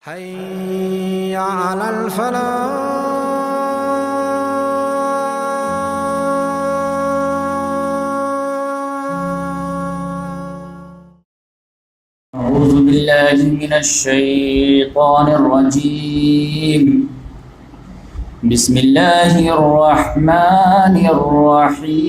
حي على الفلاح. أعوذ بالله من الشيطان الرجيم. بسم الله الرحمن الرحيم.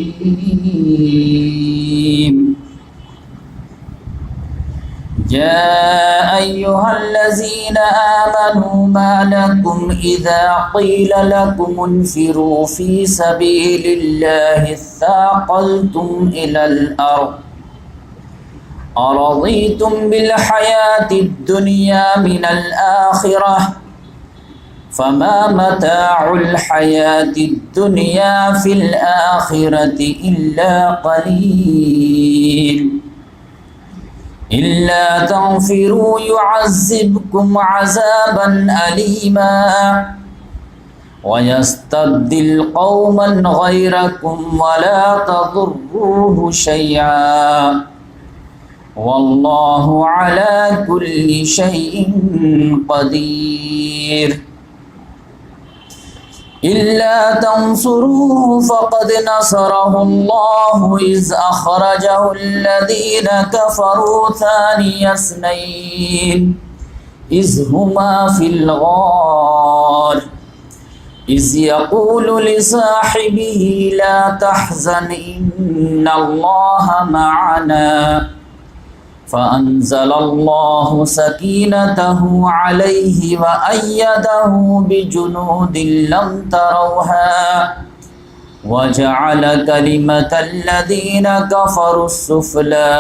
يا أيها الذين آمنوا ما لكم إذا قيل لكم انفروا في سبيل الله اثاقلتم إلى الأرض أرضيتم بالحياة الدنيا من الآخرة فما متاع الحياة الدنيا في الآخرة إلا قليل إلا تغفروا يعذبكم عذابا أليما ويستبدل قوما غيركم ولا تضروه شيئا والله على كل شيء قدير إلا تنصروه فقد نصره الله إذ أخرجه الذين كفروا ثاني اثنين إذ هما في الغار إذ يقول لصاحبه لا تحزن إن الله معنا فأنزل الله سكينته عليه وأيده بجنود لم تروها وجعل كلمة الذين كفروا السفلى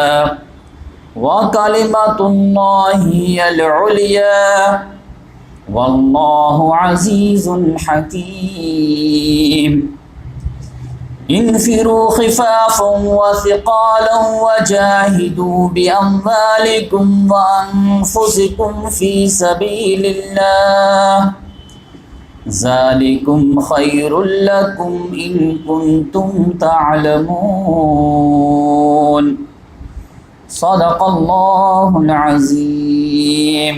وكلمة الله هي العليا والله عزيز حكيم. انفروا خفافا وثقالا وجاهدوا بأموالكم وأنفسكم في سبيل الله ذلكم خير لكم إن كنتم تعلمون. صدق الله العظيم.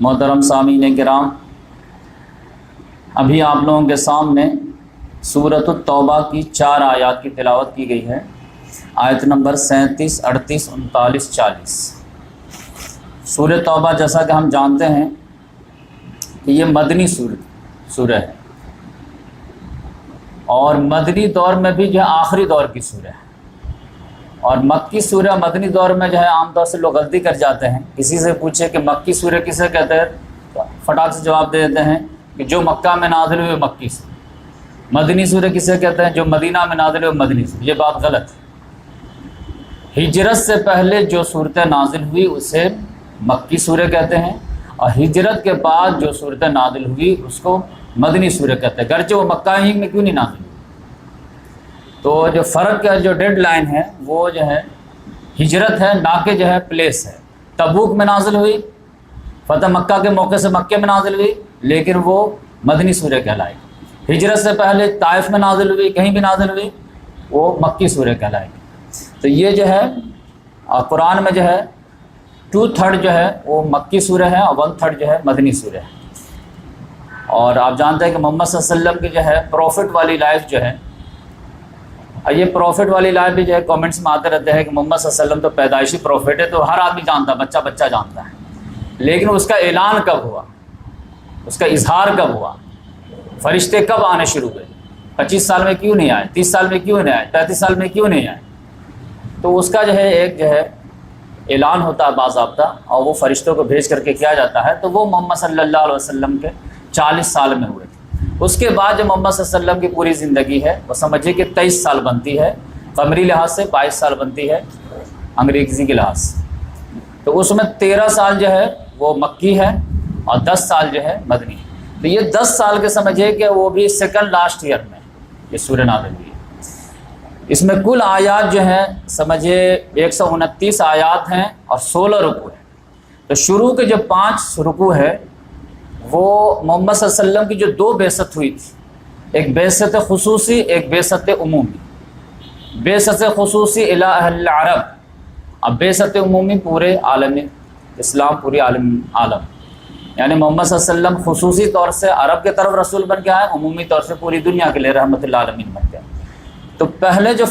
محترم سامعین کرام، ابھی آپ لوگوں کے سامنے سورۃ التوبہ کی 4 آیات کی تلاوت کی گئی ہے، آیت نمبر 37، 38، 39، 40۔ سورہ توبہ جیسا کہ ہم جانتے ہیں کہ یہ مدنی سورہ ہے، اور مدنی دور میں بھی جو ہے آخری دور کی سورہ ہے۔ اور مکی سورہ مدنی دور میں جو ہے عام طور سے لوگ غلطی کر جاتے ہیں، کسی سے پوچھے کہ مکی سورہ کسے کہتے ہیں، فٹاک سے جواب دے دیتے ہیں کہ جو مکہ میں نازل ہوئے مکی سے۔ مدنی سورہ کسے کہتے ہیں؟ جو مدینہ میں نازل ہوئے مدنی سورہ۔ یہ بات غلط ہے۔ ہجرت سے پہلے جو صورتیں نازل ہوئی اسے مکی سورہ کہتے ہیں، اور ہجرت کے بعد جو صورتیں نازل ہوئی اس کو مدنی سورہ کہتے ہیں، گرچہ وہ مکہ ہی میں کیوں نہیں نازل ہوئی۔ تو جو فرق کا جو ڈیڈ لائن ہے وہ جو ہے ہجرت ہے، نہ کہ جو ہے پلیس ہے۔ تبوک میں نازل ہوئی، فتح مکہ کے موقع سے مکہ میں نازل ہوئی، لیکن وہ مدنی سورہ کہلائے گی۔ ہجرت سے پہلے طائف میں نازل ہوئی، کہیں بھی نازل ہوئی، وہ مکی سورہ کہلائے گی۔ تو یہ جو ہے قرآن میں جو ہے 2/3 جو ہے وہ مکی سورہ ہے اور 1/3 جو ہے مدنی سورہ ہے۔ اور آپ جانتے ہیں کہ محمد صلی اللہ علیہ وسلم کی جو ہے پروفٹ والی لائف جو ہے، یہ پروفٹ والی لائف بھی جو ہے کامنٹس میں آتے رہتے ہیں کہ محمد صلی اللہ علیہ وسلم تو پیدائشی پروفٹ ہے، تو ہر آدمی جانتا ہے، بچہ بچہ جانتا ہے، لیکن اس کا اعلان کب ہوا، اس کا اظہار کب ہوا، فرشتے کب آنے شروع ہوئے، 25 سال میں کیوں نہیں آئے، 30 سال میں کیوں نہیں آئے، 35 سال میں کیوں نہیں آئے؟ تو اس کا جو ہے ایک جو ہے اعلان ہوتا ہے باضابطہ، اور وہ فرشتوں کو بھیج کر کے کیا جاتا ہے۔ تو وہ محمد صلی اللہ علیہ وسلم کے 40 سال میں ہوئے تھے۔ اس کے بعد جو محمد صلی اللہ علیہ وسلم کی پوری زندگی ہے وہ سمجھیے کہ 23 سال بنتی ہے، قمری لحاظ سے 22 سال بنتی ہے انگریزی کے لحاظ سے۔ تو اس میں 13 سال جو ہے وہ مکی ہے اور 10 سال جو ہے مدنی ہے۔ تو یہ 10 سال کے سمجھے کہ وہ بھی سیکنڈ لاسٹ ایئر میں یہ سورہ نازل ہوئی ہے۔ اس میں کل آیات جو ہیں سمجھے 129 آیات ہیں اور 16 رکوع ہیں۔ تو شروع کے جو 5 رکوع ہے وہ محمد صلی اللہ علیہ وسلم کی جو 2 بعثت ہوئی تھی، ایک بعثت خصوصی، ایک بعثت عمومی۔ بعثت خصوصی الی اہل العرب، اب بعثت عمومی پورے عالم اسلام، پوری عالم، یعنی محمد صلی اللہ علیہ وسلم خصوصی طور سے عرب کے طرف رسول بن کے آئے، عمومی طور سے پوری دنیا کے لیے رحمت اللہ عالمین بن گئے۔ تو پہلے جو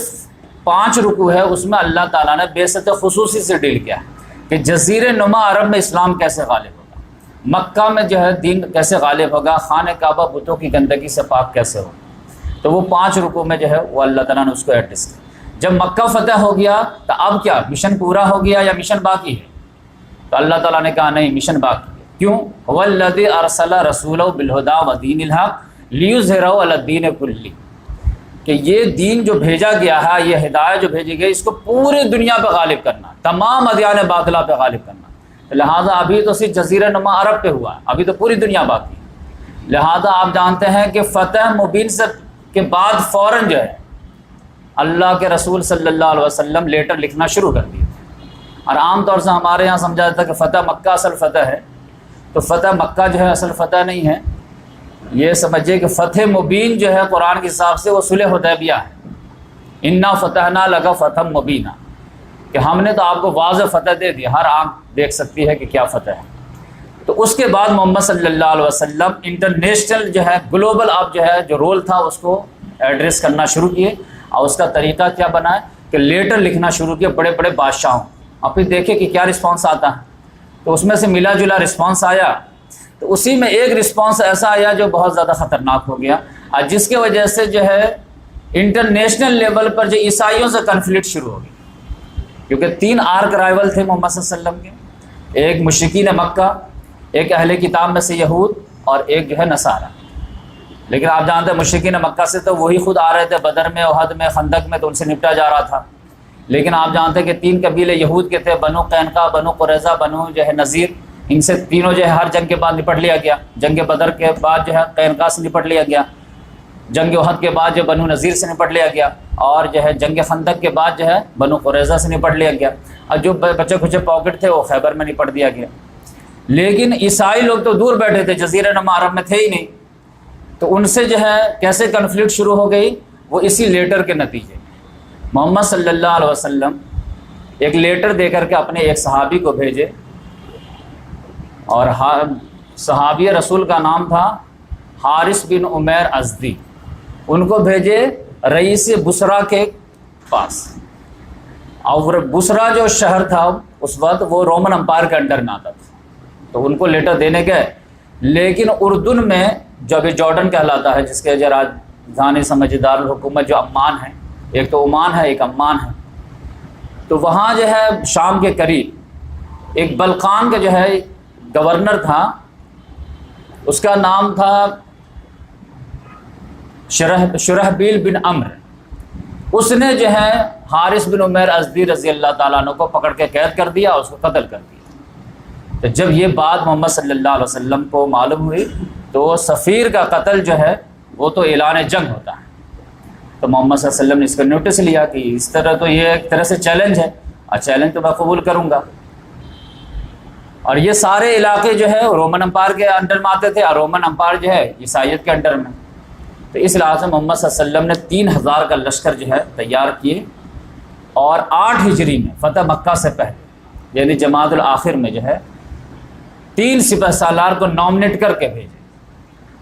5 رکوع ہے اس میں اللہ تعالیٰ نے بعثت خصوصی سے ڈیل کیا ہے کہ جزیرہ نما عرب میں اسلام کیسے غالب ہوگا، مکہ میں جو ہے دین کیسے غالب ہوگا، خانہ کعبہ بتوں کی گندگی سے پاک کیسے ہوگا۔ تو وہ 5 رکوع میں جو ہے وہ اللہ تعالیٰ نے اس کو ایڈریس کیا۔ جب مکہ فتح ہو گیا تو اب کیا مشن پورا ہو گیا یا مشن باقی ہے؟ تو اللہ تعالیٰ نے کہا نہیں، مشن باقی ہے۔ کیوں؟ هو الذی ارسل رسولہ بالہدی ودین الحق لیظہرہ علی الدین کلہ، کہ یہ دین جو بھیجا گیا ہے، یہ ہدایت جو بھیجی گئی، اس کو پورے دنیا پہ غالب کرنا، تمام ادیان باطلہ پہ غالب کرنا۔ لہٰذا ابھی تو صرف جزیرہ نما عرب پہ ہوا ہے، ابھی تو پوری دنیا باقی ہے۔ لہٰذا آپ جانتے ہیں کہ فتح مبین سے کے بعد فوراً جو ہے اللہ کے رسول صلی اللہ علیہ وسلم لیٹر لکھنا شروع کر دیے تھے۔ اور عام طور سے ہمارے یہاں سمجھا جاتا ہے کہ فتح مکہ اصل فتح ہے، تو فتح مکہ جو ہے اصل فتح نہیں ہے۔ یہ سمجھیے کہ فتح مبین جو ہے قرآن کے حساب سے وہ صلح حدیبیہ ہے، انا فتحنا لگا فتح مبینہ، کہ ہم نے تو آپ کو واضح فتح دے دیا، ہر آنکھ دیکھ سکتی ہے کہ کیا فتح ہے۔ تو اس کے بعد محمد صلی اللہ علیہ وسلم انٹرنیشنل جو ہے گلوبل آپ جو ہے جو رول تھا اس کو ایڈریس کرنا شروع کیے، اور اس کا طریقہ کیا بنا ہے کہ لیٹر لکھنا شروع کیا بڑے بڑے بادشاہوں، اور پھر دیکھیں کہ کیا رسپانس آتا ہے۔ تو اس میں سے ملا جلا رسپانس آیا، تو اسی میں ایک رسپانس ایسا آیا جو بہت زیادہ خطرناک ہو گیا، اور جس کی وجہ سے جو ہے انٹرنیشنل لیول پر جو عیسائیوں سے کنفلکٹ شروع ہو گئی، کیونکہ 3 آرک رائیول تھے محمد صلی اللہ علیہ وسلم کے، ایک مشرکین مکہ، ایک اہل کتاب میں سے یہود، اور ایک جو ہے نصارہ۔ لیکن آپ جانتے ہیں مشرکین مکہ سے تو وہی خود آ رہے تھے، بدر میں، احد میں، خندق میں، تو ان سے نپٹا جا رہا تھا۔ لیکن آپ جانتے ہیں کہ 3 قبیلے یہود کے تھے، بنو قینقاع، بنو قریظہ، بنو جو ہے نذیر، ان سے تینوں جو ہے ہر جنگ کے بعد نپٹ لیا گیا۔ جنگ بدر کے بعد جو ہے قینقاع سے نپٹ لیا گیا، جنگ احد کے بعد جو بنو نذیر سے نپٹ لیا گیا، اور جو ہے جنگ خندق کے بعد جو ہے بنو قریظہ سے نپٹ لیا گیا، اور جو بچے کچے پاکٹ تھے وہ خیبر میں نپٹ دیا گیا۔ لیکن عیسائی لوگ تو دور بیٹھے تھے، جزیرہ نما عرب میں تھے ہی نہیں، تو ان سے جو ہے کیسے کنفلکٹ شروع ہو گئی؟ وہ اسی لیٹر کے نتیجے۔ محمد صلی اللہ علیہ وسلم ایک لیٹر دے کر کے اپنے ایک صحابی کو بھیجے، اور صحابی رسول کا نام تھا حارث بن عمیر ازدی، ان کو بھیجے رئیس بصرہ کے پاس۔ اور بصرہ جو شہر تھا اس وقت وہ رومن امپائر کے انڈر میں آتا تھا، تو ان کو لیٹر دینے گئے۔ لیکن اردن میں جو ابھی جارڈن کہلاتا ہے، جس کے جو راجدھانی سمجھ دارالحکومت جو عمان ہے، ایک تو عمان ہے ایک عمان ہے، تو وہاں جو ہے شام کے قریب ایک بلقان کا جو ہے گورنر تھا، اس کا نام تھا شرحبیل بن عمر۔ اس نے جو ہے حارث بن عمیر ازدی رضی اللہ تعالیٰ عنہ کو پکڑ کے قید کر دیا اور اس کو قتل کر دیا۔ تو جب یہ بات محمد صلی اللہ علیہ وسلم کو معلوم ہوئی تو سفیر کا قتل جو ہے وہ تو اعلان جنگ ہوتا ہے، تو محمد صلی اللہ علیہ وسلم نے اس کا نوٹس لیا کہ اس طرح تو یہ ایک طرح سے چیلنج ہے، اور چیلنج تو میں قبول کروں گا۔ اور یہ سارے علاقے جو ہے رومن امپائر کے انڈر میں آتے تھے، اور رومن امپائر جو ہے عیسائیت کے انڈر میں، تو اس لحاظ سے محمد صلی اللہ علیہ وسلم نے 3000 کا لشکر جو ہے تیار کیے، اور 8 ہجری میں فتح مکہ سے پہلے یعنی جمادی الاخر میں جو ہے 3 سپہ سالار کو نامنیٹ کر کے بھیجے۔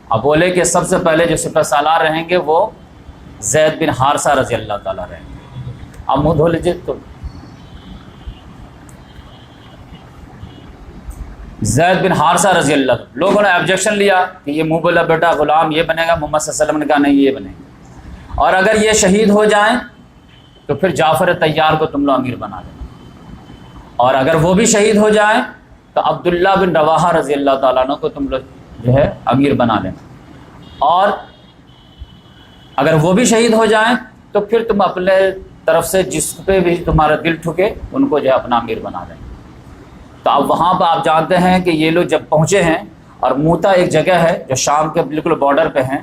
اب بولے کہ سب سے پہلے جو سپہ سالار رہیں گے وہ زید بن حارثہ رضی اللہ تعالیٰ رہیں گے۔ اب منہ دھو لیجیے، تو زید بن حارثہ رضی اللہ، لوگوں نے آبجیکشن لیا کہ یہ منہ بولا بیٹا غلام یہ بنے گا، محمد صلی اللہ علیہ وسلم نے کہا نہیں یہ بنے گا، اور اگر یہ شہید ہو جائیں تو پھر جعفر طیار کو تم لوگ امیر بنا دینا، اور اگر وہ بھی شہید ہو جائیں تو عبداللہ بن رواحہ رضی اللہ تعالیٰ عنہ کو تم لوگ جو ہے امیر بنا لینا، اور اگر وہ بھی شہید ہو جائیں تو پھر تم اپنے طرف سے جس پہ بھی تمہارا دل ٹھکے ان کو جو ہے اپنا امیر بنا لیں۔ تو اب وہاں پہ آپ جانتے ہیں کہ یہ لوگ جب پہنچے ہیں، اور موتا ایک جگہ ہے جو شام کے بالکل بارڈر پہ ہیں،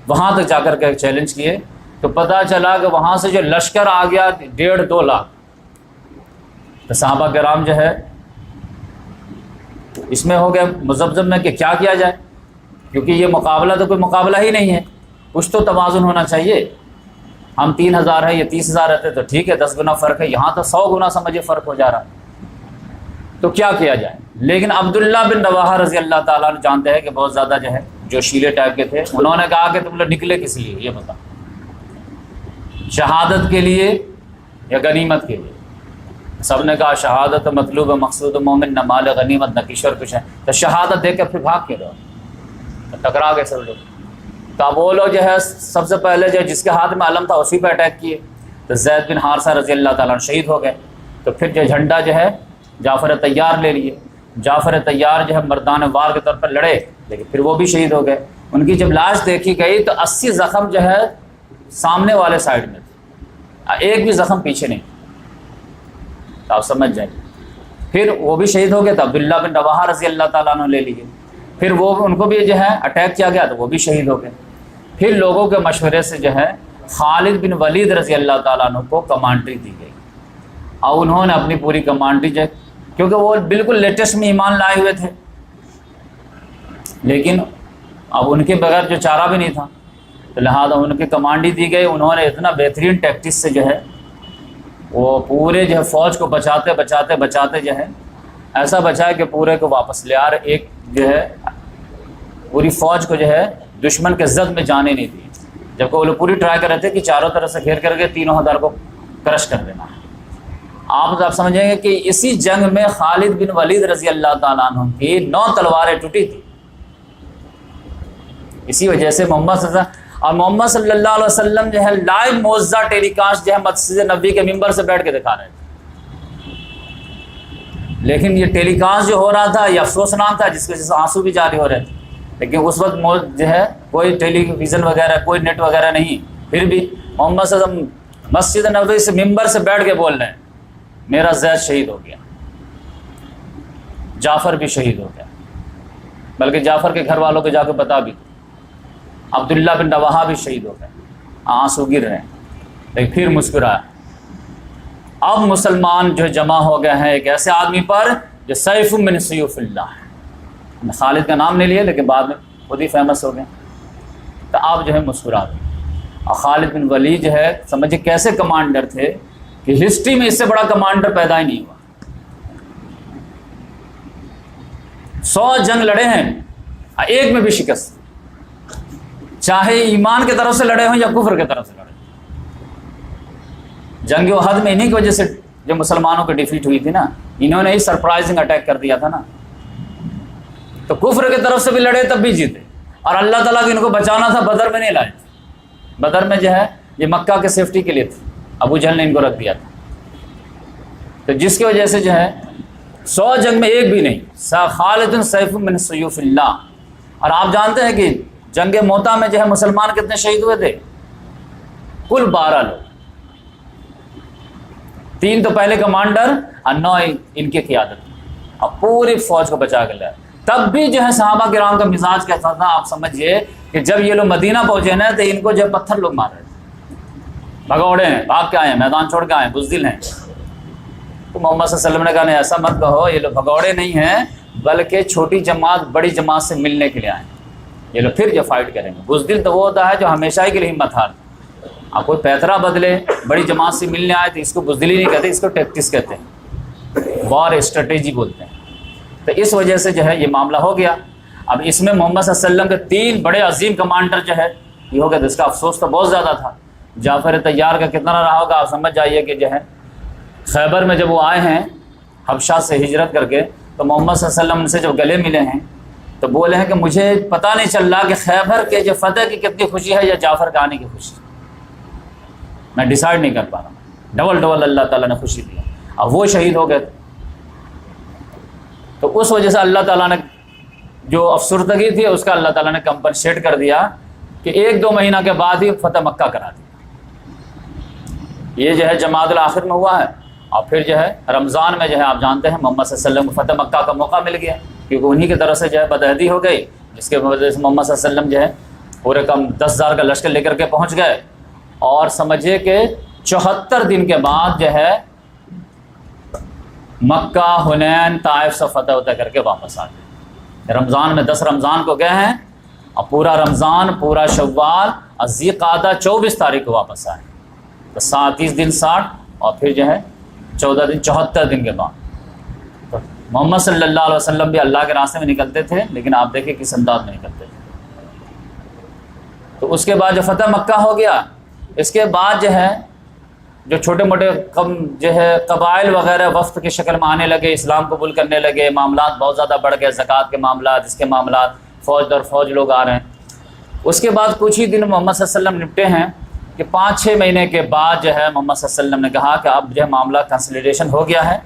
وہاں تک جا کر کے چیلنج کیے، تو پتہ چلا کہ وہاں سے جو لشکر آ گیا 1.5-2 لاکھ۔ تو صحابہ کرام جو ہے اس میں ہو گیا مذبذب میں کہ کیا کیا جائے، کیونکہ یہ مقابلہ تو کوئی مقابلہ ہی نہیں ہے، کچھ تو توازن ہونا چاہیے۔ ہم 3000 ہے، یہ 30,000 رہتے تو ٹھیک ہے 10 گنا فرق ہے، یہاں تو 100 گنا سمجھے فرق ہو جا رہا ہے، تو کیا کیا جائے؟ لیکن عبداللہ بن رواحہ رضی اللہ تعالیٰ عنہ جانتے ہیں کہ بہت زیادہ جو ہے جو شیلے ٹائپ کے تھے، انہوں نے کہا کہ تم لوگ نکلے کس لیے یہ بتا، شہادت کے لیے یا غنیمت کے لیے؟ سب نے کہا شہادت مطلوب مقصود مومن، نہ مال غنیمت نہ کچھ اور کچھ ہے، تو شہادت دے کے پھر بھاگ کے رہو، تو ٹکرا گئے سب لوگ۔ تو اب وہ لوگ جو ہے سب سے پہلے جو جس کے ہاتھ میں علم تھا اسی پہ اٹیک کیے، تو زید بن حارثہ رضی اللہ تعالیٰ عنہ شہید ہو گئے۔ تو پھر جو جھنڈا جو ہے جعفر طیار لے لیے، جعفر طیار جو ہے مردان وار کے طور پر لڑے، لیکن پھر وہ بھی شہید ہو گئے۔ ان کی جب لاش دیکھی گئی تو 80 زخم جو ہے سامنے والے سائڈ میں تھے، ایک بھی زخم پیچھے نہیں، تو آپ سمجھ جائیں۔ پھر وہ بھی شہید ہو گئے تو عبداللہ بن رواحہ رضی اللہ تعالیٰ عنہ لے لیے، پھر وہ ان کو بھی جو ہے اٹیک کیا گیا تو وہ بھی شہید ہو گئے۔ پھر لوگوں کے مشورے سے جو ہے خالد بن ولید رضی اللہ تعالیٰ عنہ کو کمانڈری دی گئی، اور انہوں نے اپنی پوری کمانڈری جو کیونکہ وہ بالکل لیٹسٹ میں ایمان لائے ہوئے تھے، لیکن اب ان کے بغیر جو چارہ بھی نہیں تھا، تو لہٰذا ان کی کمانڈری دی گئی۔ انہوں نے اتنا بہترین ٹیکٹکس سے جو ہے وہ پورے جو ہے فوج کو بچاتے بچاتے بچاتے جو ہے ایسا بچایا کہ پورے کو واپس لے آ رہے، ایک جو ہے پوری فوج کو جو ہے دشمن کے زد میں جانے نہیں دی، جبکہ وہ لوگ پوری ٹرائی کر رہے تھے کہ چاروں طرف سے گھیر کر کے 3000 کو کرش کر دینا ہے۔ آپ سمجھیں گے کہ اسی جنگ میں خالد بن ولید رضی اللہ تعالیٰ عنہ کی 9 تلواریں ٹوٹی تھی، اسی وجہ سے محمد صلی اللہ علیہ وسلم اور محمد صلی اللہ علیہ وسلم جو ہے لائیو معجزہ ٹیلی کاسٹ جو ہے مسجد نبوی کے ممبر سے بیٹھ کے دکھا رہے تھے، لیکن یہ ٹیلی کاسٹ جو ہو رہا تھا یہ افسوسناک تھا، جس کی وجہ سے آنسو بھی جاری ہو رہے تھے، لیکن اس وقت جو ہے کوئی ٹیلی ویژن وغیرہ کوئی نیٹ وغیرہ نہیں، پھر بھی محمد صلی اللہ علیہ وسلم مسجد نبوی سے ممبر سے بیٹھ کے بول رہے ہیں میرا زید شہید ہو گیا، جعفر بھی شہید ہو گیا، بلکہ جعفر کے گھر والوں کو جا کے بتا بھی، عبداللہ بن رواحہ بھی شہید ہو گئے، آنسو گر رہے ہیں، لیکن پھر مسکرایا۔ اب مسلمان جو جمع ہو گئے ہیں ایک ایسے آدمی پر جو سیف من سیوف اللہ ہے، خالد کا نام نہیں لیا لیکن بعد میں خود ہی فیمس ہو گئے، تو آپ جو ہے مسکرا دیں۔ اور خالد بن ولید جو ہے سمجھے کیسے کمانڈر تھے کہ ہسٹری میں اس سے بڑا کمانڈر پیدا ہی نہیں ہوا، 100 جنگ لڑے ہیں ایک میں بھی شکست، چاہے ایمان کی طرف سے لڑے ہوں یا کفر کی طرف سے لڑے۔ جنگ احد میں انہی کی وجہ سے جو مسلمانوں کی ڈیفیٹ ہوئی تھی نا، انہوں نے ہی سرپرائزنگ اٹیک کر دیا تھا نا، تو کفر کی طرف سے بھی لڑے تب بھی جیتے، اور اللہ تعالیٰ کو ان کو بچانا تھا، بدر میں نہیں لائے تھے، بدر میں جو ہے یہ مکہ کے سیفٹی کے لیے تھے، ابو جہل نے ان کو رکھ دیا تھا، تو جس کی وجہ سے جو ہے 100 جنگ میں ایک بھی نہیں، خالد سیف من سیوف اللہ۔ اور آپ جانتے ہیں کہ جنگ موتا میں جو ہے مسلمان کتنے شہید ہوئے تھے؟ کل 12 لوگ، 3 تو پہلے کمانڈر اور 9 ان کی قیادت، اور پوری فوج کو بچا کے لائے۔ تب بھی جو ہے صحابہ کرام کا مزاج کیسا تھا آپ سمجھئے کہ جب یہ لوگ مدینہ پہنچے نا تو ان کو جو پتھر لوگ مار رہے تھے، بھگوڑے ہیں، بھاگ کے آئے ہیں، میدان چھوڑ کے آئے ہیں، بزدل ہیں۔ تو محمد صلی اللہ علیہ وسلم نے کہا نہیں ایسا مت کہو، یہ لوگ بھگوڑے نہیں ہیں بلکہ چھوٹی جماعت بڑی جماعت سے ملنے کے لیے آئے ہیں، یہ لوگ پھر جو فائٹ کریں گے۔ بزدل تو وہ ہوتا ہے جو ہمیشہ ہی کے لیے ہمت ہار، آپ کوئی پیترا بدلے بڑی جماعت سے ملنے آئے تو اس کو بزدلی نہیں کہتے، اس کو ٹیکٹکس کہتے ہیں، وار اسٹریٹجی بولتے ہیں۔ تو اس وجہ سے جو ہے یہ معاملہ ہو گیا۔ اب اس میں محمد صلی اللہ علیہ وسلم کے 3 بڑے عظیم کمانڈر جو ہے یہ ہو گیا، تو اس کا افسوس تو بہت زیادہ تھا۔ جعفر طیار کا کتنا رہا ہوگا آپ سمجھ جائیے کہ جو ہے خیبر میں جب وہ آئے ہیں حبشہ سے ہجرت کر کے، تو محمد صلی اللہ علیہ وسلم ان سے جب گلے ملے ہیں تو بولے ہیں کہ مجھے پتہ نہیں چل رہا کہ خیبر کے جو فتح کی کتنی خوشی ہے یا جعفر کا آنے کی خوشی، میں ڈیسائیڈ نہیں کر پا رہا، ڈبل اللہ تعالیٰ نے خوشی دیا، اب وہ شہید ہو گئے تھے۔ تو اس وجہ سے اللہ تعالیٰ نے جو افسردگی تھی اس کا اللہ تعالیٰ نے کمپنسیٹ کر دیا کہ 1-2 مہینہ کے بعد ہی فتح مکہ کرا دیا۔ یہ جو ہے جماعت الآخر میں ہوا ہے، اور پھر جو ہے رمضان میں جو ہے آپ جانتے ہیں محمد صلی اللہ علیہ وسلم کو فتح مکہ کا موقع مل گیا، کیونکہ انہی کی طرف سے جو ہے بدعہدی ہو گئی، جس کے وجہ سے محمد صلی اللہ علیہ وسلم جو ہے پورے کم 10,000 کا لشکر لے کر کے پہنچ گئے، اور سمجھے کہ 74 دن کے بعد جو ہے مکہ، حنین، طائف سے فتح وتح کر کے واپس آ گئے۔ رمضان میں 10 رمضان کو گئے ہیں، اور پورا رمضان، پورا شوال اور ذی قعدہ 24 تاریخ کو واپس آئے۔ تو 30 دن 60 اور پھر جو ہے 14 دن 74 دن کے بعد تو محمد صلی اللہ علیہ وسلم بھی اللہ کے راستے میں نکلتے تھے، لیکن آپ دیکھیں کس انداز میں نکلتے تھے۔ تو اس کے بعد جو فتح مکہ ہو گیا، اس کے بعد جو ہے جو چھوٹے موٹے جو ہے قبائل وغیرہ وفد کی شکل میں آنے لگے، اسلام قبول کرنے لگے، معاملات بہت زیادہ بڑھ گئے، زکوٰۃ کے معاملات، اس کے معاملات، فوج در فوج لوگ آ رہے ہیں۔ اس کے بعد کچھ ہی دن محمد صلی اللہ علیہ وسلم نپٹے ہیں کہ 5-6 مہینے کے بعد جو ہے محمد صلی اللہ علیہ وسلم نے کہا کہ اب جو ہے معاملہ کنسلیڈیشن ہو گیا ہے،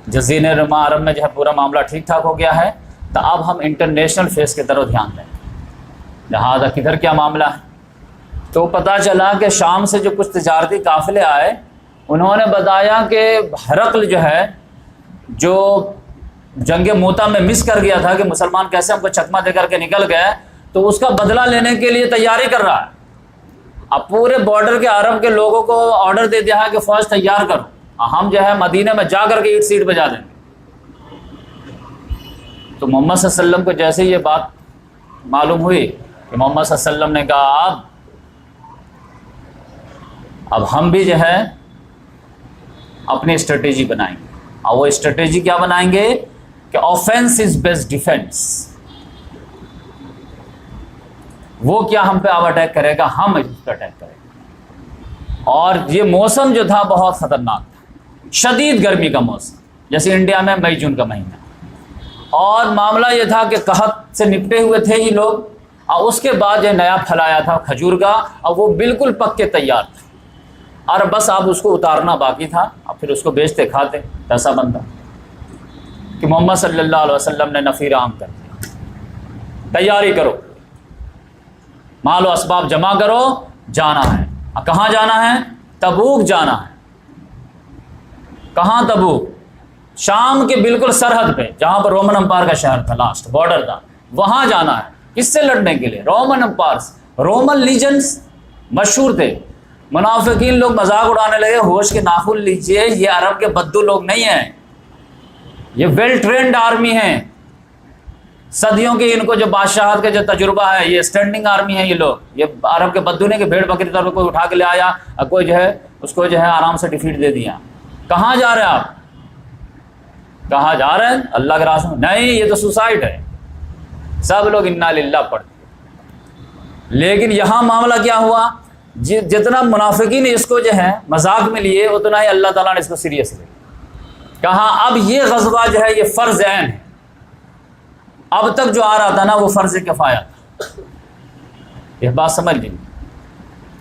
جزیرہ نما عرب میں جو ہے پورا معاملہ ٹھیک ٹھاک ہو گیا ہے، تو اب ہم انٹرنیشنل فیس کی طرف دھیان دیں، لہٰذا کدھر کیا معاملہ ہے۔ تو پتہ چلا کہ شام سے جو کچھ تجارتی قافلے آئے، انہوں نے بتایا کہ ہرقل جو ہے جو جنگ موتا میں مس کر گیا تھا کہ مسلمان کیسے ہم کو چکمہ دے کر کے نکل گئے، تو اس کا بدلہ لینے کے لیے تیاری کر رہا ہے۔ اب پورے بارڈر کے عرب کے لوگوں کو آرڈر دے دیا ہے کہ فوج تیار کرو، ہم جو ہے مدینہ میں جا کر کے اینٹ سیٹ بجا دیں گے۔ تو محمد صلی اللہ علیہ وسلم کو جیسے یہ بات معلوم ہوئی کہ محمد صلی اللہ علیہ وسلم نے کہا اب ہم بھی جو ہے اپنی اسٹریٹجی بنائیں گے، اور وہ اسٹریٹجی کیا بنائیں گے کہ آفینس از بیسٹ ڈیفینس۔ وہ کیا ہم پہ اب اٹیک کرے گا، ہم اس پہ اٹیک کریں گے۔ اور یہ موسم جو تھا بہت خطرناک تھا، شدید گرمی کا موسم، جیسے انڈیا میں مئی جون کا مہینہ، اور معاملہ یہ تھا کہ قحط سے نپٹے ہوئے تھے یہ لوگ، اور اس کے بعد یہ نیا پھل آیا تھا کھجور کا، اور وہ بالکل پک کے تیار تھا، اور بس آپ اس کو اتارنا باقی تھا، اور پھر اس کو بیچتے کھاتے۔ ایسا بندہ کہ محمد صلی اللہ علیہ وسلم نے نفیر عام کر دیا، تیاری کرو، مال و اسباب جمع کرو، جانا ہے۔ کہاں جانا ہے؟ تبوک جانا ہے۔ کہاں تبوک؟ شام کے بالکل سرحد پہ، جہاں پر رومن امپائر کا شہر تھا، لاسٹ بارڈر تھا، وہاں جانا ہے۔ کس سے لڑنے کے لیے؟ رومن امپائرس، رومن لیجنز مشہور تھے۔ منافقین لوگ مذاق اڑانے لگے، ہوش کے ناخن لیجئے، یہ عرب کے بدو لوگ نہیں ہیں، یہ ویل ٹرینڈ آرمی ہیں، صدیوں کی ان کو جو بادشاہت کا جو تجربہ ہے، یہ اسٹینڈنگ آرمی ہے۔ یہ لوگ، یہ عرب کے بدو نے کہ بھیڑ بکری طور پہ کوئی اٹھا کے لے آیا اور کوئی جو ہے اس کو جو ہے آرام سے ڈیفیٹ دے دیا۔ کہاں جا رہے ہیں آپ؟ کہاں جا رہے ہیں؟ اللہ کے راستے میں نہیں، یہ تو سوسائڈ ہے۔ سب لوگ انا للہ پڑھتے، لیکن یہاں معاملہ کیا ہوا، جتنا منافقین اس کو جو ہے مذاق میں لیے، اتنا ہی اللہ تعالیٰ نے اس کو سیریس لیا۔ کہا اب یہ غزوہ جو ہے یہ فرض عین ہے، اب تک جو آ رہا تھا نا وہ فرض کفایہ تھا۔ یہ بات سمجھ لیں،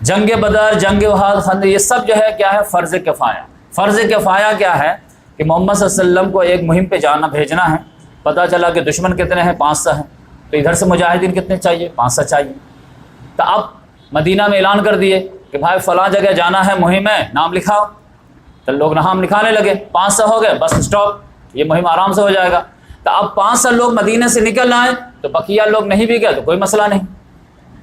جنگ بدر، جنگ احد، خندق، یہ سب جو ہے کیا ہے؟ فرض کفایہ۔ فرض کفایہ کیا ہے کہ محمد صلی اللہ علیہ وسلم کو ایک مہم پہ جانا بھیجنا ہے، پتہ چلا کہ دشمن کتنے ہیں؟ 500 ہیں، تو ادھر سے مجاہدین کتنے چاہیے؟ 500 چاہیے۔ تو اب مدینہ میں اعلان کر دیے کہ بھائی فلاں جگہ جانا ہے، مہم ہے، نام لکھاؤ۔ تو لوگ نام لکھانے لگے، 500 ہو گئے، بس اسٹاپ، یہ مہم آرام سے ہو جائے گا۔ تو اب 500 لوگ مدینہ سے نکل آئے، تو بقیہ لوگ نہیں بھی گئے تو کوئی مسئلہ نہیں،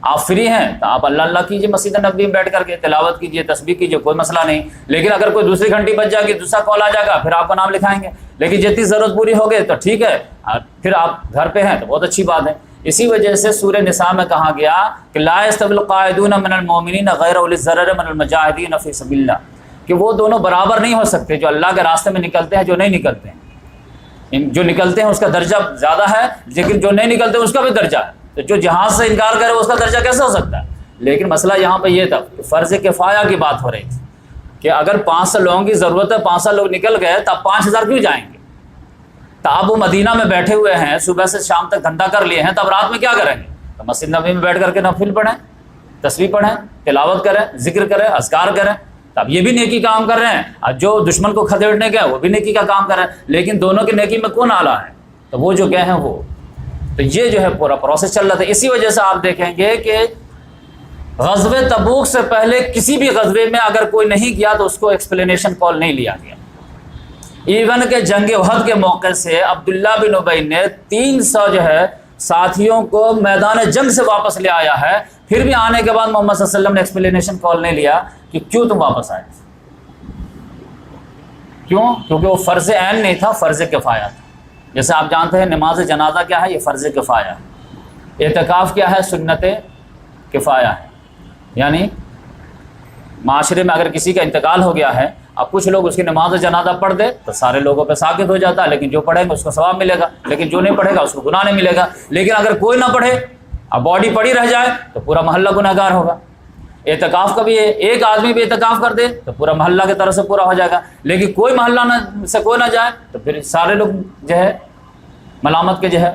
آپ فری ہیں تو آپ اللہ اللہ کیجیے، مسجد نبوی میں بیٹھ کر کے تلاوت کیجیے، تسبیح کیجیے، کوئی مسئلہ نہیں۔ لیکن اگر کوئی دوسری گھنٹی بج جائے گی، دوسرا کال آ جائے گا، پھر آپ کا نام لکھائیں گے۔ لیکن جتنی ضرورت پوری ہو گئی تو ٹھیک ہے، پھر آپ گھر پہ ہیں تو بہت اچھی بات ہے۔ اسی وجہ سے سورہ نساء میں کہا گیا کہ لا یستوی القاعدون من المؤمنین غیر اولی الضرر من المجاہدین فی سبیل اللہ، کہ وہ دونوں برابر نہیں ہو سکتے، جو اللہ کے راستے میں نکلتے ہیں، جو نہیں نکلتے ہیں۔ جو نکلتے ہیں اس کا درجہ زیادہ ہے، لیکن جو نہیں نکلتے اس کا بھی درجہ ہے۔ تو جو جہاد سے انکار کرے اس کا درجہ کیسے ہو سکتا ہے؟ لیکن مسئلہ یہاں پہ یہ تھا کہ فرض کفایہ کی بات ہو رہی تھی کہ اگر 500 لوگوں کی ضرورت ہے، 500 لوگ نکل گئے، تو اب 5000 کیوں جائیں گے؟ تو اب وہ مدینہ میں بیٹھے ہوئے ہیں، صبح سے شام تک دھندا کر لیے ہیں، تو اب رات میں کیا کریں گے؟ تو مسجد نبوی میں بیٹھ کر کے نفل پڑھیں، تسبیح پڑھیں، تلاوت کریں، ذکر کریں، اذکار کریں۔ تو اب یہ بھی نیکی کام کر رہے ہیں، اور جو دشمن کو کھدیڑنے گئے وہ بھی نیکی کا کام کر رہے ہیں، لیکن دونوں کی نیکی میں کون اعلیٰ ہے؟ تو وہ جو گئے ہیں وہ۔ تو یہ جو ہے پورا پروسیس چل رہا تھا۔ اسی وجہ سے آپ دیکھیں گے کہ غزوہ تبوک سے پہلے کسی بھی غزوے میں اگر کوئی نہیں گیا تو اس کو ایکسپلینیشن کال نہیں لیا گیا۔ ایون کہ جنگ احد کے موقع سے عبداللہ بن ابی نے 300 جو ہے ساتھیوں کو میدان جنگ سے واپس لے آیا ہے، پھر بھی آنے کے بعد محمد صلی اللہ علیہ وسلم نے ایکسپلینیشن کال نہیں لیا کہ کیوں تم واپس آئے۔ کیوں؟ کیونکہ وہ فرض عین نہیں تھا، فرض کفایہ تھا۔ جیسے آپ جانتے ہیں نماز جنازہ کیا ہے؟ یہ فرض کفایہ ہے۔ اعتکاف کیا ہے؟ سنت کفایہ ہے۔ یعنی معاشرے میں اگر کسی کا انتقال ہو گیا ہے، اب کچھ لوگ اس کی نماز جنازہ پڑھ دے تو سارے لوگوں پہ ساکت ہو جاتا ہے، لیکن جو پڑھیں گے اس کو ثواب ملے گا، لیکن جو نہیں پڑھے گا اس کو گناہ نہیں ملے گا۔ لیکن اگر کوئی نہ پڑھے، اب باڈی پڑی رہ جائے تو پورا محلہ گناہ گار ہوگا۔ اعتکاف کا بھی ہے، ایک آدمی بھی اعتکاف کر دے تو پورا محلہ کی طرف سے پورا ہو جائے گا، لیکن کوئی محلہ سے کوئی نہ جائے تو پھر سارے لوگ جو ہے ملامت کے جو ہے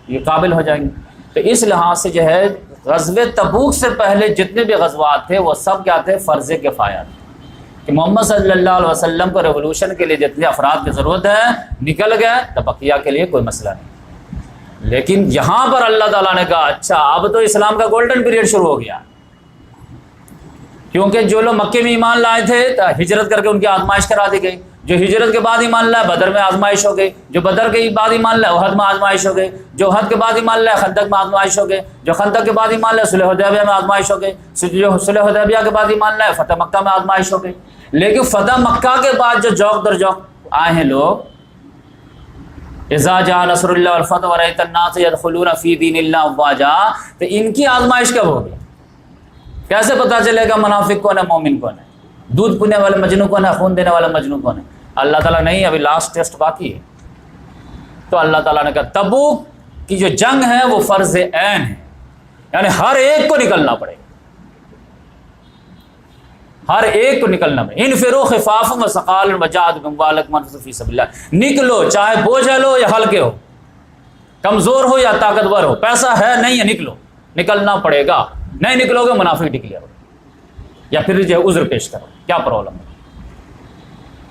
یہ قابل ہو جائیں گے۔ تو اس لحاظ سے جو ہے غزوہ تبوک سے پہلے جتنے بھی غزوات تھے وہ سب کیا تھے؟ فرض کفایہ تھے، کہ محمد صلی اللہ علیہ وسلم کو ریولوشن کے لیے جتنے افراد کی ضرورت ہے نکل گئے، تو بقیہ کے لیے کوئی مسئلہ نہیں۔ لیکن یہاں پر اللہ تعالیٰ نے کہا اچھا اب تو اسلام کا گولڈن پیریڈ شروع ہو گیا، کیونکہ جو لوگ مکے میں ایمان لائے تھے تو ہجرت کر کے ان کی آزمائش کرا دی گئی، جو ہجرت کے بعد ایمان لائے بدر میں آزمائش ہو گئی، جو بدر کے بعد ایمان لائے احد میں آزمائش ہو گئی، جو احد کے بعد ایمان لائے خندق میں آزمائش ہو گئی، جو خندق کے بعد ایمان لائے صلح حدیبیہ میں آزمائش ہو گئی، جو صلح حدیبیہ کے بعد ایمان لائے فتح مکہ میں آزمائش ہو گئی۔ لیکن فتح مکہ کے بعد جو جوق در جوق آئے ہیں لوگ، اذا جاء نصر اللہ والفتح ورأیت الناس يدخلون فی دین اللہ افواجا، تو ان کی آزمائش کب ہوگی؟ کیسے پتہ چلے گا منافق کون ہے مومن کون ہے، دودھ پینے والے مجنو کون ہے، خون دینے والا مجنو کون ہے؟ اللہ تعالیٰ نہیں، ابھی لاسٹ ٹیسٹ باقی ہے۔ تو اللہ تعالیٰ نے کہا تبوک کی جو جنگ ہے وہ فرض عین ہے، یعنی ہر ایک کو نکلنا پڑے گا، ہر ایک کو نکلنا پڑے گا۔ انفروا خفافا وثقالا وجاہدوا باموالکم وانفسکم فی سبیل اللہ، نکلو چاہے بوجھل ہو یا ہلکے ہو، کمزور ہو یا طاقتور ہو، پیسہ ہے نہیں ہے نکلو، نکلنا پڑے گا، نہیں نکلو گے منافق ڈکلیئر ہو، یا پھر جو ہے عذر پیش کرو، کیا پرابلم ہے؟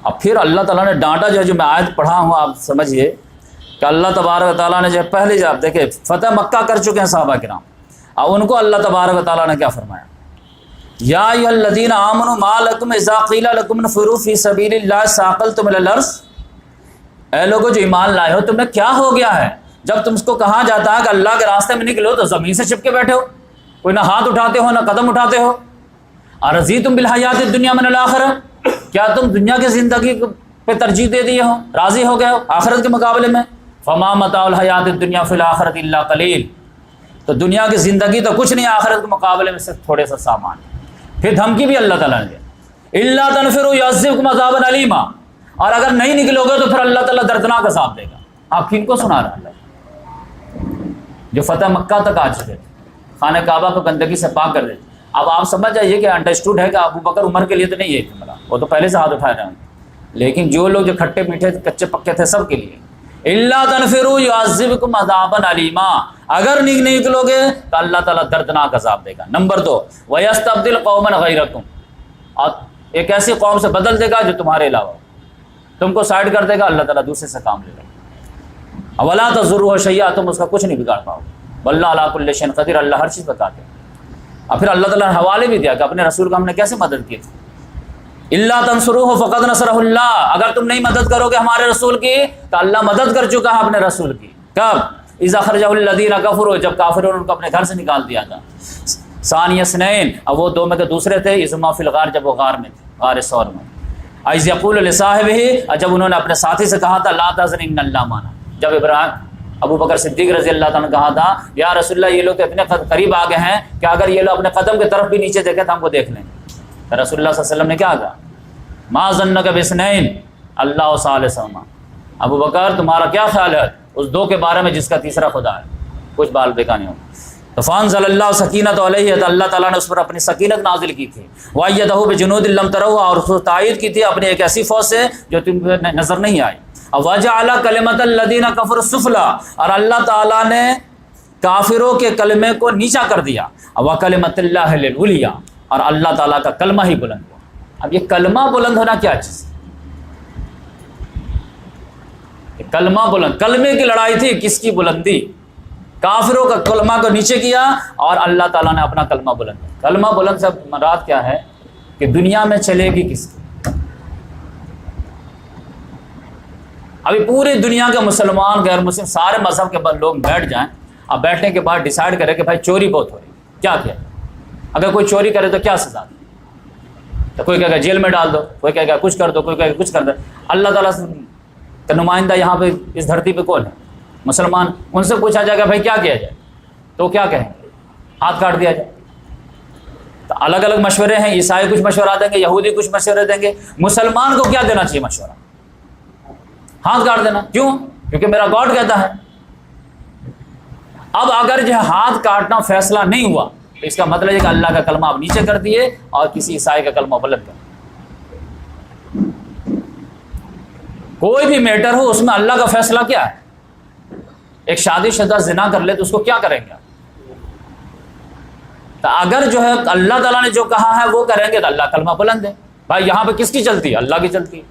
اب پھر اللہ تعالیٰ نے ڈانٹا جو میں آیت پڑھا ہوں آپ سمجھیے کہ اللہ تبارک و تعالیٰ نے جو پہلے جو آپ دیکھیں فتح مکہ کر چکے ہیں صحابہ کرام، اب ان کو اللہ تبارک و تعالیٰ نے کیا فرمایا؟ یا ایھا الذین آمنوا ما لکم اذا قیل لکم انفروا فی سبیل اللہ ثاقلتم الی الارض، اے لوگوں جو ایمان لائے ہو تمہیں کیا ہو گیا ہے جب تم کو کہا جاتا ہے کہ اللہ کے راستے میں نکلو تو زمین سے چپکے بیٹھے ہو، کوئی نہ ہاتھ اٹھاتے ہو نہ قدم اٹھاتے ہو۔ ارضیتم بالحیات الدنیا من الآخرہ، کیا تم دنیا کی زندگی پہ ترجیح دے دیے ہو، راضی ہو گئے ہو آخرت کے مقابلے میں؟ فما متاع الحیات الدنیا فی الآخرۃ الا قلیل، تو دنیا کی زندگی تو کچھ نہیں، آخرت کے مقابلے میں صرف تھوڑے سا سامان۔ پھر دھمکی بھی اللہ تعالیٰ نے دی، الا تنفروا یعذبکم عذابا علیما، اور اگر نہیں نکلو گے تو پھر اللہ تعالیٰ دردناک عذاب دے گا۔ آپ کن کو سنا رہا اللہ؟ جو فتح مکہ تک آ چکے تھے، خانہ کعبہ کو گندگی سے پاک کر دیتے۔ اب آپ سمجھ جائیے کہ انڈرسٹوڈ ہے کہ ابو بکر عمر کے لیے تو نہیں ہے جملہ، وہ تو پہلے سے ہاتھ اٹھائے رہے ہیں، لیکن جو لوگ جو کھٹے میٹھے کچے پکے تھے سب کے لیے، الا تنفروا یعذبکم عذابا علیما، اگر نہیں نکلو گے تو اللہ تعالیٰ دردناک عذاب دے گا۔ نمبر 2 ویستبدل قوما غیرکم، اور ایک ایسی قوم سے بدل دے گا جو تمہارے علاوہ، تم کو سائڈ کر دے گا، اللہ تعالیٰ دوسرے سے کام لے گا۔ ولا تضروا شیئا، تم اس کا کچھ نہیں بگاڑ پاؤ گے۔ واللہ علی کل شیء قدیر، اللہ ہر چیز پہ قادر ہے۔ اور پھر اللہ تعالیٰ نے حوالے بھی دیا کہ اپنے رسول کو ہم نے کیسے مدد کی تھی، الا تنصروہ فقد نصرہ اللہ، اگر تم نہیں مدد کرو گے ہمارے رسول کی تو اللہ مدد کر چکا ہے اپنے رسول کی۔ کب؟ اذا اخرجہ الذین کفروا، جب کافروں نے ان کو اپنے گھر سے نکال دیا تھا۔ ثانی اثنین، اب وہ دو میں کے دوسرے تھے، اذ ہما فی الغار، جب وہ غار میں تھے، غار ثور میں۔ اذ یقول لصاحبہ، جب انہوں نے اپنے ساتھی سے کہا تھا لا تحزن ان اللہ معنا، جب ابراہیم ابو بکر صدیق رضی اللہ تعالیٰ نے کہا تھا یا رسول اللہ یہ لوگ تو اتنے قریب آ گئے ہیں کہ اگر یہ لوگ اپنے قدم کی طرف بھی نیچے دیکھیں تو ہم کو دیکھ لیں گے، تو رسول اللہ صلی اللہ علیہ وسلم نے کیا کہا؟ ما ظنک باثنین اللہ ثالثہما، ابو بکر تمہارا کیا خیال ہے اس دو کے بارے میں جس کا تیسرا خدا ہے، کچھ بال بیکا نہیں ہوگا۔ تو فانزل اللہ سکینت علیہ، تو اللہ تعالیٰ نے اس پر اپنی سکینت نازل کی تھی، وایدہ بجنود لم تروها، اور اس کو تائید کی تھی اپنی ایک ایسی فوج سے جو تم نظر نہیں آئی۔ وجعل کلمۃ الذین کفروا السفلی، اور اللہ تعالیٰ نے کافروں کے کلمے کو نیچا کر دیا، وکلمۃ اللہ العلیٰ، اور اللہ تعالیٰ کا کلمہ ہی بلند ہوا۔ اب یہ کلمہ بلند ہونا کیا چیز ہے؟ کلمہ بلند، کلمے کی لڑائی تھی، کس کی بلندی؟ کافروں کا کلمہ کو نیچے کیا اور اللہ تعالیٰ نے اپنا کلمہ بلند کیا۔ کلمہ بلند سے مراد کیا ہے کہ دنیا میں چلے گی کس کی؟ ابھی پوری دنیا کے مسلمان غیر مسلم سارے مذہب کے بعد لوگ بیٹھ جائیں، اب بیٹھنے کے بعد ڈیسائیڈ کرے کہ بھائی چوری بہت ہو رہی ہے، کیا کیا؟ اگر کوئی چوری کرے تو کیا سزا دے؟ تو کوئی کہے گا جیل میں ڈال دو، کوئی کہے گا کچھ کر دو، کوئی کہے گا کچھ کر دو۔ اللہ تعالیٰ کا نمائندہ یہاں پہ اس دھرتی پہ کون ہے؟ مسلمان۔ ان سے پوچھا جائے گا بھائی کیا کیا جائے تو کیا کہیں گے؟ ہاتھ کاٹ دیا جائے۔ تو الگ الگ مشورے ہیں، عیسائی کچھ مشورہ دیں گے، یہودی کچھ مشورے دیں گے، مسلمان کو کیا دینا چاہیے مشورہ؟ ہاتھ کاٹ دینا. کیوں؟ کیونکہ میرا گاڈ کہتا ہے. اب اگر جو ہے ہاتھ کاٹنا فیصلہ نہیں ہوا تو اس کا مطلب ہے کہ اللہ کا کلمہ آپ نیچے کر دیے اور کسی عیسائی کا کلمہ بلند کر. کوئی بھی میٹر ہو اس میں اللہ کا فیصلہ کیا ہے؟ ایک شادی شدہ زنا کر لے تو اس کو کیا کریں گے؟ تو اگر جو ہے اللہ تعالیٰ نے جو کہا ہے وہ کریں گے تو اللہ کلمہ بلند ہے. بھائی یہاں پہ کس کی چلتی ہے؟ اللہ کی چلتی ہے.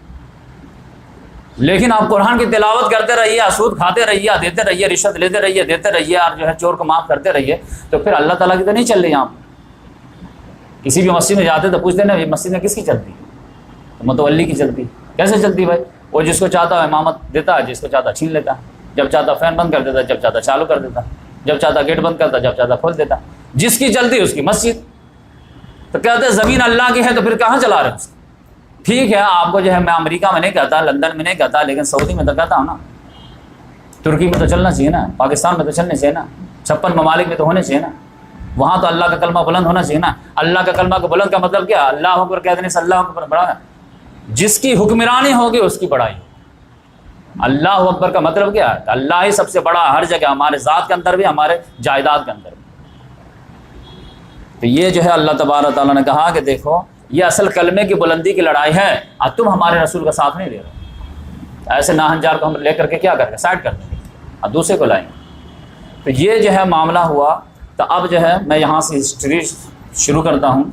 لیکن آپ قرآن کی تلاوت کرتے رہیے، سود کھاتے رہیے، دیتے رہیے، رشوت لیتے رہیے، دیتے رہیے، اور جو ہے چور کو معاف کرتے رہیے، تو پھر اللہ تعالیٰ کی تو نہیں چل رہی. آپ کسی بھی مسجد میں جاتے تو پوچھتے نا یہ مسجد میں کس کی چلتی ہے؟ متولی کی چلتی. کیسے چلتی بھائی؟ وہ جس کو چاہتا ہے امامت دیتا ہے، جس کو چاہتا چھین لیتا ہے، جب چاہتا فین بند کر دیتا ہے، جب چاہتا چالو کر دیتا ہے، جب چاہتا گیٹ بند کرتا ہے، جب چاہتا کھول دیتا ہے. جس کی چلتی ہے اس کی مسجد. تو کہتے ہیں زمین اللہ کی ہے تو پھر کہاں چلا رہے ہیں؟ ٹھیک ہے آپ کو جو ہے میں امریکہ میں نہیں کہتا، لندن میں نہیں کہتا، لیکن سعودی میں تو کہتا ہوں نا، ترکی میں تو چلنا چاہیے نا، پاکستان میں تو چلنے چاہیے نا، 56 ممالک میں تو ہونے چاہیے نا. وہاں تو اللہ کا کلمہ بلند ہونا چاہیے نا. اللہ کا کلمہ کو بلند کا مطلب کیا؟ اللہ اکبر کہہ دینے سے اللہ اکبر بڑا ہے. جس کی حکمرانی ہوگی اس کی بڑائی. اللہ اکبر کا مطلب کیا ہے؟ اللہ ہی سب سے بڑا ہر جگہ، ہمارے ذات کے اندر بھی، ہمارے جائیداد کے اندر بھی. تو یہ جو ہے اللہ تبارک تعالیٰ نے کہا کہ دیکھو یہ اصل کلمے کی بلندی کی لڑائی ہے، اور تم ہمارے رسول کا ساتھ نہیں دے رہے. ایسے ناہنجار کو ہم لے کر کے کیا کریں گے؟ سائڈ کر دیں گے اور دوسرے کو لائیں گے. تو یہ جو ہے معاملہ ہوا. تو اب جو ہے میں یہاں سے ہسٹری شروع کرتا ہوں،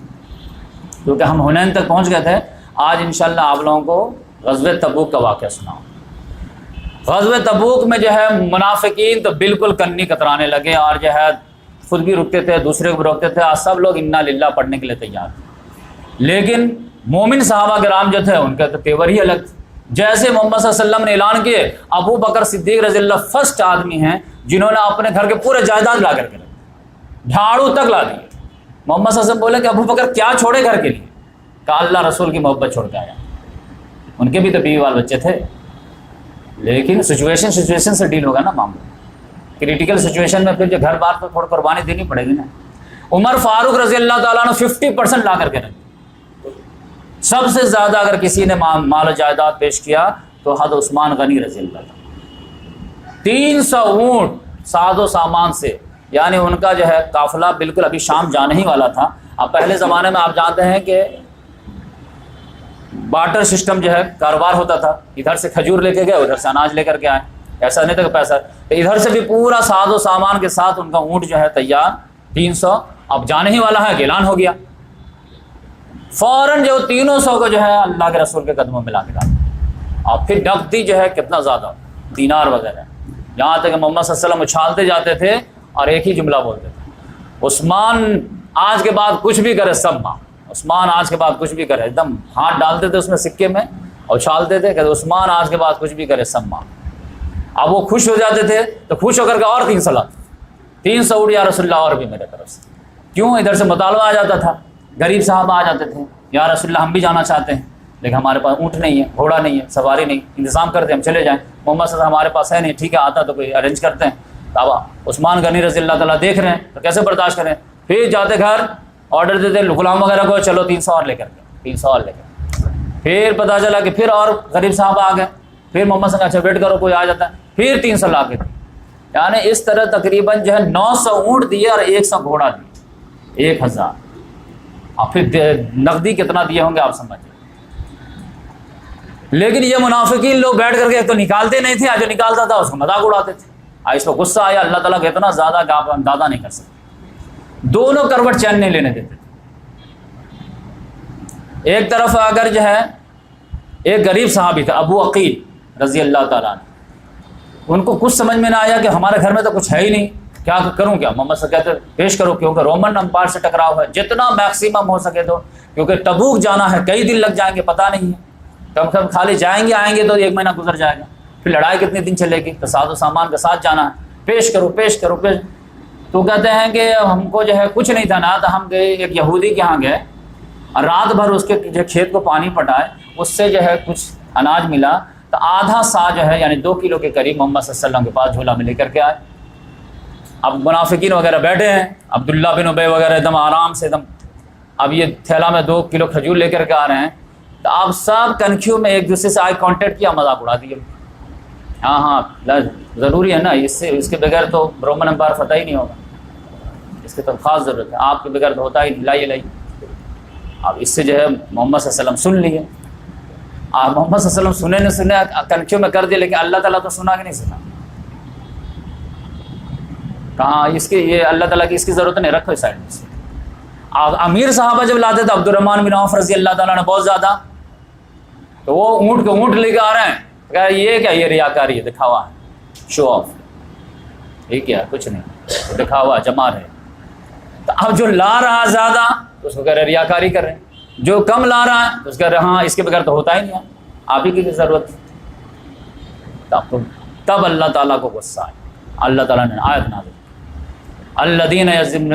کیونکہ ہم حنین تک پہنچ گئے تھے. آج انشاءاللہ آپ لوگوں کو غزوہ تبوک کا واقعہ سناؤں. غزوہ تبوک میں جو ہے منافقین تو بالکل کنی کترانے لگے، اور جو ہے خود بھی رکتے تھے، دوسرے کو بھی روکتے تھے، اور سب لوگ انا للہ پڑھنے کے لیے تیار تھے. لیکن مومن صحابہ کرام جو تھے ان کا تو تیور ہی الگ تھے. جیسے محمد صلی اللہ علیہ وسلم نے اعلان کیے، ابو بکر صدیق رضی اللہ فرسٹ آدمی ہیں جنہوں نے اپنے گھر کے پورے جائیداد لا کر کے رکھے، جھاڑو تک لا دیے. محمد صلی اللہ علیہ وسلم بولے کہ ابو بکر کیا چھوڑے گھر کے لیے؟ کہا اللہ رسول کی محبت چھوڑ کے آیا. ان کے بھی تو بیوی وال بچے تھے، لیکن سچویشن سے ڈیل ہوگا نا معاملہ. کریٹیکل سچویشن میں پھر جو گھر بار تو تھوڑا قربانی دینی پڑے گی نا. عمر فاروق رضی اللہ تعالیٰ نے 50% لا کر کے رکھے. سب سے زیادہ اگر کسی نے مال و جائیداد پیش کیا تو حضرت عثمان غنی رضی اللہ تعالیٰ 300 اونٹ ساز و سامان سے، یعنی ان کا جو ہے قافلہ بالکل ابھی شام جانے ہی والا تھا. اب پہلے زمانے میں آپ جانتے ہیں کہ بارٹر سسٹم جو ہے کاروبار ہوتا تھا، ادھر سے کھجور لے کے گئے، ادھر سے اناج لے کر کے آئے. ایسا نہیں تھا کہ پیسہ، تو ادھر سے بھی پورا ساز و سامان کے ساتھ ان کا اونٹ جو ہے تیار 300. اب جانے ہی والا ہے کہ اعلان ہو گیا. فوراً جو 300 کو جو ہے اللہ کے رسول کے قدموں میں لا کے ڈالا. اور پھر نقدی جو ہے کتنا زیادہ، دینار وغیرہ، یہاں تک کہ محمد صلی اللہ علیہ وسلم اچھالتے جاتے تھے اور ایک ہی جملہ بولتے تھے، عثمان آج کے بعد کچھ بھی کرے سب ماں. عثمان آج کے بعد کچھ بھی کرے، ایک دم ہاتھ ڈالتے تھے اس میں سکے میں اور اچھالتے تھے کہ عثمان آج کے بعد کچھ بھی کرے سب ماں. اب وہ خوش ہو جاتے تھے تو خوش ہو کر کے اور 300 لاتے، 300 اونٹ یا رسول اللہ اور بھی میرے طرف سے. کیوں؟ ادھر سے مطالبہ آ جاتا تھا، غریب صاحب آ جاتے تھے، یا رسول اللہ ہم بھی جانا چاہتے ہیں لیکن ہمارے پاس اونٹ نہیں ہے، گھوڑا نہیں ہے، سواری نہیں، انتظام کرتے ہم چلے جائیں. محمد صلی اللہ علیہ وسلم ہمارے پاس ہے نہیں، ٹھیک ہے آتا تو کوئی ارینج کرتے ہیں. اب عثمان غنی رضی اللہ تعالیٰ دیکھ رہے ہیں تو کیسے برداشت کریں. پھر جاتے گھر آرڈر دیتے غلام وغیرہ کو، چلو 300 اور لے کر کے، 300 اور لے کر. پھر پتہ چلا کہ پھر اور غریب صاحب آ گئے، پھر محمد صلی اللہ علیہ وسلم اچھا ویٹ کرو کوئی آ جاتا ہے، پھر 300 لا کے دی. یعنی اس طرح تقریباً جو ہے 900 اونٹ دیے اور 100 گھوڑا دیے، 1000. اور پھر نقدی کتنا دیے ہوں گے آپ سمجھیں. لیکن یہ منافقین لوگ بیٹھ کر کے تو نکالتے نہیں تھے، جو نکالتا تھا اس کو مذاق اڑاتے تھے. اس کو غصہ آیا، اللہ تعالیٰ کو اتنا زیادہ کہ آپ اندازہ نہیں کر سکتے. دونوں کروٹ چین نہیں لینے دیتے تھے. ایک طرف اگر جو ہے ایک غریب صحابی تھا ابو عقیل رضی اللہ تعالیٰ عنہ، ان کو کچھ سمجھ میں نہ آیا کہ ہمارے گھر میں تو کچھ ہے ہی نہیں، کیا کروں کیا. محمد صلی اللہ علیہ وسلم کہتے پیش کرو، کیونکہ رومن امپائر سے ٹکراؤ ہے، جتنا میکسیمم ہو سکے تو، کیونکہ تبوک جانا ہے، کئی دن لگ جائیں گے پتہ نہیں ہے. کم کم خالی جائیں گے آئیں گے تو 1 مہینہ گزر جائے گا، پھر لڑائی کتنے دن چلے گی. تو ساز و سامان کے ساتھ جانا ہے، پیش کرو پیش کرو پیش. تو کہتے ہیں کہ ہم کو جو ہے کچھ نہیں تھا نا، تو ہم گئے ایک یہودی کے ہاں گئے اور رات بھر اس کے جو کھیت کو پانی پٹائے، اس سے جو ہے کچھ اناج ملا. تو آدھا سا جو ہے یعنی 2 کلو کے قریب محمد صلی اللہ علیہ وسلم کے پاس جھولا میں لے کر کے آئے. اب منافقین وغیرہ بیٹھے ہیں، عبداللہ بن ابی وغیرہ ایک دم آرام سے ایک دم اب یہ تھیلا میں 2 کلو کھجور لے کر کے آ رہے ہیں، تو آپ سب کنکھیوں میں ایک دوسرے سے آئی کانٹیکٹ کیا، مذاق اڑا دیے. ہاں ضروری ہے نا، اس کے بغیر تو رومن امپائر فتح ہی نہیں ہوگا، اس کی تو خاص ضرورت ہے، آپ کے بغیر تو ہوتا ہی نہیں. لائیے اب اس سے جو ہے محمد صلی اللہ علیہ وسلم سن لیے. آپ محمد صلی اللہ علیہ وسلم سنے نہ سنے کنکھیوں میں کر دیا، لیکن اللہ تعالیٰ تو سنا کہ نہیں سنا. کہاں اس کی یہ اللہ تعالیٰ کی اس کی ضرورت نہیں، رکھو اس سائڈ میں سے. امیر صحابہ جب لاتے تھے عبد الرحمن بن عوف رضی اللہ تعالیٰ نے بہت زیادہ، تو وہ اونٹ کے اونٹ لے کے آ رہے ہیں، کہ یہ کیا، یہ ریاکاری ہے، دکھاوا ہے، شو آف، یہ کیا کچھ نہیں، دکھاوا جما رہے. تو اب جو لا رہا زیادہ تو اس کو کہہ رہے ریاکاری کر رہے ہیں، جو کم لا رہا ہے تو اس کہہ رہے ہاں اس کے بغیر تو ہوتا ہی نہیں ہے، آپ ہی کی ضرورت. تب اللہ تعالیٰ کو غصہ آئے، اللہ تعالیٰ نے آیت نازل، الذین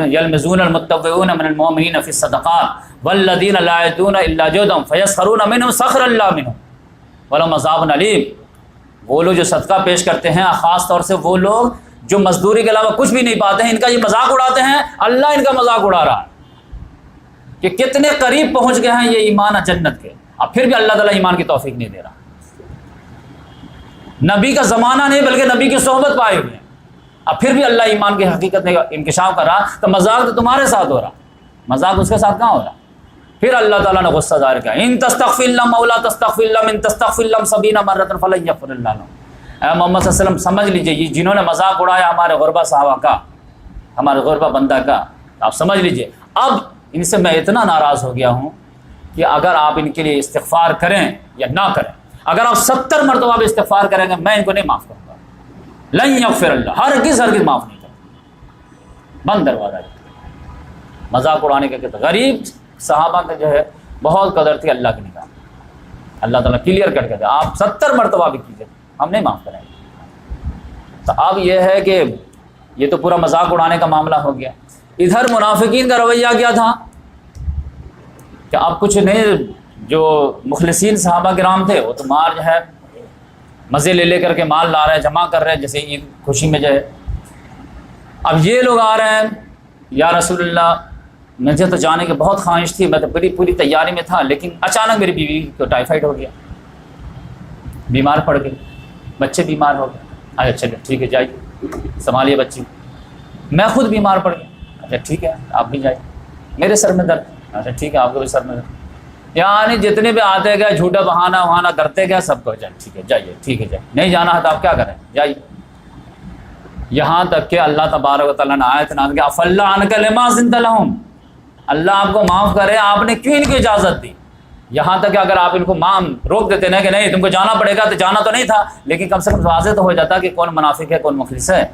یلمزون المتطوعون من المؤمنین فی الصدقات والذین لا یؤتون الا جہدهم فیسخرون منهم سخر اللہ منهم ولہم عذاب علیم. وہ لوگ جو صدقہ پیش کرتے ہیں، خاص طور سے وہ لوگ جو مزدوری کے علاوہ کچھ بھی نہیں پاتے ہیں، ان کا یہ مذاق اڑاتے ہیں، اللہ ان کا مذاق اڑا رہا ہے کہ کتنے قریب پہنچ گئے ہیں یہ ایمان جنت کے. اب پھر بھی اللہ تعالیٰ ایمان کی توفیق نہیں دے رہا. نبی کا زمانہ نہیں بلکہ نبی کی صحبت پائے ہوئے ہیں، اب پھر بھی اللہ ایمان کی حقیقت میں انکشاف کر رہا. تو مذاق تو تمہارے ساتھ ہو رہا، مذاق اس کے ساتھ کہاں ہو رہا. پھر اللہ تعالیٰ نے غصہ ظاہر کیا، ان تستغفر لهم او لا تستغفر لهم ان تستغفر لهم 70 مرة فلن يغفر الله لهم. اے محمد صلی اللہ علیہ وسلم سمجھ لیجئے، یہ جنہوں نے مذاق اڑایا ہمارے غربا صحابہ کا، ہمارے غربا بندہ کا، آپ سمجھ لیجئے اب ان سے میں اتنا ناراض ہو گیا ہوں کہ اگر آپ ان کے لیے استغفار کریں یا نہ کریں، اگر آپ 70 مرتبہ بھی استغفار کریں گے میں ان کو نہیں معاف کروں گا. لن یغفر اللہ، ہرگز معاف نہیں کروں. بند دروازہ. مذاق اڑانے کے غریب صحابہ کا جو ہے بہت قدر تھی اللہ کی نگاہ. اللہ تعالیٰ کلیئر کر کے دے، آپ 70 مرتبہ بھی کیجیے، ہم نہیں معاف کریں گے. تو اب یہ ہے کہ یہ تو پورا مذاق اڑانے کا معاملہ ہو گیا. ادھر منافقین کا رویہ کیا تھا کہ اب کچھ نہیں، جو مخلصین صحابہ کرام تھے وہ تو مال جو ہے مزے لے کر کے مال لا رہے ہیں، جمع کر رہے ہیں، جیسے عید خوشی میں جو ہے. اب یہ لوگ آ رہے ہیں، یا رسول اللہ مجھے تو جانے کی بہت خواہش تھی، میں تو پوری تیاری میں تھا، لیکن اچانک میری بیوی کو ٹائیفائڈ ہو گیا، بیمار پڑ گئی، بچے بیمار ہو گئے. اچھا چلے ٹھیک ہے جائیے سنبھالیے بچی. میں خود بیمار پڑ گیا. اچھا ٹھیک ہے آپ بھی جائیے. میرے سر میں درد. اچھا ٹھیک ہے آپ کو بھی سر میں درد. یعنی جتنے بھی آتے گئے جھوٹا بہانہ وہانہ کرتے گئے سب کو جائے ٹھیک ہے جائیے، ٹھیک ہے جائیے، نہیں جانا ہے تو آپ کیا کریں جائیے. یہاں تک کہ اللہ تبارک و تعالیٰ نے آیت نازل کی عفا عنک لما اذنت لهم، اللہ آپ کو معاف کرے، آپ نے کیوں ان کو اجازت دی. یہاں تک کہ اگر آپ ان کو روک دیتے نا کہ نہیں تم کو جانا پڑے گا، تو جانا تو نہیں تھا، لیکن کم سے کم واضح تو ہو جاتا کہ کون منافق ہے کون مخلص ہے.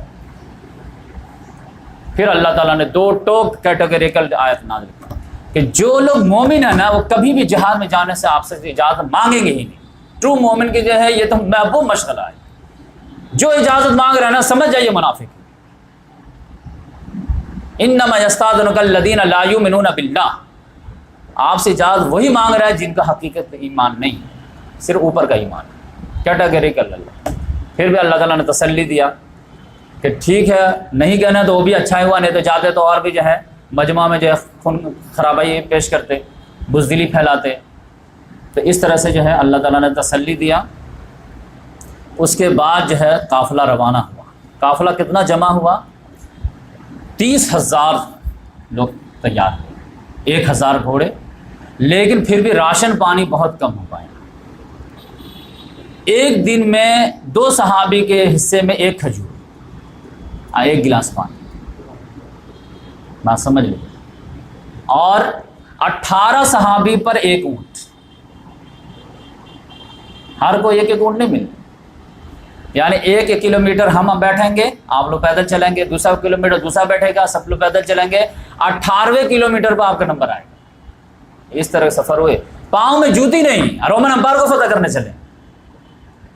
پھر اللہ تعالیٰ نے 2 ٹوک کیٹیگریکل آیت نازل کی کہ جو لوگ مومن ہیں نا وہ کبھی بھی جہاد میں جانے سے آپ سے اجازت مانگیں گے ہی نہیں. ٹرو مومن کی جو ہے یہ تو محبوب مشغلہ ہے. جو اجازت مانگ رہے ہیں نا سمجھ جائیے منافق. انما یستاذنک الذین لا یؤمنون باللہ، آپ سے اجازت وہی مانگ رہا ہے جن کا حقیقت میں ایمان نہیں، صرف اوپر کا ایمان ہے. کیٹیگریکل اللہ. پھر بھی اللہ تعالیٰ نے تسلی دیا کہ ٹھیک ہے نہیں کہنا تو وہ بھی اچھا ہوا، نہیں تو جاتے تو اور بھی جو ہے مجمع میں جو ہے خون خرابائی پیش کرتے، بزدلی پھیلاتے. تو اس طرح سے جو ہے اللہ تعالیٰ نے تسلی دیا. اس کے بعد جو ہے قافلہ روانہ ہوا. قافلہ کتنا جمع ہوا؟ 30,000 لوگ تیار ہوئے، 1,000 گھوڑے، لیکن پھر بھی راشن پانی بہت کم ہو پائے. ایک دن میں 2 صحابی کے حصے میں 1 کھجور، 1 گلاس پانی، بات سمجھ لیں. اور 18 صحابی پر 1 اونٹ، ہر کو 1 اونٹ نہیں ملے. یعنی 1 کلومیٹر ہم بیٹھیں گے، آپ لوگ پیدل چلیں گے، دوسرا کلومیٹر دوسرا بیٹھے گا، سب لوگ پیدل چلیں گے، 18ویں کلومیٹر پہ آپ کا نمبر آئے گا. اس طرح سفر ہوئے، پاؤں میں جوتی نہیں، رومن امپائر کو فتح کرنے چلے.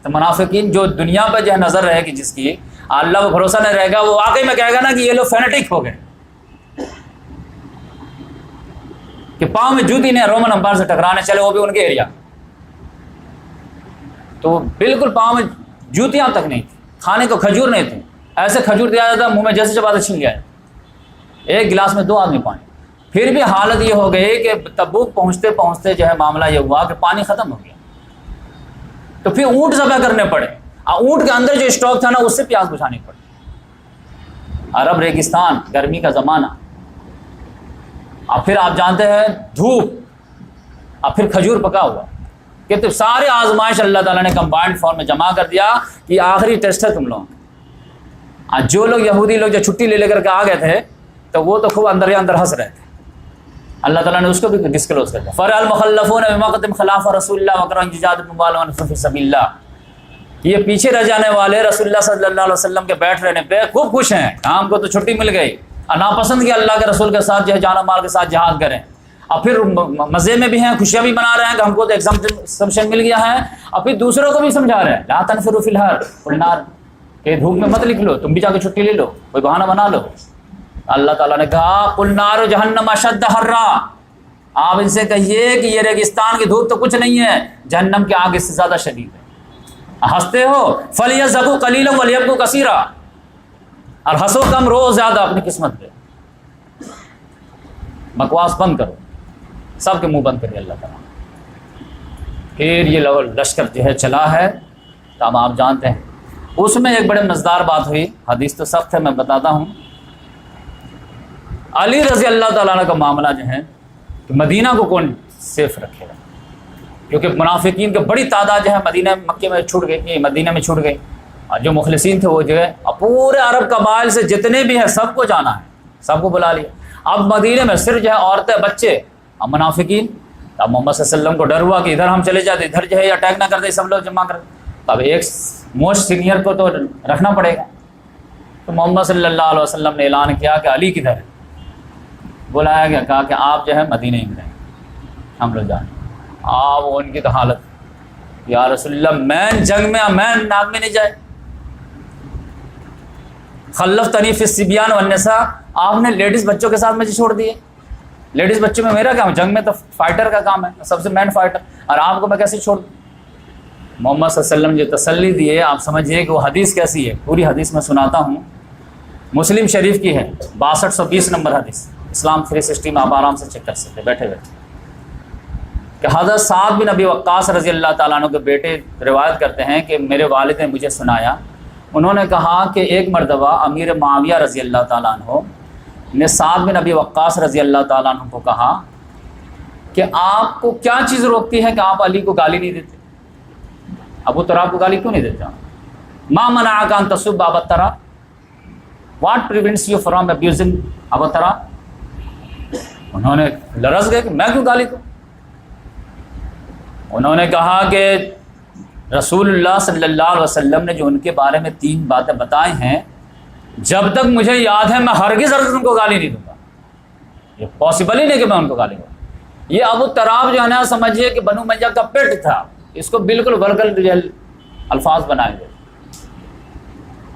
تو منافقین جو دنیا پہ جو ہے نظر رہے گی جس کی اللہ کو بھروسہ نہیں رہے گا، وہ واقعی میں کہے گا نا کہ یہ لوگ فینیٹک ہو گئے کہ پاؤں میں جوتی نہیں، رومن امپائر سے ٹکرانے چلے، وہ بھی ان کے ایریا. تو بالکل پاؤں میں جوتیاں تک نہیں تھی، کھانے کو کھجور نہیں تھے، ایسے کھجور دیا جاتا منہ میں جیسے چباتے چھین گیا. 1 گلاس میں 2 آدمی پانی. پھر بھی حالت یہ ہو گئی کہ تبوک پہنچتے پہنچتے جو ہے معاملہ یہ ہوا کہ پانی ختم ہو گیا، تو پھر اونٹ ذبح کرنے پڑے، اور اونٹ کے اندر جو اسٹاک تھا نا اس سے پیاس بجھانی پڑی۔ عرب ریگستان، گرمی کا زمانہ، اور پھر آپ جانتے ہیں دھوپ، اور پھر کھجور پکا ہوا، کہ تو سارے آزمائش اللہ تعالیٰ نے کمبائنڈ فارم میں جمع کر دیا کہ آخری ٹیسٹ ہے تم لوگوں کا۔ جو لوگ یہودی لوگ جو چھٹی لے کر کے آ گئے تھے تو وہ تو خوب اندر ہی اندر ہنس رہے تھے، اللہ تعالیٰ نے اس کو بھی ڈسکلوز کر دیا۔ فرع المخلفون بمقدم خلاف رسول اللہ وکرہ جزاد اموال وانفسهم فی سبیل اللہ، یہ پیچھے رہ جانے والے رسول اللہ صلی اللہ علیہ وسلم کے بیٹھ رہنے پہ خوب خوش ہیں، ہم کو تو چھٹی مل گئی، اور ناپسند کیا اللہ کے رسول کے ساتھ جو ہے جان و مال کے ساتھ جہاد کریں، اور پھر مزے میں بھی ہیں، خوشیاں بھی منا رہے ہیں کہ ہم کو تو ایگزامشن مل گیا ہے، اور پھر دوسروں کو بھی سمجھا رہے ہیں لا تنفروا فی الحر والنار، کہ دھوپ میں مت نکلو، تم بھی جا کے چھٹی لے لو، کوئی بہانہ بنا لو۔ اللہ تعالیٰ نے کہا قل نار جہنم اشد حرا، آپ ان سے کہیے کہ یہ ریگستان کی دھوپ تو کچھ نہیں ہے، جہنم کی آگ اس سے زیادہ شدید ہے۔ ہنستے ہو فلیضحکوا قلیلا ولیبکوا کثیرا، اور ہنسو کم رو زیادہ اپنی قسمت پہ، بکواس بند کرو، سب کے منہ بند کریے اللہ تعالیٰ۔ پھر یہ لشکر جو ہے چلا ہے، تو اب آپ جانتے ہیں اس میں ایک بڑے مزدار بات ہوئی، حدیث تو سخت ہے میں بتاتا ہوں۔ علی رضی اللہ تعالیٰ عنہ کا معاملہ جو ہے کہ مدینہ کو کون سیف رکھے گا، کیونکہ منافقین کی بڑی تعداد جو ہے مکے میں چھوٹ گئی، مدینہ میں چھوٹ گئی، اور جو مخلصین تھے وہ جو ہے پورے عرب قبائل سے جتنے بھی ہیں سب کو جانا ہے، سب کو بلا لیا۔ اب مدینہ میں صرف جو ہے عورتیں بچے اور منافقین، اب محمد صلی اللہ علیہ وسلم کو ڈر ہوا کہ ادھر ہم چلے جاتے ادھر جو ہے اٹیک نہ کر دے، سب لوگ جمع کر دیں، اب ایک موسٹ سینئر کو تو رکھنا پڑے گا۔ تو محمد صلی اللہ علیہ وسلم نے اعلان کیا کہ علی کدھر ہے، بلایا گیا، کہا کہ آپ جو ہے مدینہ ہی میں رہیں، ہم لوگ جائیں۔ آپ ان کی تو حالت، یا رسول اللہ مین جنگ میں مین ناگ میں نہیں جائے، خلفتنی فی الصبیان والنساء، آپ نے لیڈیز بچوں کے ساتھ مجھے چھوڑ دیے، لیڈیز بچوں میں میرا کام، جنگ میں تو فائٹر کا کام ہے، سب سے مین فائٹر، اور آپ کو میں کیسے چھوڑ دوں؟ محمد صلی اللہ علیہ وسلم جو تسلی دیے، آپ سمجھیے کہ وہ حدیث کیسی ہے، پوری حدیث میں سناتا ہوں، مسلم شریف کی ہے 6220 نمبر حدیث، اسلام 360 میں آپ آرام سے چیک کر سکتے بیٹھے بیٹھے، کہ حضرت سعد بن ابی وقاص رضی اللہ تعالیٰ عنہ کے بیٹے روایت کرتے ہیں کہ میرے والد نے مجھے سنایا، انہوں نے کہا کہ ایک مرتبہ امیر معاویہ رضی اللہ تعالیٰ عنہ نے سعد بن ابی وقاص رضی اللہ تعالیٰ عنہ کو کہا کہ آپ کو کیا چیز روکتی ہے کہ آپ علی کو گالی نہیں دیتے، ابو تراب کو گالی کیوں نہیں دیتے؟ ما منعک ان تسب Aba Turab, what prevents you from abusing Aba Turab? انہوں نے لرز گئے کہ میں کیوں گالی دوں؟ انہوں نے کہا کہ رسول اللہ صلی اللہ علیہ وسلم نے جو ان کے بارے میں 3 باتیں بتائی ہیں، جب تک مجھے یاد ہے میں ہرگز ان کو گالی نہیں دوں گا، یہ پاسبل ہی نہیں کہ میں ان کو گالی دوں۔ یہ ابو تراب جو ہے نا، سمجھیے کہ بنو امیہ کا پیٹ تھا، اس کو بالکل ولگر الفاظ بنائے گئے۔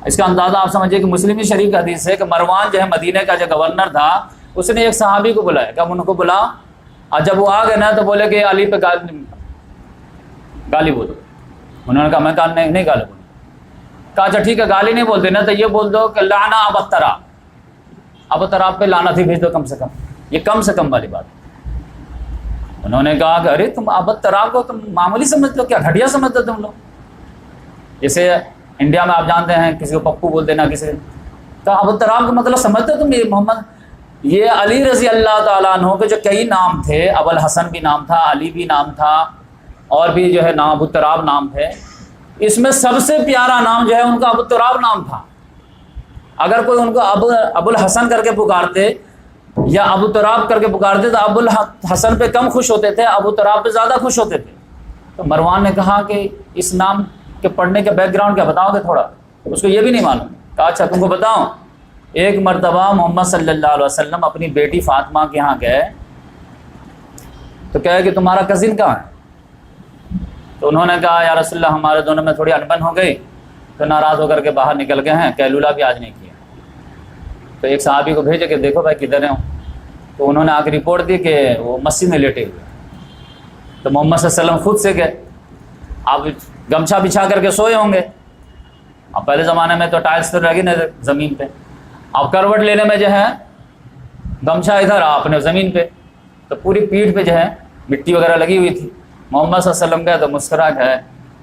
اس کا اندازہ آپ سمجھیے کہ مسلم شریف کا حدیث ہے کہ مروان جو ہے مدینہ کا جو گورنر تھا، اس نے ایک صحابی کو بلایا کہ اب ان کو بلا، اور جب وہ آ گئے نا تو بولے کہ علی پہ گالی بولو۔ انہوں نے کہا میں نہیں گالی بولوں۔ کہا اچھا ٹھیک ہے گالی نہیں بولتے نا تو یہ بول دو کہ لانا ابو تراب، ابو تراب پہ لعنت ہی بھیج دو، کم سے کم یہ کم سے کم والی بات۔ انہوں نے کہا کہ ارے تم ابو تراب کو تم معمولی سمجھ لو، کیا گھٹیا سمجھ دو تم لوگ؟ جیسے انڈیا میں آپ جانتے ہیں کسی کو پپو بول دینا، کسی تو ابو تراب کا مطلب سمجھتے ہو تم؟ یہ محمد، یہ علی رضی اللہ تعالیٰ عنہ کے جو کئی نام تھے، ابو الحسن بھی نام تھا، علی بھی نام تھا، اور بھی جو ہے نام ابو تراب نام تھے، اس میں سب سے پیارا نام جو ہے ان کا ابو تراب نام تھا۔ اگر کوئی ان کو ابو الحسن کر کے پکارتے یا ابو تراب کر کے پکارتے تو ابو الحسن پہ کم خوش ہوتے تھے، ابو تراب پہ زیادہ خوش ہوتے تھے۔ تو مروان نے کہا کہ اس نام کے پڑھنے کے بیک گراؤنڈ کیا بتاؤ گے تھوڑا؟ اس کو یہ بھی نہیں معلوم۔ کہا اچھا تم کو بتاؤں، ایک مرتبہ محمد صلی اللہ علیہ وسلم اپنی بیٹی فاطمہ کے یہاں گئے تو کہے کہ تمہارا کزن کہاں ہے؟ تو انہوں نے کہا یا رسول اللہ ہمارے دونوں میں تھوڑی انبن ہو گئی تو ناراض ہو کر کے باہر نکل گئے ہیں، قیلولہ بھی آج نہیں کیا۔ تو ایک صحابی کو بھیجے کہ دیکھو بھائی کدھر ہیں، تو انہوں نے آ کے رپورٹ دی کہ وہ مسجد میں لیٹے ہوئے۔ تو محمد صلی اللہ علیہ وسلم خود سے گئے، آپ گمچھا بچھا کر کے سوئے ہوں گے، اب پہلے زمانے میں تو ٹائلس تو لگی نا زمین پہ، اب کروٹ لینے میں جو ہے گمچھا ادھر اپنے زمین پہ، تو پوری پیٹھ پہ جو ہے مٹی وغیرہ لگی ہوئی تھی۔ محمد صلی اللہ علیہ وسلم گئے تو مسکرا کہ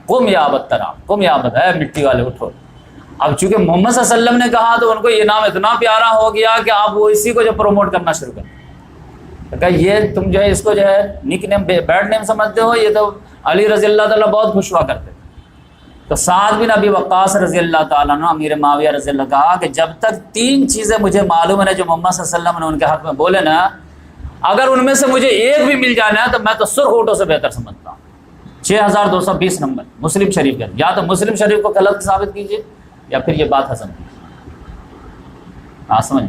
قم یا ابتراب، قم یا ابت، اے مٹی والے اٹھو۔ اب چونکہ محمد صلی اللہ علیہ وسلم نے کہا تو ان کو یہ نام اتنا پیارا ہو گیا کہ آپ وہ اسی کو جو پروموٹ کرنا شروع کر تو کہا یہ تم جو ہے اس کو جو ہے نک نیم بیڈ نیم سمجھتے ہو، یہ تو علی رضی اللہ تعالیٰ بہت خوش ہوا کرتے تھے۔ تو سعد بن ابی وقاص رضی اللہ تعالیٰ عنہ امیر معاویہ رضی اللہ کہا کہ جب تک 3 چیزیں مجھے معلوم ہے جو محمد صلی اللہ علیہ وسلم نے ان کے حق میں بولے نا، اگر ان میں سے مجھے ایک بھی مل جانا ہے تو میں تو سرخ اونٹوں سے بہتر سمجھتا ہوں۔ 6220 نمبر مسلم شریف کا، یا تو مسلم شریف کو غلط ثابت کیجیے یا پھر یہ بات حسن کیجیے۔ ہاں سمجھ۔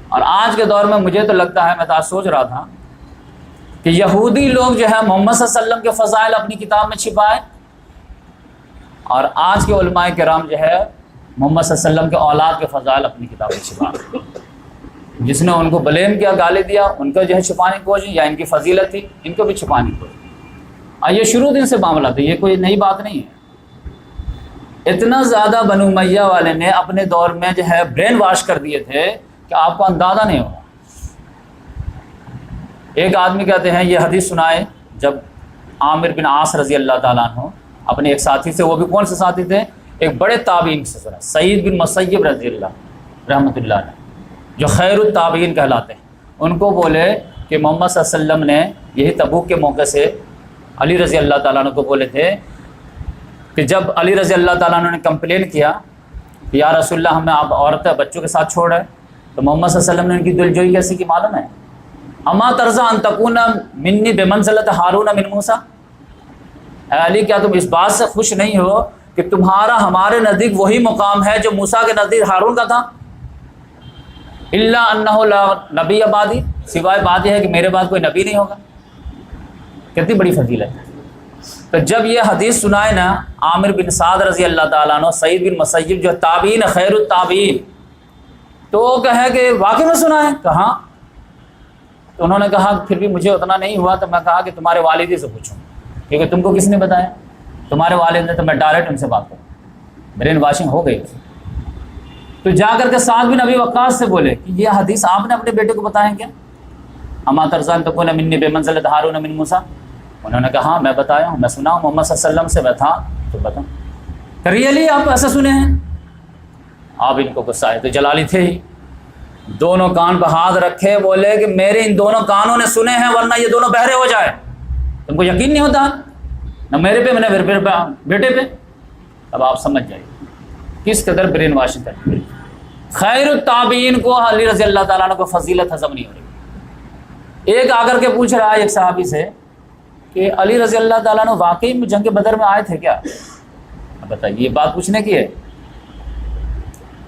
اور آج کے دور میں مجھے تو لگتا ہے، میں تو آج سوچ رہا تھا کہ یہودی لوگ جو ہے محمد صلی اللہ علیہ وسلم کے فضائل اپنی کتاب میں چھپائے، اور آج کے علماء کرام جو ہے محمد صلی اللہ علیہ وسلم کے اولاد کے فضائل اپنی کتاب میں چھپائے۔ جس نے ان کو بلیم کیا، گالی دیا، ان کو جو ہے چھپانے کی کوشش، یا ان کی فضیلت تھی ان کو بھی چھپانے کی کوشش۔ اور یہ شروع دن سے معاملہ تھا، یہ کوئی نئی بات نہیں ہے۔ اتنا زیادہ بنو امیہ والے نے اپنے دور میں جو ہے برین واش کر دیے تھے کہ آپ کو اندازہ نہیں ہوگا۔ ایک آدمی کہتے ہیں یہ حدیث سنائے جب عامر بن عاص رضی اللہ تعالیٰ عنہ اپنے ایک ساتھی سے، وہ بھی کون سے ساتھی تھے؟ ایک بڑے تابعین سے سنا، سعید بن مسیب رضی اللہ رحمۃ اللہ علیہ، جو خیر التابعین کہلاتے ہیں۔ ان کو بولے کہ محمد صلی اللہ علیہ وسلم نے یہی تبوک کے موقع سے علی رضی اللہ تعالیٰ عنہ کو بولے تھے کہ جب علی رضی اللہ تعالیٰ عنہ نے کمپلین کیا کہ یا رسول اللہ ہمیں آپ عورتیں بچوں کے ساتھ چھوڑ رہے، تو محمد صلی اللہ علیہ وسلم نے ان کی دلجوئی کیسی کی معلوم ہے؟ اما ترضیٰ ان تکون منی بمنزلۃ ہارون من موسیٰ، اے علی کیا تم اس بات سے خوش نہیں ہو کہ تمہارا ہمارے نزدیک وہی مقام ہے جو موسیٰ کے نزدیک ہارون کا تھا؟ الا انہ لا نبی بعدی، سوائے بات یہ ہے کہ میرے بعد کوئی نبی نہیں ہوگا۔ کتنی بڑی فضیلت ہے۔ تو جب یہ حدیث سنائے نا عامر بن سعد رضی اللہ تعالیٰ عنہ، سعید بن مسیب جو تابعین خیر التابعین، تو وہ کہے کہ واقعی میں سنا ہے؟ کہاں؟ تو انہوں نے کہا پھر بھی مجھے اتنا نہیں ہوا، تو میں کہا کہ تمہارے والد سے پوچھوں، کیونکہ تم کو کس نے بتایا؟ تمہارے والد نے، تو میں ڈائریکٹ ان سے بات کروں، برین واشنگ ہو گئی۔ تو جا کر کے سعد بن ابی وقاص سے بولے کہ یہ حدیث آپ نے اپنے بیٹے کو بتایا کیا؟ اما ترضیٰ ان تکون منی بمنزلۃ ہارون من موسیٰ؟ انہوں نے کہا ہاں میں بتایا ہوں، میں سنا ہوں، محمد صلی اللہ علیہ وسلم سے میں تھا تو بتاؤں۔ ریئلی آپ ایسا سنے ہیں؟ آپ ان کو غصہ آئے، تو جلالی تھے ہی، دونوں کان پہ ہاتھ رکھے، بولے کہ میرے ان دونوں کانوں نے سنے ہیں ورنہ یہ دونوں بہرے ہو جائے۔ تم کو یقین نہیں ہوتا نہ میرے پہ، میں نے پھر بیٹے پہ؟ اب آپ سمجھ جائیے کس قدر برین واشنگ کرتے۔ خیر التابعین کو علی رضی اللہ تعالیٰ عنہ کو فضیلت ہضم نہیں ہو رہی۔ ایک آ کر کے پوچھ رہا ہے ایک صحابی سے کہ علی رضی اللہ تعالیٰ عنہ واقعی میں جنگ بدر میں آئے تھے کیا؟ اب بتائیے، یہ بات پوچھنے کی ہے۔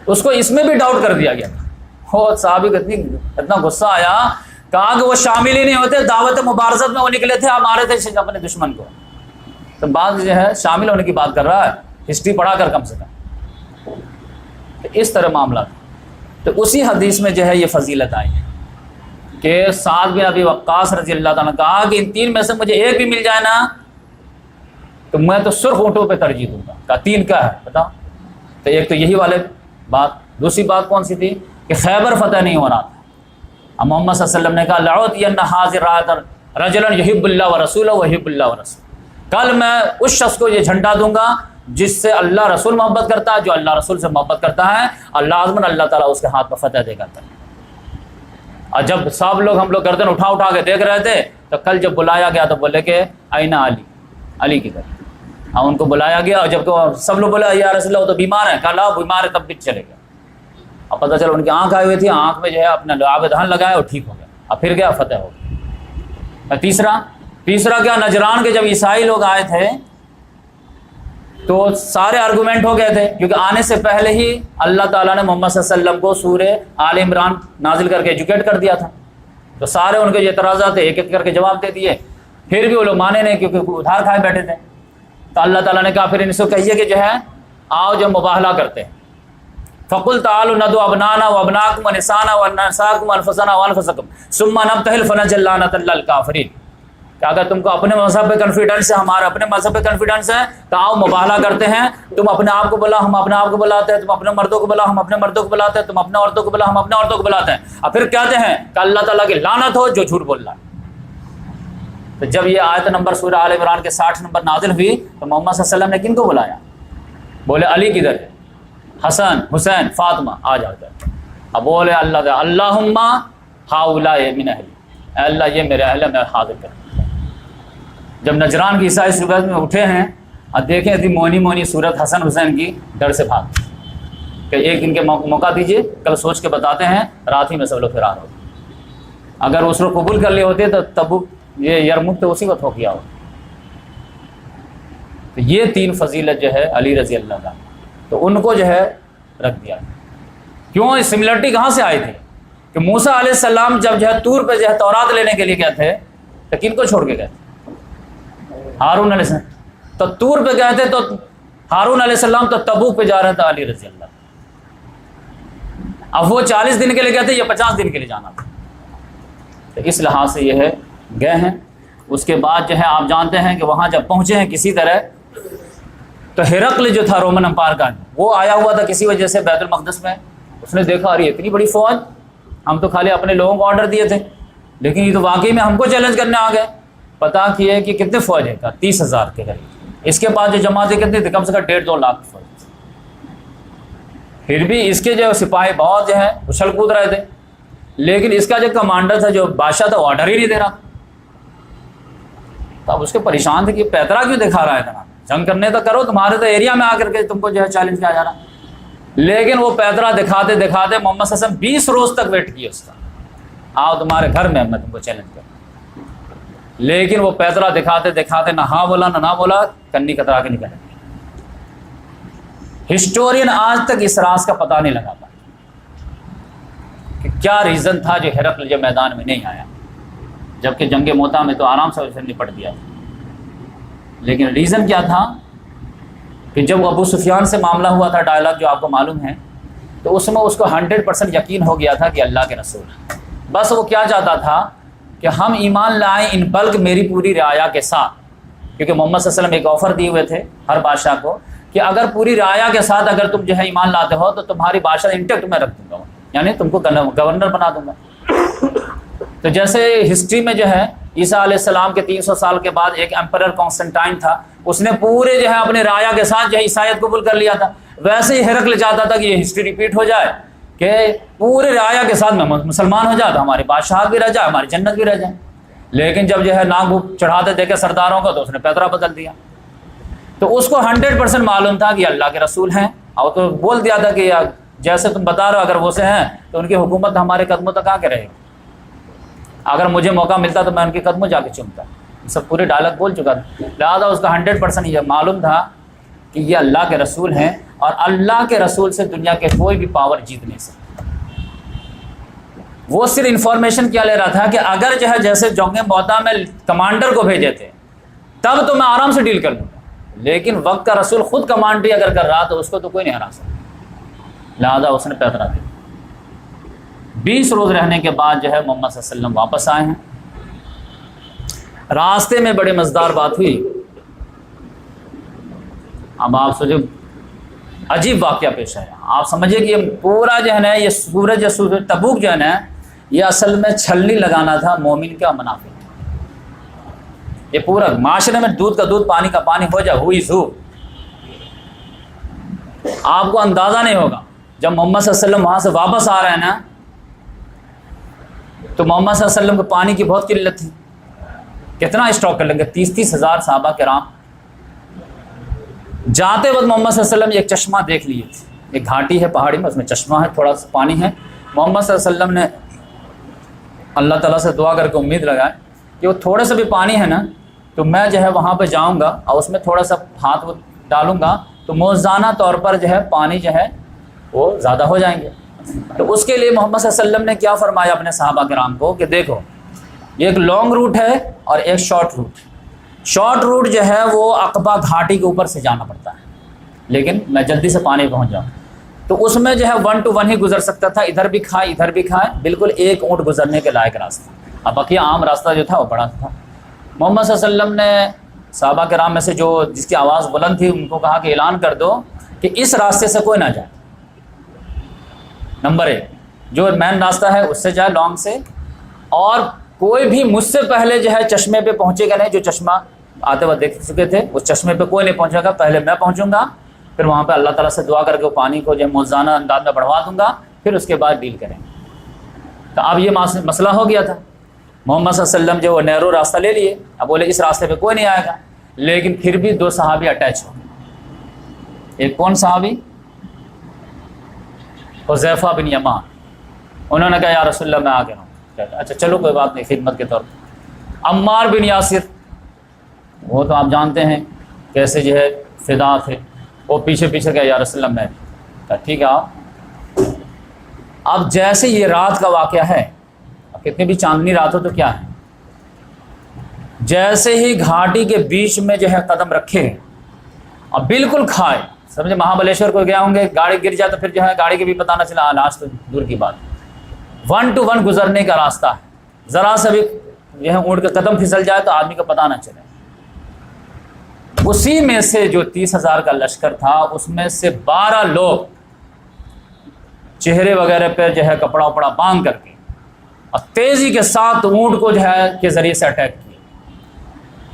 اس کو اس میں بھی ڈاؤٹ کر دیا گیا۔ وہ صحابی کو اتنا غصہ آیا، کہا کہ وہ شامل ہی نہیں ہوتے، دعوت مبارزت میں وہ نکلے تھے، آپ مارے تھے اپنے دشمن کو۔ تو بات جو ہے شامل ہونے کی بات کر رہا ہے، ہسٹری پڑھا کر کم سے کم۔ تو اس طرح معاملہ تھا۔ تو اسی حدیث میں جو ہے یہ فضیلت آئی ہے کہ سعد بن ابی وقاص رضی اللہ تعالیٰ نے کہا کہ ان 3 میں سے مجھے ایک بھی مل جائے نا تو میں تو سرخ اونٹوں پہ ترجیح دوں گا۔ کہا 3 کا ہے بتاؤ؟ تو ایک تو یہی والے بات، دوسری بات کون سی تھی کہ خیبر فتح نہیں ہو رہا تھا۔ اب محمد صلی اللہ علیہ وسلم نے کہا لعوطین حاضر رجلا یحب اللہ ورسولہ ویحب اللہ ورسولہ، کل میں اس شخص کو یہ جھنڈا دوں گا جس سے اللہ رسول محبت کرتا ہے، جو اللہ رسول سے محبت کرتا ہے، اللہ عزمن اللہ تعالیٰ اس کے ہاتھ میں فتح دے گا۔ اور جب سب لوگ ہم لوگ گردن اٹھا کے دیکھ رہے تھے تو کل جب بلایا گیا تو بولے کہ اینہ علی، علی کی طرف۔ ہاں ان کو بلایا گیا، اور جب تو سب لوگ بولا یا رسول اللہ وہ تو بیمار ہیں، کہا لا بیمار ہے تب بھی چلے گیا۔ اب پتہ چلا ان کی آنکھ آئی ہوئی تھی، آنکھ میں جو ہے اپنا لعاب دہن لگایا اور ٹھیک ہو گیا، اب پھر گیا فتح ہو گیا۔ تیسرا کیا، نجران کے جب عیسائی لوگ آئے تھے تو سارے آرگومنٹ ہو گئے تھے، کیونکہ آنے سے پہلے ہی اللہ تعالیٰ نے محمد صلی اللہ علیہ وسلم کو سورہ آل عمران نازل کر کے ایجوکیٹ کر دیا تھا، تو سارے ان کے جو اعتراضات ایک ایک کر کے جواب دے دیے، پھر بھی وہ لوگ مانے نہیں کیونکہ ادھار کھائے بیٹھے تھے۔ تو اللہ تعالیٰ نے کہا پھر ان سے کہیے کہ جو ہے آؤ جو مباہلہ کرتے ہیں، فقل تعالوا ندعو ابنانا وابناکم ونسانا ونساکم وانفسنا وانفسکم ثم نبتہل فنجعل لعنۃ اللہ الکافرین، کہ اگر تم کو اپنے مذہب پہ کانفیڈنس ہے، ہمارا اپنے مذہب پہ کانفیڈنس ہے، تو آؤ مباہلہ کرتے ہیں، تم اپنے آپ کو بلا، ہم اپنے آپ کو بلاتے ہیں، تم اپنے مردوں کو بلا، ہم اپنے مردوں کو بلاتے ہیں، تم اپنے عورتوں کو بلا، ہم اپنے عورتوں کو بلاتے ہیں، اور پھر کہتے ہیں کہ اللہ تعالیٰ کی لعنت ہو جو جھوٹ بول رہا ہے۔ تو جب یہ آیت نمبر سورہ آل عمران کے 60 نمبر نازل ہوئی تو محمد صلی اللہ علیہ وسلم نے کن کو بلایا؟ بولے علی کدھر ہے؟ حسن، حسین، فاطمہ آ جاؤ ادھر۔ اب بولے اللہم ہؤلاء من اہلی، اے اللہ یہ میرے اہل میں حاضر کر۔ جب نجران کی عیسائی صورت میں اٹھے ہیں اور دیکھیں تھی مونی مونی صورت حسن حسین کی، ڈر سے بھاگ کہ ایک ان کے موقع دیجیے، کل سوچ کے بتاتے ہیں، رات ہی میں سب لوگ فرار ہو۔ اگر اس کو قبول کر لیے ہوتے تو تبوک یہ یرموک تو اسی وقت ہو گیا ہو۔ تو یہ 3 فضیلت جو ہے علی رضی اللہ عنہ، تو ان کو جو ہے رکھ دیا۔ کیوں سملرٹی کہاں سے آئی تھی؟ کہ موسیٰ علیہ السلام جب جو ہے طور پہ جو ہے تورات لینے کے لیے گئے تھے تو کن کو چھوڑ کے گئے تھے؟ ہارون علیہ السلام۔ تو طور پہ گئے تھے تو ہارون علیہ السلام تو تبوک پہ جا رہا تھا علی رضی اللہ۔ اب وہ 40 دن کے لیے گئے تھے یا 50 دن کے لیے جانا تھا؟ تو اس لحاظ سے یہ ہے گئے ہیں۔ اس کے بعد جو ہے آپ جانتے ہیں کہ وہاں جب پہنچے ہیں کسی طرح، تو ہرقل جو تھا رومن امپائر کا، وہ آیا ہوا تھا کسی وجہ سے بیت المقدس میں۔ اس نے دیکھا ارے اتنی بڑی فوج، ہم تو خالی اپنے لوگوں کو آرڈر دیے تھے، لیکن یہ تو واقعی میں ہم کو چیلنج کرنے آ گئے۔ پتا کیے کہ کتنے فوج ہے کا 30,000 کے قریب، اس کے پاس جو جماعتیں کتنی تھی؟ کم سے کم 1.5-2 لاکھ فوج۔ پھر بھی اس کے جو سپاہی بہت جو ہے اچھل کود رہے تھے، لیکن اس کا جو کمانڈر تھا، جو بادشاہ تھا، وہ آرڈر ہی نہیں دے رہا تھا۔ تب اس کے پریشان تھے کہ پیترا کیوں دکھا رہا ہے اتنا، جنگ کرنے تو کرو، تمہارے تو ایریا میں آ کر کے تم کو جو ہے چیلنج کیا جا رہا۔ لیکن وہ پیترا دکھاتے دکھاتے محمد صلی اللہ علیہ وسلم 20 روز تک ویٹ کیا اس کا، آؤ تمہارے گھر میں تم کو چیلنج کروں۔ لیکن وہ پیترا دکھاتے دکھاتے نہ ہاں بولا نہ بولا، کنی کترا کے نکل گیا۔ ہسٹورین آج تک اس راز کا پتہ نہیں لگا پایا کہ کیا ریزن تھا جو ہرقل جب میدان میں نہیں آیا، جبکہ جنگ موتا میں تو آرام سے اسے نپٹ دیا تھا۔ لیکن ریزن کیا تھا کہ جب ابو سفیان سے معاملہ ہوا تھا، ڈائلاگ جو آپ کو معلوم ہے، تو اس میں اس کو 100% یقین ہو گیا تھا کہ اللہ کے رسول ہے۔ بس وہ کیا چاہتا تھا کہ ہم ایمان لائیں ان بلک میری پوری رعایا کے ساتھ، کیونکہ محمد صلی اللہ علیہ وسلم ایک آفر دیے ہوئے تھے ہر بادشاہ کو کہ اگر پوری رعایا کے ساتھ اگر تم جو ہے ایمان لاتے ہو تو تمہاری بادشاہ انٹیکٹ میں رکھ دوں گا، یعنی تم کو گورنر بنا دوں گا۔ تو جیسے ہسٹری میں جو ہے عیسیٰ علیہ السلام کے 300 سال کے بعد ایک ایمپرر کانسٹنٹائن تھا، اس نے پورے جو ہے اپنے رعایا کے ساتھ جو ہے عیسائیت قبول کر لیا تھا۔ ویسے ہی ہرقل چاہتا تھا کہ یہ ہسٹری ریپیٹ ہو جائے، کہ پورے رعایا کے ساتھ میں مسلمان ہو جاتا، ہماری بادشاہت بھی رہ جائے، ہماری جنت بھی رہ جائے۔ لیکن جب جو ہے ناک چڑھاتے دیکھے سرداروں کو، تو اس نے پیترا بدل دیا۔ تو اس کو 100% معلوم تھا کہ اللہ کے رسول ہیں، اور تو بول دیا تھا کہ جیسے تم بتا رہے ہو اگر وہ سے ہیں تو ان کی حکومت ہمارے قدموں تک آ کے رہے گی، اگر مجھے موقع ملتا تو میں ان کے قدموں جا کے چومتا۔ یہ سب پورے ڈائلاگ بول چکا تھا، لہٰذا اس کا 100% یہ معلوم تھا کہ یہ اللہ کے رسول ہیں، اور اللہ کے رسول سے دنیا کے کوئی بھی پاور جیت نہیں سکتا۔ وہ صرف انفارمیشن کیا لے رہا تھا کہ اگر جو ہے جیسے جنگ موتا میں کمانڈر کو بھیجے تھے تب تو میں آرام سے ڈیل کر لوں گا، لیکن وقت کا رسول خود کمانڈری اگر کر رہا تو اس کو تو کوئی نہیں ہرا سکتا، لہٰذا اس نے پیترا دیا۔ 20 روز رہنے کے بعد جو ہے محمد صلی اللہ علیہ وسلم واپس آئے ہیں۔ راستے میں بڑے مزیدار بات ہوئی۔ اب آپ سوچیں عجیب واقعہ پیش آیا، آپ سمجھے کہ یہ پورا جو ہے نا یہ سورج تبوک جو ہے نا یہ اصل میں چھلنی لگانا تھا مومن کا منافق۔ یہ پورا معاشرے میں دودھ کا دودھ پانی کا پانی ہو جائے ہوئی زو، آپ کو اندازہ نہیں ہوگا۔ جب محمد صلی اللہ علیہ وسلم وہاں سے واپس آ رہے ہیں نا تو محمد صلی اللہ علیہ وسلم کو پانی کی بہت قلت تھی، کتنا اسٹاک کر لیں گے؟ 30 ہزار صحابہ کرام جاتے وقت محمد صلی اللہ علیہ وسلم ایک چشمہ دیکھ لیے تھے، ایک گھاٹی ہے پہاڑی میں، اس میں چشمہ ہے، تھوڑا سا پانی ہے۔ محمد صلی اللہ علیہ وسلم نے اللہ تعالیٰ سے دعا کر کے امید لگائے کہ وہ تھوڑے سے بھی پانی ہے نا تو میں جو ہے وہاں پہ جاؤں گا اور اس میں تھوڑا سا ہاتھ ڈالوں گا تو موزانہ طور پر جو ہے پانی جو ہے وہ زیادہ ہو جائیں گے۔ تو اس کے لیے محمد صلی اللہ علیہ وسلم نے کیا فرمایا اپنے صحابہ کرام کو کہ دیکھو یہ ایک لانگ روٹ ہے اور ایک شارٹ روٹ۔ شارٹ روٹ جو ہے وہ عقبہ گھاٹی کے اوپر سے جانا پڑتا ہے، لیکن میں جلدی سے پانی پہنچ جاؤں، تو اس میں جو ہے 1 to 1 ہی گزر سکتا تھا، ادھر بھی کھائے ادھر بھی کھائے، بالکل ایک اونٹ گزرنے کے لائق راستہ۔ اب بقیہ عام راستہ جو تھا وہ بڑا تھا۔ محمد صلی اللہ علیہ وسلم نے صحابہ کرام میں سے جس کی آواز بلند تھی ان کو کہا کہ اعلان کر دو کہ اس راستے سے کوئی نہ جائے. نمبر 1 جو مین راستہ ہے اس سے جائے لانگ سے، اور کوئی بھی مجھ سے پہلے جو ہے چشمے پہ پہنچے گا نہیں. جو چشمہ آتے وقت دیکھ چکے تھے اس چشمے پہ کوئی نہیں پہنچے گا، پہلے میں پہنچوں گا، پھر وہاں پہ اللہ تعالیٰ سے دعا کر کے وہ پانی کو جو ہے موزانہ انداز میں بڑھوا دوں گا، پھر اس کے بعد ڈیل کریں گے. تو اب یہ مسئلہ ہو گیا تھا. محمد صلی اللہ علیہ وسلم جو وہ نیرو راستہ لے لیے. اب بولے اس راستے پہ کوئی نہیں آئے گا، لیکن پھر بھی 2 صحابی اٹیچ ہو گئے. ایک کون صحابی؟ حذیفہ بن یمان. انہوں نے کہا یا رسول اللہ میں آ گیا ہوں. اچھا چلو کوئی بات نہیں، خدمت کے طور پر. عمار بن یاسر، وہ تو آپ جانتے ہیں کیسے جو ہے فدا تھے، وہ پیچھے پیچھے گئے یا رسول اللہ میں. کہا ٹھیک ہے آپ. اب جیسے یہ رات کا واقعہ ہے، کتنی بھی چاندنی رات ہو تو کیا ہے، جیسے ہی گھاٹی کے بیچ میں جو ہے قدم رکھے اور بالکل کھائے، سمجھے مہابلیشور کو گیا ہوں گے، گاڑی گر جائے تو پھر جو ہے گاڑی کے بھی پتہ نہ چلا، لاش تو دور کی بات. 1 to 1 گزرنے کا راستہ ہے، ذرا سا بھی جو ہے اونٹ کا قدم پھسل جائے تو آدمی کو پتہ نہ چلے. اسی میں سے جو 30,000 کا لشکر تھا اس میں سے 12 لوگ چہرے وغیرہ پہ جو ہے کپڑا وپڑا باندھ کر کے اور تیزی کے ساتھ اونٹ کو جو ہے کے ذریعے سے اٹیک کیا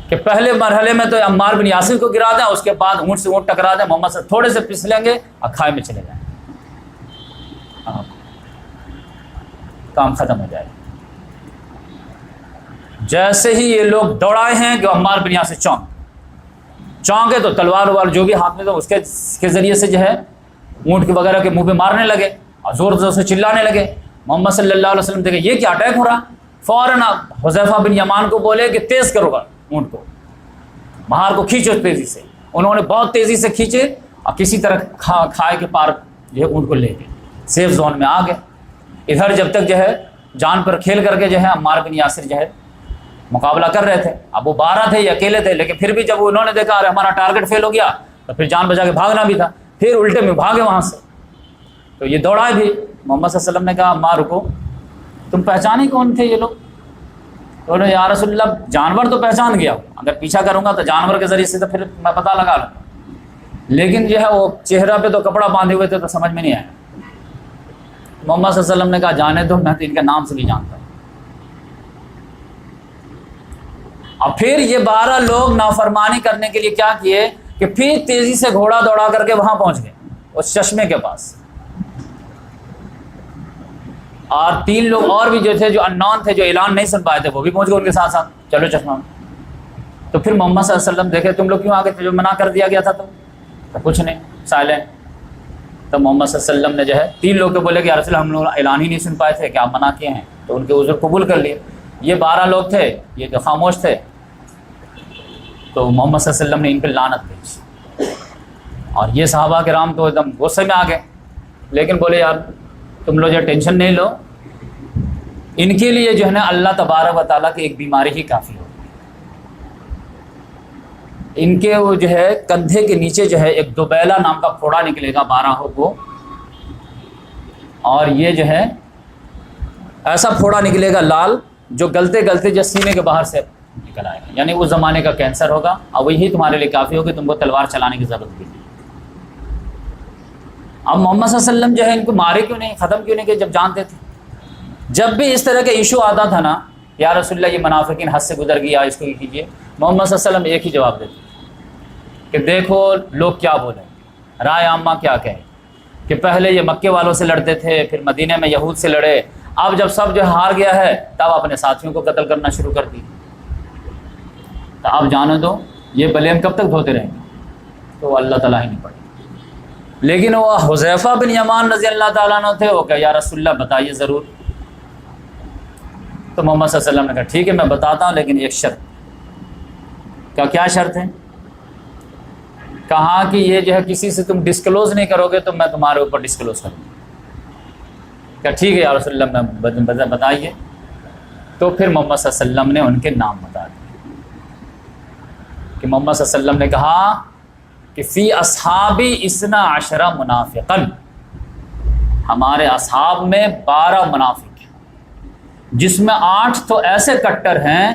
کہ پہلے مرحلے میں تو عمار بن یاسر کو گرا دیں، اس کے بعد اونٹ سے اونٹ ٹکرا دیں، محمد سے تھوڑے سے پھسلیں گے اور کھائے میں چلے جائیں، کام ختم ہو جائے. جیسے ہی یہ لوگ دوڑائے ہیں کہ عمار بن یاسر چونکے تو تلوار وار جو بھی ہاتھ میں تھا اس کے ذریعے سے جو ہے اونٹ کے وغیرہ کے منہ پہ مارنے لگے اور زور زور سے چلانے لگے. محمد صلی اللہ علیہ وسلم دیکھے یہ کیا اٹیک ہو رہا، فوراً حذیفہ بن یمان کو بولے کہ تیز کرو گا اونٹ کو، باہر کو کھینچو تیزی سے. انہوں نے بہت تیزی سے کھینچے اور کسی طرح کھائے کے پار جو ہے اونٹ کو لے گئے، سیف زون میں آ گئے. ادھر جب تک جو ہے جان پر کھیل کر کے جو ہے عمار بن یاسر جو ہے مقابلہ کر رہے تھے. اب وہ 12 تھے، یہ اکیلے تھے، لیکن پھر بھی جب انہوں نے دیکھا ارے ہمارا ٹارگٹ فیل ہو گیا تو پھر جان بچا کے بھاگنا بھی تھا، پھر الٹے میں بھاگے وہاں سے. تو یہ دوڑائے بھی. محمد صلی اللہ علیہ وسلم نے کہا عمار رکو، تم پہچانے کون تھے یہ لوگ؟ تو انہوں نے یا رسول اللہ جانور تو پہچان گیا ہوں، اگر پیچھا کروں گا تو جانور کے ذریعے سے تو پھر میں پتہ لگا لوں گا، لیکن جو ہے وہ چہرہ پہ تو کپڑا باندھے ہوئے تھے تو سمجھ میں نہیں آیا. محمد صلی اللہ علیہ وسلم نے کہا جانے دو، میں تو ان کے نام سے بھی جانتا ہوں. اور پھر یہ 12 لوگ نافرمانی کرنے کے لیے کیا کیے کہ پھر تیزی سے گھوڑا دوڑا کر کے وہاں پہنچ گئے اس چشمے کے پاس. اور 3 لوگ اور بھی جو تھے جو اننون تھے، جو اعلان نہیں سن پائے تھے، وہ بھی پہنچ گئے ان کے ساتھ ساتھ، چلو چشمہ میں. تو پھر محمد صلی اللہ علیہ وسلم دیکھے تم لوگ کیوں آگے تھے، جو منع کر دیا گیا تھا تو کچھ نہیں، سائلنٹ. تو محمد صلی اللہ علیہ وسلم نے جو ہے 3 لوگ کو بولے کہ یا رسول اللہ ہم لوگ اعلان ہی نہیں سن پائے تھے کہ آپ منع کیے ہیں، تو ان کے عذر قبول کر لیے. یہ 12 لوگ تھے یہ جو خاموش تھے، تو محمد صلی اللہ علیہ وسلم نے ان پہ لعنت بھیجی. اور یہ صحابہ کرام تو ایک دم غصے میں آ گئے، لیکن بولے یار تم لوگ جو ٹینشن نہیں لو، ان کے لیے جو ہے نا اللہ تبارک و تعالیٰ کی ایک بیماری ہی کافی ہو. ان کے وہ جو ہے کندھے کے نیچے جو ہے ایک دوبیلا نام کا پھوڑا نکلے گا 12 کو، اور یہ جو ہے ایسا پھوڑا نکلے گا لال جو گلتے گلتے جو سینے کے باہر سے نکل آئے گا، یعنی اس زمانے کا کینسر ہوگا، اور وہی تمہارے لیے کافی ہوگی، تم کو تلوار چلانے کی ضرورت بھی نہیں. اب محمد صلی اللہ علیہ وسلم جو ہے ان کو مارے کیوں نہیں، ختم کیوں نہیں کہ جب جانتے تھے. جب بھی اس طرح کا ایشو آتا تھا نا، یا رسول اللہ یہ منافقین حد سے گزر گیا، اس کو یہ کیجیے، محمد صلی اللہ علیہ وسلم ایک ہی جواب دیتے کہ دیکھو لوگ کیا بولیں، رائے عامہ کیا کہیں، کہ پہلے یہ مکے والوں سے لڑتے تھے، پھر مدینہ میں یہود سے لڑے، اب جب سب جو ہار گیا ہے تب اپنے ساتھیوں کو قتل کرنا شروع کر دی. تو آپ جانے دو، یہ بلیم کب تک دھوتے رہیں گے، تو اللہ تعالیٰ ہی نہیں پڑے. لیکن وہ حذیفہ بن یمان رضی اللہ تعالیٰ عنہ تھے، وہ کہ یا رسول اللہ بتائیے ضرور. تو محمد صلی اللہ علیہ وسلم نے کہا ٹھیک ہے میں بتاتا ہوں، لیکن ایک شرط. کیا شرط ہے؟ کہا کہ یہ جو ہے کسی سے تم ڈسکلوز نہیں کرو گے تو میں تمہارے اوپر ڈسکلوز کروں گا. کہا ٹھیک ہے یا رسول اللہ میں بتائیے. تو پھر محمد صلی اللہ علیہ وسلم نے ان کے نام بتا دیے کہ محمد صلی اللہ علیہ وسلم نے کہا کہ فی اصحابی 12 منافقا، ہمارے اصحاب میں 12 منافق ہیں، جس میں 8 تو ایسے کٹر ہیں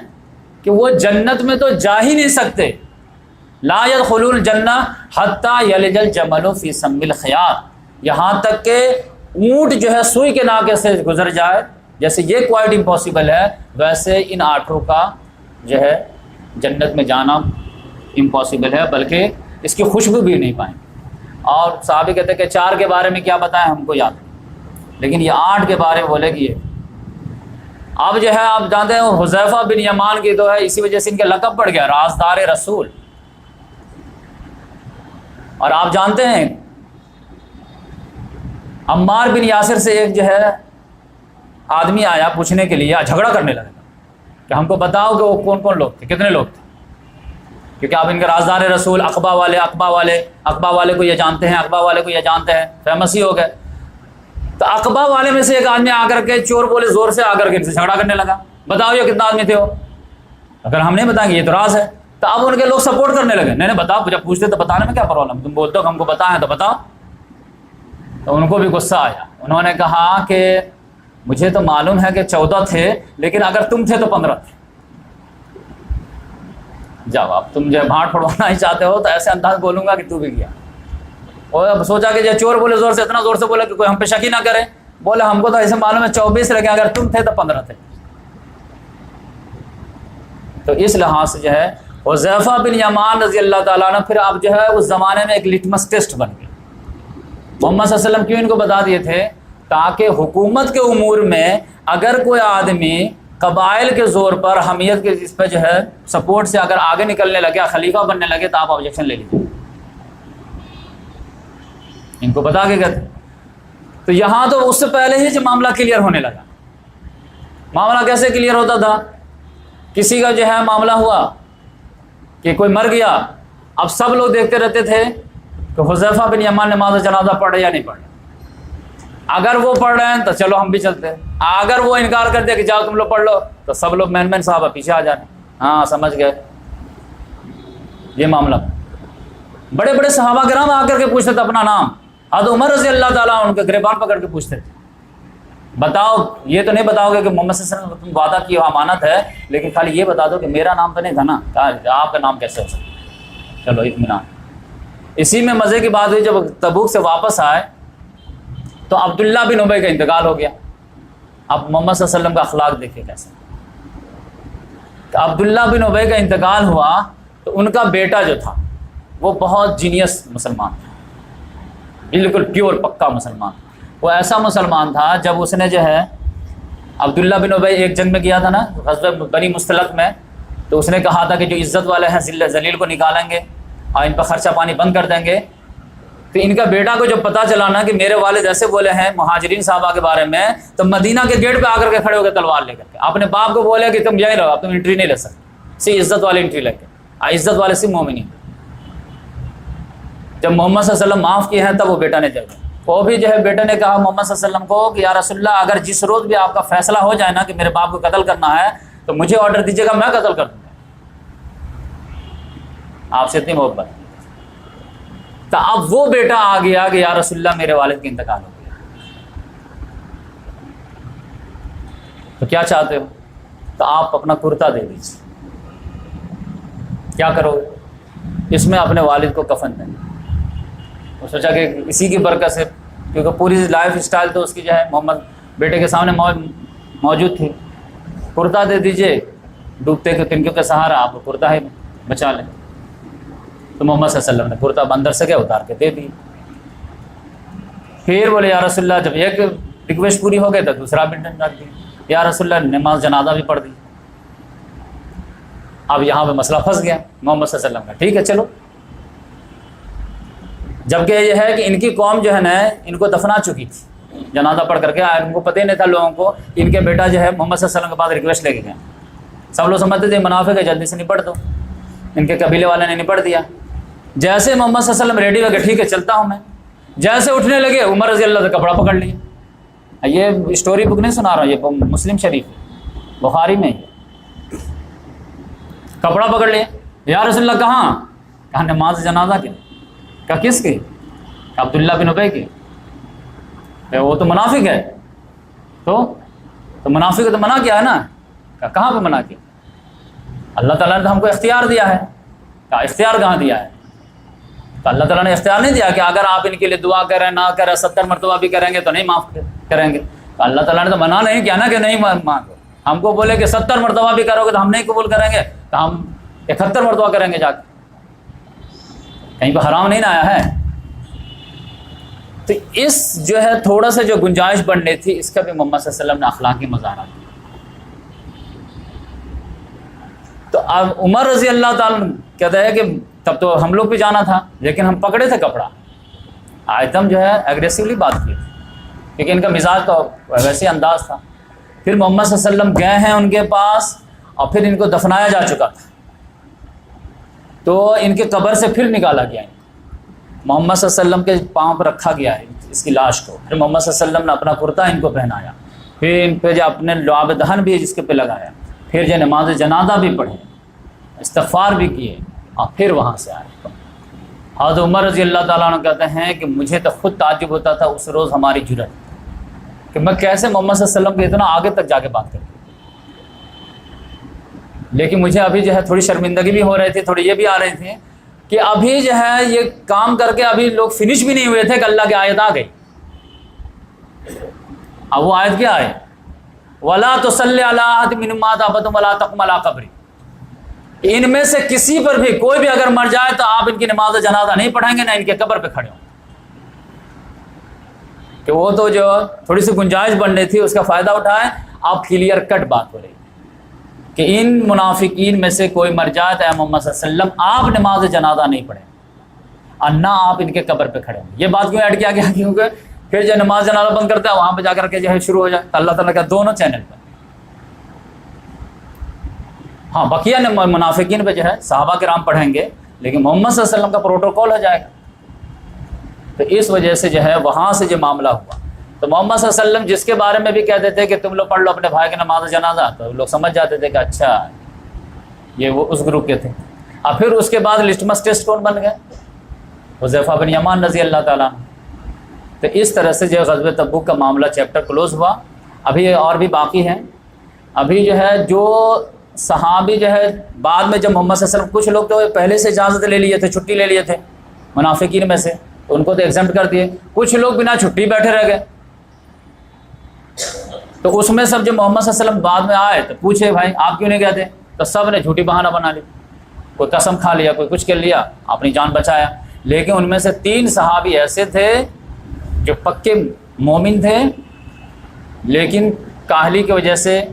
کہ وہ جنت میں تو جا ہی نہیں سکتے، لا يدخلون الجنہ حتی یلج الجمل فی سم الخیاط، یہاں تک کہ اونٹ جو ہے سوئی کے ناکے سے گزر جائے، جیسے یہ کوائٹ امپاسبل ہے ویسے ان آٹھوں کا جو ہے جنت میں جانا امپاسبل ہے، بلکہ اس کی خوشبو بھی نہیں پائیں گے۔ اور صحابی کہتے ہیں کہ 4 کے بارے میں کیا بتائیں ہم کو یاد نہیں، لیکن یہ 8 کے بارے میں بولے گی۔ اب جو ہے آپ جانتے ہیں حذیفہ بن یمان کی تو ہے، اسی وجہ سے ان کا لقب پڑ گیا رازدار رسول۔ اور آپ جانتے ہیں عمار بن یاسر سے ایک جو ہے آدمی آیا پوچھنے کے لیے، جھگڑا کرنے لگا کہ ہم کو بتاؤ کہ وہ کون کون لوگ تھے، کتنے لوگ تھے، کیونکہ آپ ان کے رازدار رسول عقبہ والے کو یہ جانتے ہیں، عقبہ والے کو یہ جانتے ہیں، فیمس ہی ہو گئے۔ تو عقبہ والے میں سے ایک آدمی آ کر کے چور بولے زور سے آ کر کے ان سے جھگڑا کرنے لگا، بتاؤ یہ کتنا آدمی تھے وہ، اگر ہم نہیں بتائیں گے یہ تو راز ہے۔ تو اب ان کے لوگ سپورٹ کرنے لگے، نہیں بتاؤ، جب پوچھتے تو بتانے میں کیا پرابلم، تم بولتے ہو ہم کو بتائیں تو بتاؤ۔ تو ان کو بھی غصہ آیا، انہوں نے کہا کہ مجھے تو معلوم ہے کہ 14 تھے، لیکن اگر تم تھے تو 15 تھے۔ جاؤ اب تم جو بھاڑ پھڑوانا ہی چاہتے ہو تو ایسے انداز بولوں گا کہ تو بھی گیا۔ اور اب سوچا کہ جو چور بولے زور سے، اتنا زور سے بولے کہ کوئی ہم پہ شک ہی نہ کرے، بولے ہم کو تو ایسے معلوم ہے 24 لگے، اگر تم تھے تو 15 تھے۔ تو اس لحاظ سے جو ہے حذیفہ بن یمان رضی اللہ تعالیٰ عنہ پھر اب جو ہے اس زمانے میں ایک لٹمس ٹیسٹ بن گئے۔ محمد صلی اللہ علیہ وسلم کیوں ان کو بتا دیے تھے؟ تاکہ حکومت کے امور میں اگر کوئی آدمی قبائل کے زور پر، حمیت کے اس پہ جو ہے سپورٹ سے اگر آگے نکلنے لگے، خلیفہ بننے لگے، تو آپ آبجیکشن لے لیجیے، ان کو بتا کے گئے۔ تو یہاں تو اس سے پہلے ہی جو معاملہ کلیئر ہونے لگا۔ معاملہ کیسے کلیئر ہوتا تھا؟ کسی کا جو ہے معاملہ ہوا کہ کوئی مر گیا، اب سب لوگ دیکھتے رہتے تھے کہ حذیفہ بن یمان نماز جنازہ پڑھ رہے یا نہیں پڑھ رہے۔ اگر وہ پڑھ رہے ہیں تو چلو ہم بھی چلتے ہیں، اگر وہ انکار کر دے کہ جاؤ تم لوگ پڑھ لو، تو سب لوگ مین صحابہ پیچھے آ جانے، ہاں سمجھ گئے یہ معاملہ۔ بڑے بڑے صحابہ کرام آ کر کے پوچھتے تھے اپنا نام، حضرت عمر رضی اللہ تعالیٰ ان کے گریبان پکڑ کے پوچھتے تھے، بتاؤ یہ تو نہیں بتاؤ گے کہ محمد صلی اللہ علیہ وسلم تم وعدہ کی امانت ہے، لیکن خالی یہ بتا دو کہ میرا نام تو نہیں تھا نا، آپ کا نام کیسے ہو سکتا؟ چلو اطمینان۔ اسی میں مزے کی بات ہوئی، جب تبوک سے واپس آئے تو عبداللہ بن ابی کا انتقال ہو گیا۔ اب محمد صلی اللہ علیہ وسلم کا اخلاق دیکھیں کیسے، کہ عبداللہ بن ابی کا انتقال ہوا تو ان کا بیٹا جو تھا وہ بہت جینیس مسلمان تھا، بالکل پیور پکا مسلمان۔ وہ ایسا مسلمان تھا جب اس نے جو ہے عبداللہ بن ابی ایک جنگ میں کیا تھا نا، غزوہ بنی مستلق میں، تو اس نے کہا تھا کہ جو عزت والے ہیں ذلیل کو نکالیں گے اور ان پر خرچہ پانی بند کر دیں گے۔ تو ان کا بیٹا کو جب پتہ چلا نا کہ میرے والد ایسے بولے ہیں مہاجرین صحابہ کے بارے میں، تو مدینہ کے گیٹ پہ آ کر کے کھڑے ہو کے تلوار لے کر کے اپنے باپ کو بولے کہ تم یہیں رہو، اب تم انٹری نہیں لے سکتے، صرف عزت والے انٹری لے کے، عزت والے صرف مومنین۔ جب محمد صلی اللہ علیہ وسلم معاف کیے ہیں تب وہ بیٹا نے جگہ، وہ بھی جو ہے بیٹے نے کہا محمد صلی اللہ علیہ وسلم کو کہ یا رسول اللہ اگر جس روز بھی آپ کا فیصلہ ہو جائے نا کہ میرے باپ کو قتل کرنا ہے تو مجھے آرڈر دیجیے گا، میں قتل کر دوں گا، آپ سے اتنی محبت۔ تو اب وہ بیٹا آ گیا کہ یا رسول اللہ میرے والد کا انتقال ہو گیا، تو کیا چاہتے ہو؟ تو آپ اپنا کرتا دے دیجیے، کیا کرو گے؟ اس میں اپنے والد کو کفن دیں۔ وہ سوچا کہ اسی کی برکت سے، کیونکہ پوری لائف اسٹائل تو اس کی جو ہے محمد بیٹے کے سامنے موجود تھی، کرتا دے دیجیے، ڈوبتے کے تنکیوں کا سہارا آپ کو کرتا ہے بچا لیں۔ تو محمد صلی اللہ علیہ وسلم نے کرتا اندر سے کیا اتار کے دے دی۔ پھر بولے یا رسول اللہ، جب ایک ریکویسٹ پوری ہو گئی تو دوسرا بھی رکھ دی، یا رسول اللہ نماز جنازہ بھی پڑھ دی۔ اب یہاں پہ مسئلہ پھنس گیا محمد صلی اللہ علیہ وسلم کا، ٹھیک ہے چلو، جبکہ یہ ہے کہ ان کی قوم جو ہے نا ان کو دفنا چکی تھی جنازہ پڑھ کر کے، ان کو پتہ نہیں تھا لوگوں کو کہ ان کے بیٹا جو ہے محمد صلی اللہ علیہ وسلم کے پاس ریکویسٹ لے کے گئے۔ سب لوگ سمجھتے تھے منافق ہے، جلدی سے نپٹ دو، ان کے قبیلے والے نے نپٹ دیا۔ جیسے محمد صلی اللہ علیہ وسلم ریڈی ہو گئے، ٹھیک ہے چلتا ہوں میں، جیسے اٹھنے لگے عمر رضی اللہ کا کپڑا پکڑ لیا۔ یہ اسٹوری بک نہیں سنا رہا ہوں، یہ مسلم شریف بخاری میں، کپڑا پکڑ لیا، یا رسول اللہ کہاں؟ کہاں نماز جنازہ کے، کہا کس کی؟ عبداللہ بن ابی کی۔ وہ تو منافق ہے، تو منافق تو منع کیا ہے نا، کہاں پہ منع کیا؟ اللہ تعالیٰ نے تو ہم کو اختیار دیا ہے. کہا اختیار کہاں دیا ہے؟ تو اللہ تعالیٰ نے اختیار نہیں دیا کہ اگر آپ ان کے لیے دعا کریں نہ کریں 70 مرتبہ بھی کریں گے تو نہیں معاف کریں گے. تو اللہ تعالیٰ نے تو منع نہیں کیا نا کہ نہیں مانگو. ہم کو بولے کہ 70 مرتبہ بھی کرو گے تو ہم نہیں قبول کریں گے، تو ہم 71 مرتبہ کریں گے جا کے. کہیں پہ حرام نہیں نہ آیا ہے. تو اس جو ہے تھوڑا سا جو گنجائش بڑھنی تھی، اس کا بھی محمد صلی اللہ علیہ وسلم نے اخلاقی مظاہرہ دیا. تو اب عمر رضی اللہ تعالیٰ کہتا ہے کہ تب تو ہم لوگ بھی جانا تھا، لیکن ہم پکڑے تھے کپڑا. آیتم جو ہے ایگریسولی بات کی تھی کیونکہ ان کا مزاج تو ویسے انداز تھا. پھر محمد صلی اللہ علیہ وسلم گئے ہیں ان کے پاس، اور پھر ان کو دفنایا جا چکا تھا، تو ان کے قبر سے پھر نکالا گیا. محمد صلی اللہ علیہ وسلم کے پاؤں پر رکھا گیا ہے اس کی لاش کو. پھر محمد صلی اللہ علیہ وسلم نے اپنا کرتا ان کو پہنایا، پھر ان پہ جو اپنے لعاب دہن بھی جس کے پہ لگایا، پھر جو نماز جنازہ بھی پڑھے، استغفار بھی کیے، اور پھر وہاں سے آئے. حضرت عمر رضی اللہ تعالیٰ عنہ کہتے ہیں کہ مجھے تو خود تعجب ہوتا تھا اس روز ہماری جرأت کہ میں کیسے محمد صلی اللہ علیہ وسلم کے اتنا آگے تک جا کے بات کروں. لیکن مجھے ابھی جو ہے تھوڑی شرمندگی بھی ہو رہی تھی، تھوڑی یہ بھی آ رہی تھی کہ ابھی جو ہے یہ کام کر کے ابھی لوگ فنش بھی نہیں ہوئے تھے کہ اللہ کی آیت آ گئی. اب وہ آیت کیا ہے؟ وَلَا تُصَلِّ عَلَىٰ أَحَدٍ مِّنْهُمْ مَاتَ أَبَدًا وَلَا تَقُمْ عَلَىٰ قَبْرِهِ. ان میں سے کسی پر بھی کوئی بھی اگر مر جائے تو آپ ان کی نماز جنازہ نہیں پڑھیں گے، نہ ان کے قبر پہ کھڑے ہوں. کہ وہ تو جو تھوڑی سی گنجائش بن رہی تھی اس کا فائدہ اٹھائیں. آپ کلیئر کٹ بات ہو رہی کہ ان منافقین میں سے کوئی مر جائے تو اے محمد صلی اللہ علیہ وسلم آپ نماز جنازہ نہیں پڑھیں اور نہ آپ ان کے قبر پہ کھڑے ہوں. یہ بات کیوں ایڈ کیا گیا؟ کیونکہ پھر جو نماز جنازہ بند کرتا ہے وہاں پہ جا کر کے جو ہے شروع ہو جائے. تو اللہ تعالیٰ کا دونوں چینل پہ. ہاں بقیہ منافقین پہ جو ہے صحابہ کرام پڑھیں گے، لیکن محمد صلی اللہ علیہ وسلم کا پروٹوکول ہو جائے گا. تو اس وجہ سے جو ہے وہاں سے جو معاملہ ہوا، تو محمد صلی اللہ علیہ وسلم جس کے بارے میں بھی کہتے تھے کہ تم لوگ پڑھ لو اپنے بھائی کے نماز جنازہ، تو لوگ سمجھ جاتے تھے کہ اچھا یہ وہ اس گروپ کے تھے. اور پھر اس کے بعد لٹمس ٹیسٹ کون بن گئے؟ حذیفہ بن یمان رضی اللہ تعالیٰ. تو اس طرح سے جو غزوہ تبوک کا معاملہ چیپٹر کلوز ہوا. ابھی اور بھی باقی ہیں. ابھی جو ہے جو صحابی جو ہے بعد میں جب محمد صلی اللہ علیہ وسلم، کچھ لوگ تو پہلے سے اجازت لے لیے تھے، چھٹی لے لیے تھے منافقین میں سے، تو ان کو تو ایگزمپٹ کر دیے. کچھ لوگ بنا چھٹی بیٹھے رہ گئے. تو اس میں سب جو محمد صلی اللہ علیہ وسلم بعد میں آئے تو پوچھے بھائی آپ کیوں نہیں گئے تھے؟ تو سب نے جھوٹی بہانہ بنا لی. کوئی قسم کھا لیا، کوئی کچھ کر لیا، اپنی جان بچایا. لیکن ان میں سے 3 صحابی ایسے تھے جو پکے مومن تھے، لیکن کاہلی کی وجہ سے،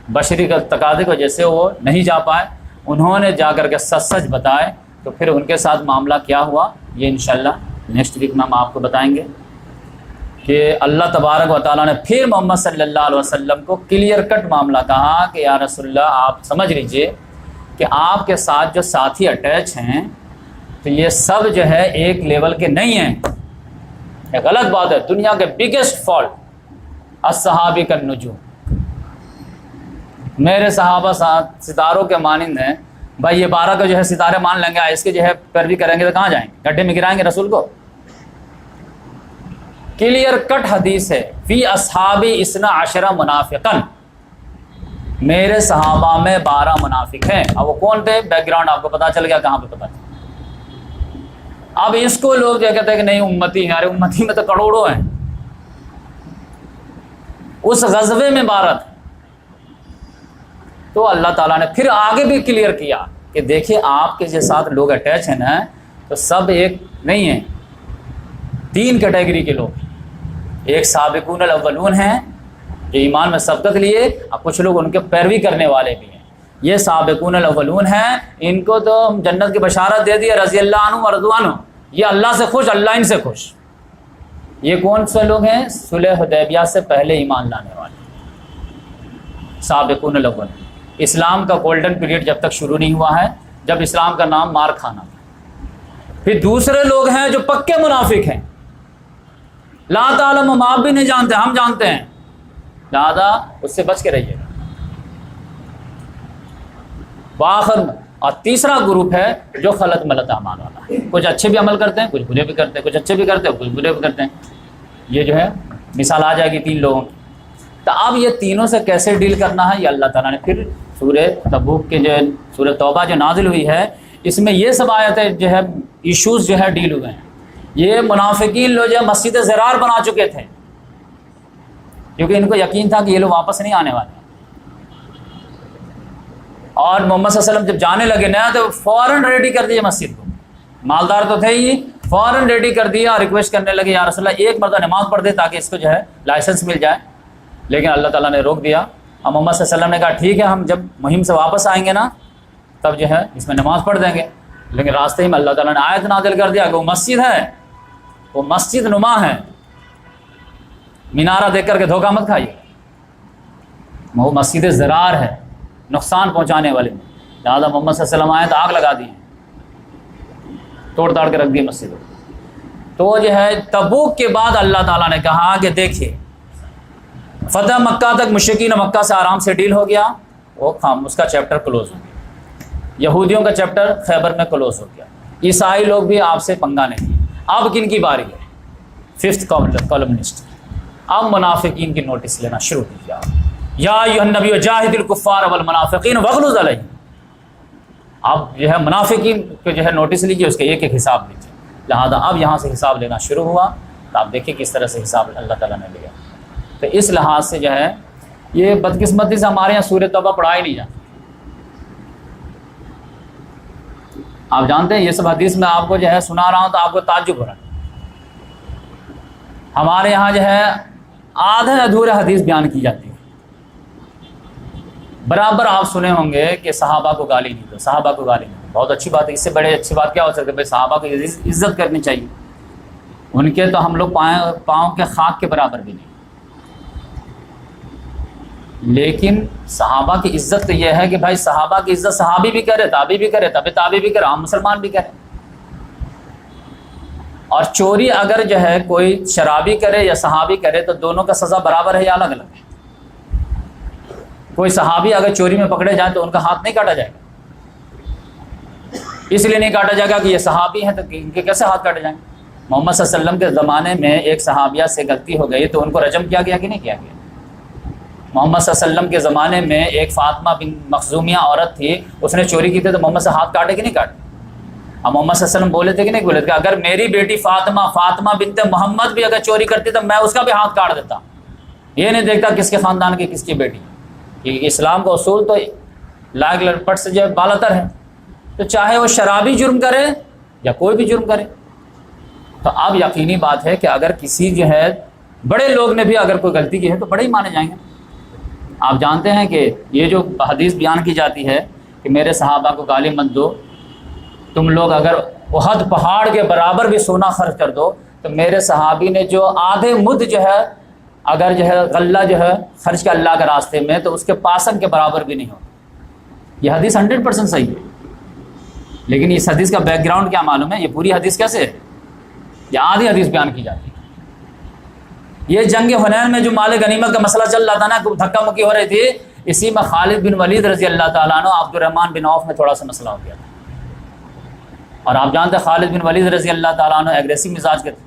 بشری کا تقاضے کی وجہ سے وہ نہیں جا پائے. انہوں نے جا کر کے سچ بتائے. تو پھر ان کے ساتھ معاملہ کیا ہوا یہ انشاءاللہ نیکسٹ ویک میں ہم آپ کو بتائیں گے کہ اللہ تبارک و تعالیٰ نے پھر محمد صلی اللہ علیہ وسلم کو کلیئر کٹ معاملہ کہا کہ یا رسول اللہ آپ سمجھ لیجئے کہ آپ کے ساتھ جو ساتھی اٹیچ ہیں تو یہ سب جو ہے ایک لیول کے نہیں ہیں. یہ غلط بات ہے. دنیا کے بگیسٹ فالٹ الصحابی کا نجوم، میرے صحابہ ستاروں کے مانند ہیں. بھائی یہ 12 کا جو ہے ستارے مان لیں گے، اس کے جو ہے پیروی کریں گے تو کہاں جائیں گے؟ گڈھے میں گرائیں گے رسول کو. کلیئر کٹ حدیث ہے فی اصحابی 12 منافقن، میرے صحابہ میں 12 منافق ہیں. اب وہ کون تھے؟ بیک گراؤنڈ آپ کو پتا چل گیا، کہاں پہ پتا چلا. اب اس کو لوگ جو کہتے ہیں کہ نہیں امتی ہیں. ارے امتی میں تو کروڑوں ہیں. اس غزوے میں 12 تھے. تو اللہ تعالیٰ نے پھر آگے بھی کلیئر کیا کہ دیکھیے آپ کے جو ساتھ لوگ اٹیچ ہیں نا، تو سب ایک نہیں ہیں، 3 کیٹیگری کے لوگ. ایک سابقون الاولون ہیں جو ایمان میں سبقت لیے، اور کچھ لوگ ان کے پیروی کرنے والے بھی ہیں. یہ سابقون الاولون ہیں، ان کو تو جنت کی بشارت دے دی رضی اللہ عنہ و رضوان عنہ. یہ اللہ سے خوش، اللہ ان سے خوش. یہ کون سے لوگ ہیں؟ صلح حدیبیہ سے پہلے ایمان لانے والے سابقون الاولون. اسلام کا گولڈن پیریڈ جب تک شروع نہیں ہوا ہے، جب اسلام کا نام مار کھانا تھا. پھر دوسرے لوگ ہیں جو پکے منافق ہیں. لا تعلمہم، آپ بھی نہیں جانتے، ہم جانتے ہیں، لہذا اس سے بچ کے رہیے. وآخر، اور تیسرا گروپ ہے جو خلط ملت اعمال والا ہے. کچھ اچھے بھی عمل کرتے ہیں، کچھ برے بھی کرتے ہیں، کچھ اچھے بھی کرتے ہیں، کچھ برے بھی کرتے ہیں. یہ جو ہے مثال آ جائے گی 3 لوگوں کی. تو اب یہ تینوں سے کیسے ڈیل کرنا ہے یہ اللہ تعالیٰ نے پھر سورہ تبوک کے جو سورہ توبہ جو نازل ہوئی ہے، اس میں یہ سب آیتیں جو ہے ایشوز جو ہے ڈیل ہوئے ہیں۔ یہ منافقین لوگ جو ہے مسجد ضرار بنا چکے تھے، کیونکہ ان کو یقین تھا کہ یہ لوگ واپس نہیں آنے والے، اور محمد صلی اللہ علیہ وسلم جب جانے لگے نا تو فوراً ریڈی کر دیے مسجد کو، مالدار تو تھے ہی، فوراً ریڈی کر دیا اور ریکویسٹ کرنے لگے یا رسول اللہ ایک مرتبہ نماز پڑھ دے تاکہ اس کو جو ہے لائسنس مل جائے، لیکن اللہ تعالیٰ نے روک دیا۔ اور محمد صلی اللہ علیہ وسلم نے کہا ٹھیک ہے، ہم جب مہم سے واپس آئیں گے نا تب جو ہے اس میں نماز پڑھ دیں گے، لیکن راستے ہی میں اللہ تعالیٰ نے آیت نازل کر دیا کہ وہ مسجد ہے، وہ مسجد نما ہے، مینارہ دیکھ کر کے دھوکہ مت کھائیے، وہ مسجد ضرار ہے، نقصان پہنچانے والے میں، لہٰذا محمد صلی اللہ علیہ وسلم آئے تو آگ لگا دی، توڑ تاڑ کے رکھ دی مسجد۔ تو جو ہے تبوک کے بعد اللہ تعالیٰ نے کہا کہ دیکھیے فتح مکہ تک مشرکین مکہ سے آرام سے ڈیل ہو گیا، وہ اس کا چیپٹر کلوز ہو گیا، یہودیوں کا چیپٹر خیبر میں کلوز ہو گیا، عیسائی لوگ بھی آپ سے پنگا نہیں لیے۔ اب کن کی باری ہے؟ ففتھ کالمنسٹ، اب منافقین کی نوٹس لینا شروع کیا، یا ایھا النبی جاہد الکفار والمنافقین واغلظ علیہم۔ اب جو ہے منافقین کو جو ہے نوٹس لیجیے، اس کے ایک ایک حساب لیجیے، لہذا اب یہاں سے حساب لینا شروع ہوا، تو آپ دیکھیں کس طرح سے حساب اللہ تعالیٰ نے لیا۔ تو اس لحاظ سے جو ہے یہ بدقسمتی سے ہمارے یہاں سورہ توبہ پڑھائی نہیں جاتی۔ آپ جانتے ہیں یہ سب حدیث میں آپ کو جو ہے سنا رہا ہوں تو آپ کو تعجب ہو رہا ہے، ہمارے یہاں جو ہے آدھے ادھورے حدیث بیان کی جاتی ہے۔ برابر آپ سنے ہوں گے کہ صحابہ کو گالی نہیں دو، صحابہ کو گالی نہیں دو، بہت اچھی بات ہے، اس سے بڑے اچھی بات کیا ہو سکتی ہے؟ بھائی صحابہ کو عزت کرنی چاہیے، ان کے تو ہم لوگ پاؤں کے خاک کے برابر بھی نہیں، لیکن صحابہ کی عزت تو یہ ہے کہ بھائی صحابہ کی عزت صحابی بھی کرے، تابعی بھی کرے، تابعی بھی کرے، عام مسلمان بھی کرے۔ اور چوری اگر جو ہے کوئی شرابی کرے یا صحابی کرے تو دونوں کا سزا برابر ہے یا الگ الگ ہے؟ کوئی صحابی اگر چوری میں پکڑے جائیں تو ان کا ہاتھ نہیں کاٹا جائے گا، اس لیے نہیں کاٹا جائے گا کہ یہ صحابی ہیں تو ان کے کیسے ہاتھ کاٹے جائیں گے؟ محمد صلی اللہ علیہ وسلم کے زمانے میں ایک صحابیہ سے غلطی ہو گئی تو ان کو رجم کیا گیا کہ نہیں کیا گیا؟ محمد صلی اللہ علیہ وسلم کے زمانے میں ایک فاطمہ بن مخزومیہ عورت تھی، اس نے چوری کی تھی تو محمد سے ہاتھ کاٹے کہ نہیں کاٹے؟ اب محمد صلی اللہ علیہ وسلم بولے تھے کہ نہیں بولے تھے کہ اگر میری بیٹی فاطمہ بنت محمد بھی اگر چوری کرتی تو میں اس کا بھی ہاتھ کاٹ دیتا، یہ نہیں دیکھتا کس کے خاندان کی کس کی بیٹی، کیونکہ اسلام کا اصول تو لاگ لپٹ سے جو بالا تر ہے، تو چاہے وہ شرابی جرم کرے یا کوئی بھی جرم کرے۔ تو اب یقینی بات ہے کہ اگر کسی جو ہے بڑے لوگ نے بھی اگر کوئی غلطی کی ہے تو بڑے ہی مانے جائیں گے۔ آپ جانتے ہیں کہ یہ جو حدیث بیان کی جاتی ہے کہ میرے صحابہ کو گالی مت دو، تم لوگ اگر احد پہاڑ کے برابر بھی سونا خرچ کر دو تو میرے صحابی نے جو آدھے مد جو ہے اگر جو ہے غلہ جو ہے خرچ کیا اللہ کے راستے میں تو اس کے پاسن کے برابر بھی نہیں ہو۔ یہ حدیث 100% صحیح ہے، لیکن اس حدیث کا بیک گراؤنڈ کیا معلوم ہے؟ یہ پوری حدیث کیسے ہے؟ یہ آدھی حدیث بیان کی جاتی ہے۔ یہ جنگ حنین میں جو مال غنیمت کا مسئلہ چل رہا تھا نا، دھکا مکی ہو رہی تھی، اسی میں خالد بن ولید رضی اللہ تعالیٰ عنہ عبد الرحمن بن عوف میں تھوڑا سا مسئلہ ہو گیا تھا، اور آپ جانتے ہیں خالد بن ولید رضی اللہ تعالیٰ عنہ ایگریسو مزاج کے تھے،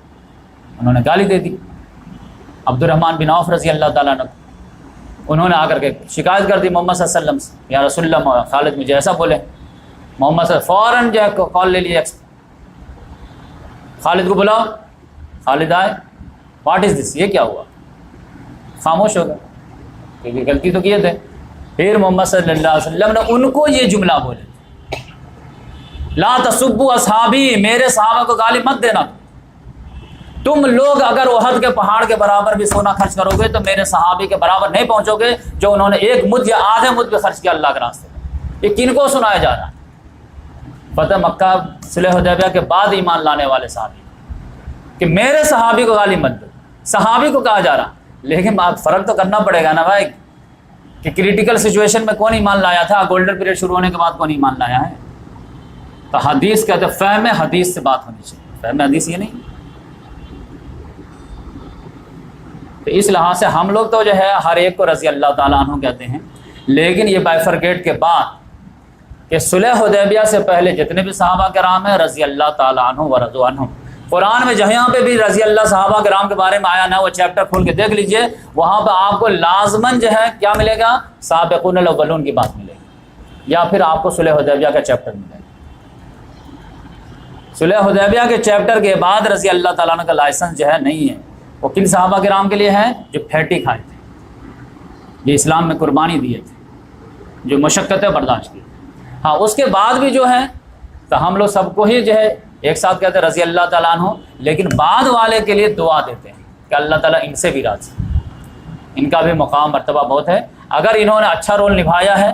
انہوں نے گالی دے دی عبد الرحمن بن عوف رضی اللہ تعالیٰ عنہ، انہوں نے آ کر کے شکایت کر دی محمد صلی اللہ علیہ وسلم سے، یا رسول اللہ خالد مجھے ایسا بولے۔ محمد صلی اللہ علیہ وسلم فوراً جو ہے کال لے لیے، خالد کو بلاؤ، خالد آئے، واٹ از دس، یہ کیا ہوا؟ خاموش ہو گئے کیونکہ غلطی تو کیے تھے۔ پھر محمد صلی اللہ علیہ وسلم نے ان کو یہ جملہ بولے، لا تسبوا اصحابی، میرے صحابہ کو گالی مت دینا، تم لوگ اگر احد کے پہاڑ کے برابر بھی سونا خرچ کرو گے تو میرے صحابی کے برابر نہیں پہنچو گے جو انہوں نے ایک مد یا آدھے مد بھی خرچ کیا اللہ کے راستے میں۔ یہ کن کو سنایا جا رہا ہے؟ فتح مکہ صلح حدیبیہ کے بعد ایمان لانے والے صحابی، کہ میرے صحابی کو گالی مت دو، صحابی کو کہا جا رہا، لیکن آپ فرق تو کرنا پڑے گا نا بھائی کہ کریٹیکل سچویشن میں کون ایمان لایا تھا، گولڈن پیریڈ شروع ہونے کے بعد کون ایمان لایا ہے؟ تو حدیث کہتے ہیں فہم حدیث سے بات ہونی چاہیے، فہم حدیث یہ نہیں۔ تو اس لحاظ سے ہم لوگ تو جو ہے ہر ایک کو رضی اللہ تعالیٰ عنہ کہتے ہیں، لیکن یہ بائفرکیٹ کے بعد کہ صلح حدیبیہ سے پہلے جتنے بھی صحابہ کرام ہیں رضی اللہ تعالیٰ عنہ ورضوا عنہم، قرآن میں جہاں پہ بھی رضی اللہ صحابہ کرام کے بارے میں آیا نا، وہ چیپٹر کھول کے دیکھ لیجئے، وہاں پہ آپ کو لازماً جو ہے کیا ملے گا؟ سابقون الاولون کی بات ملے گی۔ یا پھر آپ کو صلح حدیبیہ کا چیپٹر ملے گا۔ صلح حدیبیہ کے چیپٹر کے بعد رضی اللہ تعالیٰ عنہ کا لائسنس جو ہے نہیں ہے۔ وہ کن صحابہ کرام کے لیے ہے؟ جو پھیٹی کھائے تھے، جو اسلام میں قربانی دیے تھے، جو مشقتیں برداشت کی۔ ہاں اس کے بعد بھی جو ہے تو ہم لوگ سب کو ہی جو ہے ایک ساتھ کہتے ہیں رضی اللہ تعالیٰ عنہ، لیکن بعد والے کے لیے دعا دیتے ہیں کہ اللہ تعالیٰ ان سے بھی راضی، ان کا بھی مقام مرتبہ بہت ہے۔ اگر انہوں نے اچھا رول نبھایا ہے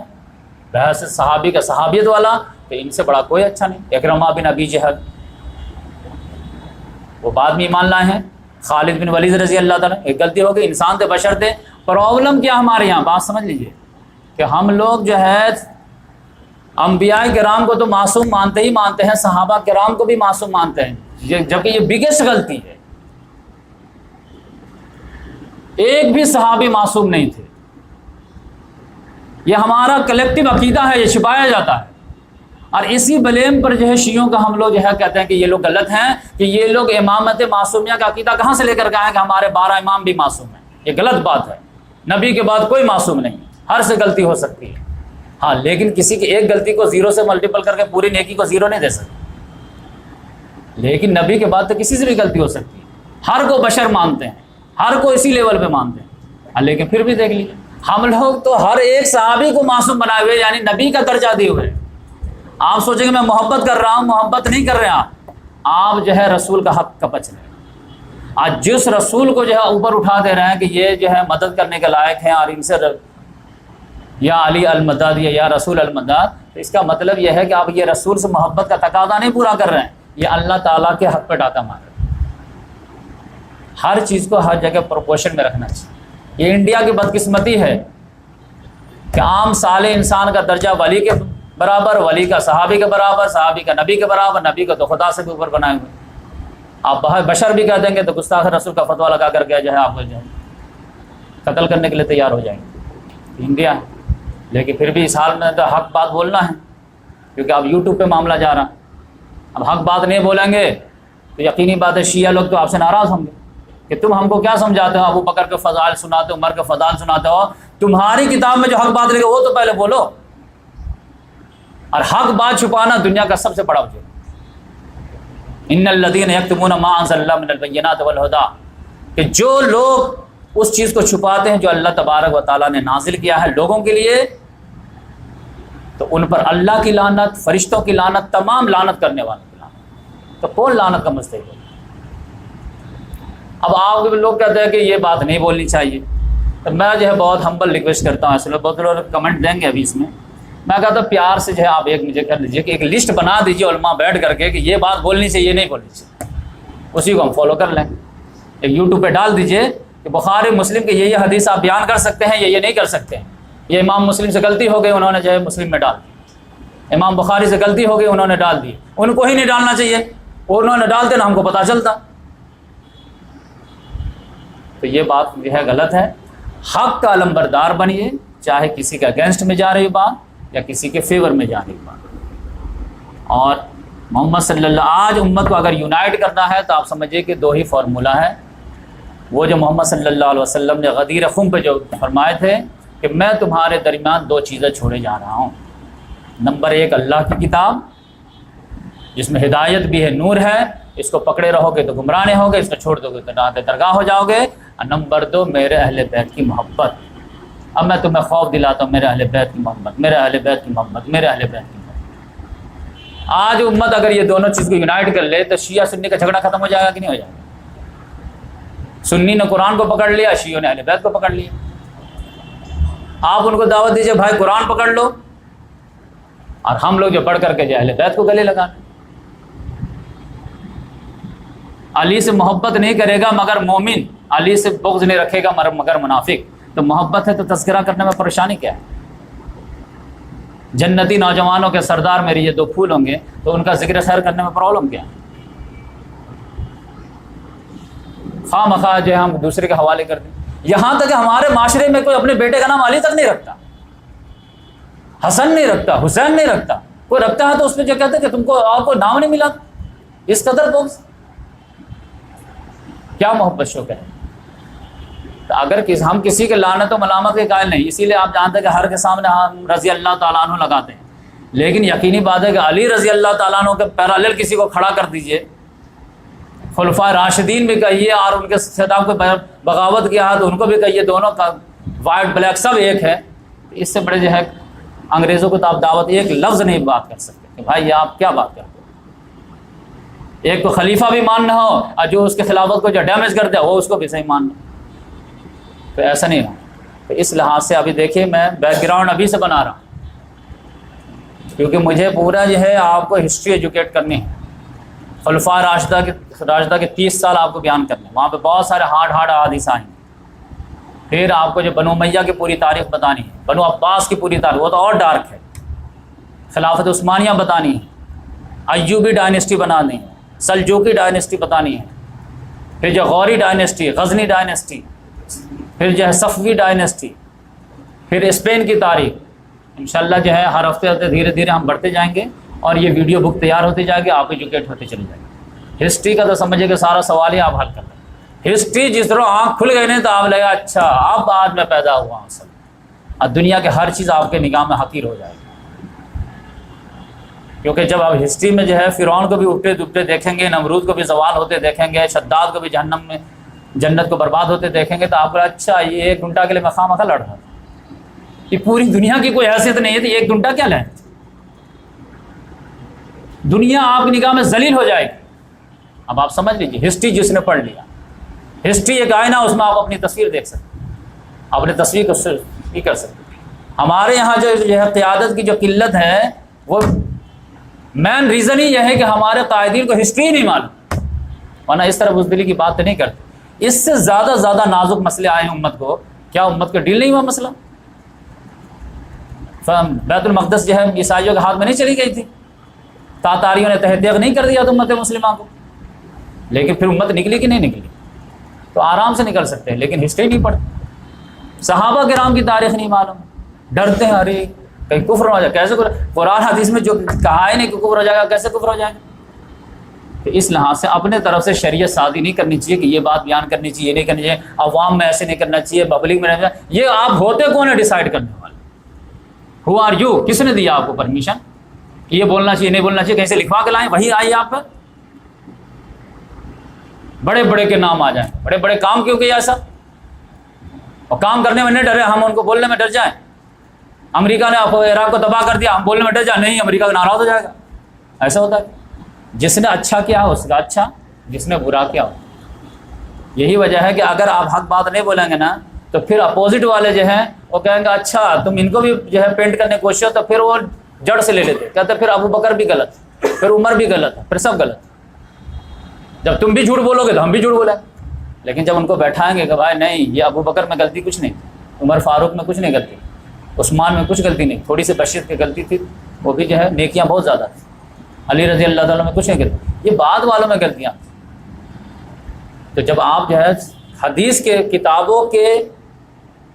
بحث صحابی کا صحابیت والا، تو ان سے بڑا کوئی اچھا نہیں۔ اکرمہ بن ابی جہل وہ بعد میں ایمان لائے ہیں، خالد بن ولید رضی اللہ تعالیٰ، ایک غلطی ہو گئی، انسان تھے، بشر تھے۔ پرابلم کیا ہمارے یہاں بات سمجھ لیجئے کہ ہم لوگ جو ہے انبیاء کرام کو تو معصوم مانتے ہی مانتے ہیں، صحابہ کرام کو بھی معصوم مانتے ہیں، جبکہ یہ بگیسٹ غلطی ہے۔ ایک بھی صحابی معصوم نہیں تھے، یہ ہمارا کلیکٹیو عقیدہ ہے، یہ چھپایا جاتا ہے، اور اسی بلیم پر جو ہے شیعوں کا ہم لوگ جو ہے کہتے ہیں کہ یہ لوگ غلط ہیں، کہ یہ لوگ امامت معصومیہ کا عقیدہ کہاں سے لے کر کے آئے کہ ہمارے 12 امام بھی معصوم ہیں۔ یہ غلط بات ہے، نبی کے بعد کوئی معصوم نہیں، ہر سے غلطی ہو سکتی ہے۔ ہاں لیکن کسی کی ایک غلطی کو 0 سے ملٹیپل کر کے پوری نیکی کو 0 نہیں دے سکتے، لیکن نبی کے بعد تو کسی سے بھی غلطی ہو سکتی ہے۔ ہر کو بشر مانتے ہیں، ہر کو اسی لیول پہ مانتے ہیں، لیکن پھر بھی دیکھ لیجیے ہم لوگ تو ہر ایک صحابی کو معصوم بنائے ہوئے، یعنی نبی کا درجہ دیے ہوئے۔ آپ سوچیں کہ میں محبت کر رہا ہوں، محبت نہیں کر رہے آپ جو ہے رسول کا حق کپچ رہے ہیں۔ آج جس رسول کو جو ہے اوپر اٹھا دے رہے ہیں کہ یہ جو ہے مدد کرنے کے لائق ہیں، اور ان سے یا علی المدد یا رسول المدد، تو اس کا مطلب یہ ہے کہ آپ یہ رسول سے محبت کا تقاضا نہیں پورا کر رہے ہیں، یہ اللہ تعالیٰ کے حق پہ ڈاکہ مار رہے ہیں۔ ہر چیز کو ہر جگہ پروپورشن میں رکھنا چاہیے۔ یہ انڈیا کی بدقسمتی ہے کہ عام صالح انسان کا درجہ ولی کے برابر، ولی کا صحابی کے برابر، صحابی کا نبی کے برابر، نبی کا تو خدا سے بھی اوپر بنائے ہوئے۔ آپ بشر بھی کہہ دیں گے تو گستاخ رسول کا فتویٰ لگا کر کے جو ہے آپ کو جو ہے قتل کرنے کے لیے تیار ہو جائیں گے۔ انڈیا ہے، لیکن پھر بھی اس حال میں تو حق بات بولنا ہے، کیونکہ اب یوٹیوب پہ معاملہ جا رہا۔ اب حق بات نہیں بولیں گے تو یقینی بات ہے شیعہ لوگ تو آپ سے ناراض ہوں گے کہ تم ہم کو کیا سمجھاتے ہو، ابو بکر کے فضائل سناتے ہو، عمر کے فضائل سناتے ہو، تمہاری کتاب میں جو حق بات لکھے وہ تو پہلے بولو۔ اور حق بات چھپانا دنیا کا سب سے بڑا وجہ۔ ان الذین یکتمون ما انزل اللہ من البینات والہدی، کہ جو لوگ اس چیز کو چھپاتے ہیں جو اللہ تبارک و تعالیٰ نے نازل کیا ہے لوگوں کے لیے، تو ان پر اللہ کی لعنت، فرشتوں کی لعنت، تمام لعنت کرنے والوں کی لعنت۔ تو کون لعنت کا مستحق ہے؟ اب آپ لوگ کہتے ہیں کہ یہ بات نہیں بولنی چاہیے، تو میں جو ہے بہت ہمبل ریکویسٹ کرتا ہوں، اصل میں بہت لوگ کمنٹ دیں گے ابھی اس میں، میں کہتا ہوں پیار سے جو ہے آپ ایک مجھے کر دیجیے کہ ایک لسٹ بنا دیجیے علماء بیٹھ کر کے کہ یہ بات بولنی چاہیے، یہ نہیں بولنی چاہیے، اسی کو ہم فالو کر لیں۔ ایک یوٹیوب پہ ڈال دیجیے کہ بخاری مسلم کے یہ حدیث آپ بیان کر سکتے ہیں، یہ نہیں کر سکتے ہیں، یہ امام مسلم سے غلطی ہو گئی، انہوں نے جو ہے مسلم میں ڈال دی، امام بخاری سے غلطی ہو گئی، انہوں نے ڈال دی، ان کو ہی نہیں ڈالنا چاہیے، انہوں نے ڈالتے نا ہم کو پتہ چلتا۔ تو یہ بات جو ہے غلط ہے۔ حق کا علمبردار بنیے، چاہے کسی کے اگینسٹ میں جا رہی بات یا کسی کے فیور میں جا رہی بات۔ اور محمد صلی اللہ، آج امت کو اگر یونائٹ کرنا ہے تو آپ سمجھیے کہ 2 ہی فارمولہ ہے۔ وہ جو محمد صلی اللہ علیہ وسلم نے غدیر خم پہ جو فرمائے تھے کہ میں تمہارے درمیان 2 چیزیں چھوڑے جا رہا ہوں، نمبر 1 اللہ کی کتاب جس میں ہدایت بھی ہے، نور ہے، اس کو پکڑے رہو گے تو گمراہ نہیں ہوگے، اس کو چھوڑ دو گے تو نات درگاہ ہو جاؤ گے، اور نمبر 2 میرے اہل بیت کی محبت۔ اب میں تمہیں خوف دلاتا ہوں، میرے اہل بیت کی محبت، میرے اہل بیت کی محبت، میرے اہل بیت کی محبت۔ آج امت اگر یہ دونوں چیز کو یونائٹ کر لے تو شیعہ سنی کا جھگڑا ختم ہو جائے گا کہ نہیں ہو جائے گا؟ سنی نے قرآن کو پکڑ لیا، شیعوں نے اہل بیت کو پکڑ لیا۔ آپ ان کو دعوت دیجئے بھائی قرآن پکڑ لو، اور ہم لوگ جو پڑھ کر کے جو اہل بیت کو گلے لگانا۔ علی سے محبت نہیں کرے گا مگر مومن، علی سے بغض نہیں رکھے گا مگر منافق۔ تو محبت ہے تو تذکرہ کرنے میں پریشانی کیا ہے؟ جنتی نوجوانوں کے سردار میرے یہ 2 پھول ہوں گے تو ان کا ذکر خیر کرنے میں پرابلم کیا ہے؟ خواہ مخواہ جو ہے ہم دوسرے کے حوالے کر دیں۔ یہاں تک کہ ہمارے معاشرے میں کوئی اپنے بیٹے کا نام علی تک نہیں رکھتا، حسن نہیں رکھتا، حسین نہیں رکھتا، کوئی رکھتا ہے تو اس پہ جو کہتے ہیں کہ تم کو آپ کو نام نہیں ملا، اس قدر بغض، کیا محبت شوق ہے؟ تو اگر ہم کسی کے لعنت و ملامت کے قائل نہیں، اسی لیے آپ جانتے ہیں کہ ہر کے سامنے ہم رضی اللہ تعالیٰ عنہ لگاتے ہیں، لیکن یقینی بات ہے کہ علی رضی اللہ تعالیٰ عنہ کے پیرالل کسی کو کھڑا کر دیجئے، خلفائے راشدین بھی کہیے اور ان کے خطاب کو بغاوت کیا تو ان کو بھی کہیے، دونوں کا وائٹ بلیک سب ایک ہے، اس سے بڑے جو ہے انگریزوں کو تو آپ دعوت ایک لفظ نہیں بات کر سکتے کہ بھائی یہ آپ کیا بات کرتے ہو۔ ایک کو خلیفہ بھی ماننا ہو اور جو اس کے خلافت کو جو ڈیمیج کرتا ہے وہ اس کو بھی صحیح ماننا، تو ایسا نہیں ہو۔ تو اس لحاظ سے ابھی دیکھیے میں بیک گراؤنڈ ابھی سے بنا رہا ہوں، کیونکہ مجھے پورا جو ہے آپ کو ہسٹری ایجوکیٹ کرنی ہے، خلفائے راشدہ کے 30 سال آپ کو بیان کرنے ہیں، وہاں پہ بہت سارے ہارڈ احادیث آئیں گے، پھر آپ کو جو بنو امیہ کی پوری تاریخ بتانی ہے، بنو عباس کی پوری تاریخ، وہ تو اور ڈارک ہے، خلافت عثمانیہ بتانی ہے، ایوبی ڈائنیسٹی بنانی ہے، سلجوقی ڈائنیسٹی بتانی ہے، پھر جو غوری ڈائنیسٹی، غزنی ڈائنیسٹی، پھر جو ہے صفوی ڈائنیسٹی، پھر اسپین کی تاریخ، انشاءاللہ جو ہے ہر ہفتے دھیرے دھیرے ہم بڑھتے جائیں گے اور یہ ویڈیو بک تیار ہوتی جائے گی، آپ ایجوکیٹ ہوتے چلے جائیں گے۔ ہسٹری کا تو سمجھے کہ سارا سوال ہی آپ حل کر لیں، ہسٹری جس طرح آنکھ کھل گئے نہیں تو آپ لگا اچھا اب آج میں پیدا ہوا ہوں اصل، اور دنیا کے ہر چیز آپ کے نگاہ میں حقیر ہو جائے گی، کیونکہ جب آپ ہسٹری میں جو ہے فرعون کو بھی اٹھتے دبتے دیکھیں گے، نمرود کو بھی زوال ہوتے دیکھیں گے، شداد کو بھی جہنم میں جنت کو برباد ہوتے دیکھیں گے، تو آپ کو اچھا یہ 1 گھنٹہ کے لیے میں خواہ لڑ رہا تھا، یہ پوری دنیا کی کوئی حیثیت نہیں ہے تو 1 گھنٹہ کیا لیں، دنیا آپ کی نگاہ میں ذلیل ہو جائے گی۔ اب آپ سمجھ لیجیے، ہسٹری جس نے پڑھ لیا، ہسٹری ایک آئینہ، اس میں آپ اپنی تصویر دیکھ سکتے ہیں، اپنی تصویر کو بھی کر سکتے ہیں۔ ہمارے یہاں جو ہے قیادت کی جو قلت ہے، وہ مین ریزن ہی یہ ہے کہ ہمارے قائدین کو ہسٹری نہیں معلوم، ورنہ اس طرح بزدلی کی بات تو نہیں کرتے۔ اس سے زیادہ نازک مسئلے آئے ہیں امت کو، کیا امت کو ڈیل نہیں ہوا مسئلہ؟ بیت المقدس جو ہے عیسائیوں کے ہاتھ میں نہیں چلی گئی تھی، تاتاریوں نے تحقیق نہیں کر دیا تو امت مسلمہ کو، لیکن پھر امت نکلی کہ نہیں نکلی؟ تو آرام سے نکل سکتے ہیں، لیکن ہسٹری نہیں پڑھتے، صحابہ کرام کی تاریخ نہیں معلوم، ڈرتے ہیں ارے کہیں کفر ہو جائے، کیسے قرآن حدیث میں جو کہا ہے نہیں کہ کفر ہو جائے گا، کیسے کفر ہو جائے گا؟ تو اس لحاظ سے اپنے طرف سے شریعت سازی نہیں کرنی چاہیے کہ یہ بات بیان کرنی چاہیے، یہ نہیں کرنی چاہیے، عوام میں ایسے نہیں کرنا چاہیے، پبلک میں نہیں، یہ آپ ہوتے کون ہے ڈیسائیڈ کرنے والے؟ Who are you? کس نے دیا آپ کو پرمیشن کہ یہ بولنا چاہیے نہیں بولنا چاہیے؟ کہیں سے لکھوا کے لائیں، وہی آئیے آپ پر بڑے بڑے کے نام آ جائیں، بڑے بڑے کام کیوں کیا ایسا؟ اور کام کرنے میں نہیں ڈرے، ہم ان کو بولنے میں ڈر جائیں؟ امریکہ نے عراق کو تباہ کر دیا، ہم بولنے میں ڈر جائیں نہیں امریکہ کا ناراض ہو جائے گا؟ ایسا ہوتا ہے؟ جس نے اچھا کیا اس کا اچھا، جس نے برا کیا ہو۔ یہی وجہ ہے کہ اگر آپ حق بات نہیں بولیں گے نا تو پھر اپوزٹ والے جو ہیں وہ کہیں گے اچھا تم ان کو بھی جو ہے پینٹ کرنے کی کوشش ہو، تو پھر وہ جڑ سے لے لیتے، کہتے پھر ابو بکر بھی غلط، پھر عمر بھی غلط ہے، پھر سب غلط، جب تم بھی جھوٹ بولو گے تو ہم بھی جھوٹ بولیں گے۔ لیکن جب ان کو بیٹھائیں گے کہ بھائی نہیں یہ ابو بکر میں غلطی کچھ نہیں، عمر فاروق میں کچھ نہیں غلطی، عثمان میں کچھ غلطی نہیں، تھوڑی سی بشیت کی غلطی تھی، وہ بھی جو ہے نیکیاں بہت زیادہ تھیں، علی رضی اللہ تعالیٰ میں کچھ نہیں غلطی، یہ بعد والوں میں غلطیاں۔ تو جب آپ جو ہے حدیث کے کتابوں کے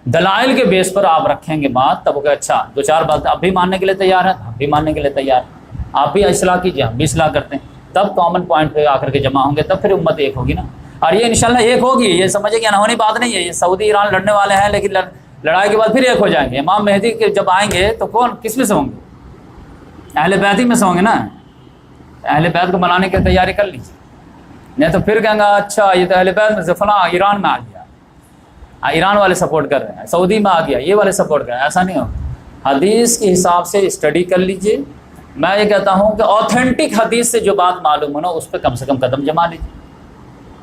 دلائل کے بیس پر آپ رکھیں گے بات، تب وہ کہ اچھا 2-4 بات اب بھی ماننے کے لیے تیار ہیں، ہم بھی ماننے کے لیے تیار ہیں، آپ بھی اصلاح کیجیے ہم بھی اصلاح کرتے ہیں، تب کامن پوائنٹ پہ آ کر کے جمع ہوں گے، تب پھر امت ایک ہوگی نا۔ اور یہ انشاءاللہ ایک ہوگی، یہ سمجھے کہ انہونی بات نہیں ہے، یہ سعودی ایران لڑنے والے ہیں لیکن لڑائی کے بعد پھر ایک ہو جائیں گے۔ امام مہدی کے جب آئیں گے تو کون کس میں سے ہوں گے؟ اہل بیت ہی میں سے ہوں گے نا، اہل بیت کو بنانے کی تیاری کر لیجیے، نہیں تو پھر کہیں گا اچھا یہ تو اہل بیت میں سے فلاں ایران میں آ گیا، ایران والے سپورٹ کر رہے ہیں، سعودی میں آ گیا یہ والے سپورٹ کر رہے ہیں، ایسا نہیں ہوگا۔ حدیث کے حساب سے اسٹڈی کر لیجئے، میں یہ کہتا ہوں کہ اوتھینٹک حدیث سے جو بات معلوم ہو نا اس پہ کم سے کم قدم جما لیجیے۔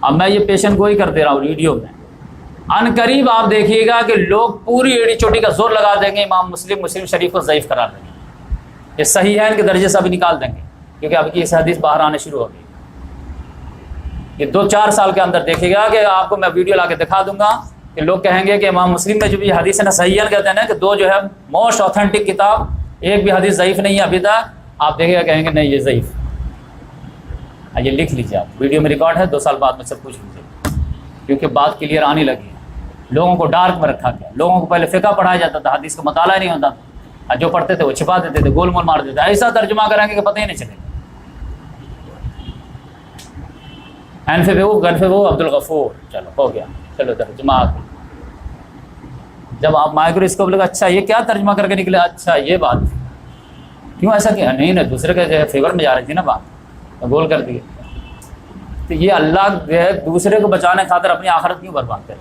اب میں یہ پیشن گوئی کر دے رہا ہوں ویڈیو میں، ان قریب آپ دیکھیے گا کہ لوگ پوری ایڑی چوٹی کا زور لگا دیں گے، امام مسلم شریف کو ضعیف قرار دیں گے، یہ صحیح ہے ان کے درجے سے ابھی نکال دیں گے، کیونکہ اب کی اس حدیث باہر آنے شروع ہو گئی۔ یہ 2-4 سال کے اندر دیکھے گا کہ آپ کو میں ویڈیو لا کے دکھا دوں گا کہ لوگ کہیں گے کہ امام مسلم میں جو بھی حدیث ہے نا صحیح ہے کہتے ہیں نا کہ 2 جو ہے موسٹ اوتھینٹک کتاب، ایک بھی حدیث ضعیف نہیں ہے ابھی تک، آپ دیکھے گا کہیں گے نہیں یہ ضعیف، یہ لکھ لیجیے آپ، ویڈیو میں ریکارڈ ہے، 2 سال بعد میں سب پوچھ لیجیے، کیونکہ بات کلیئر آنے لگی ہے۔ لوگوں کو ڈارک میں رکھا گیا، لوگوں کو پہلے فقہ پڑھایا جاتا تھا، حدیث کا مطالعہ نہیں ہوتا تھا، جو پڑھتے تھے وہ چھپا دیتے تھے، گول مول مار دیتے تھے، ایسا ترجمہ کریں گے کہ پتہ ہی نہیں چلے گا۔ گنفے وہ عبد الغفور، چلو ہو گیا، چلو ترجمہ آ گیا۔ جب آپ مائکروسکوپ لگا اچھا یہ کیا ترجمہ کر کے نکلے، اچھا یہ بات، کیوں ایسا کیا؟ نہیں دوسرے کے جو ہے فیور میں جا رہی تھی نا بات، گول کر دی۔ تو یہ اللہ جو ہے دوسرے کو بچانے خاطر اپنی آخرت کیوں برباد کرے؟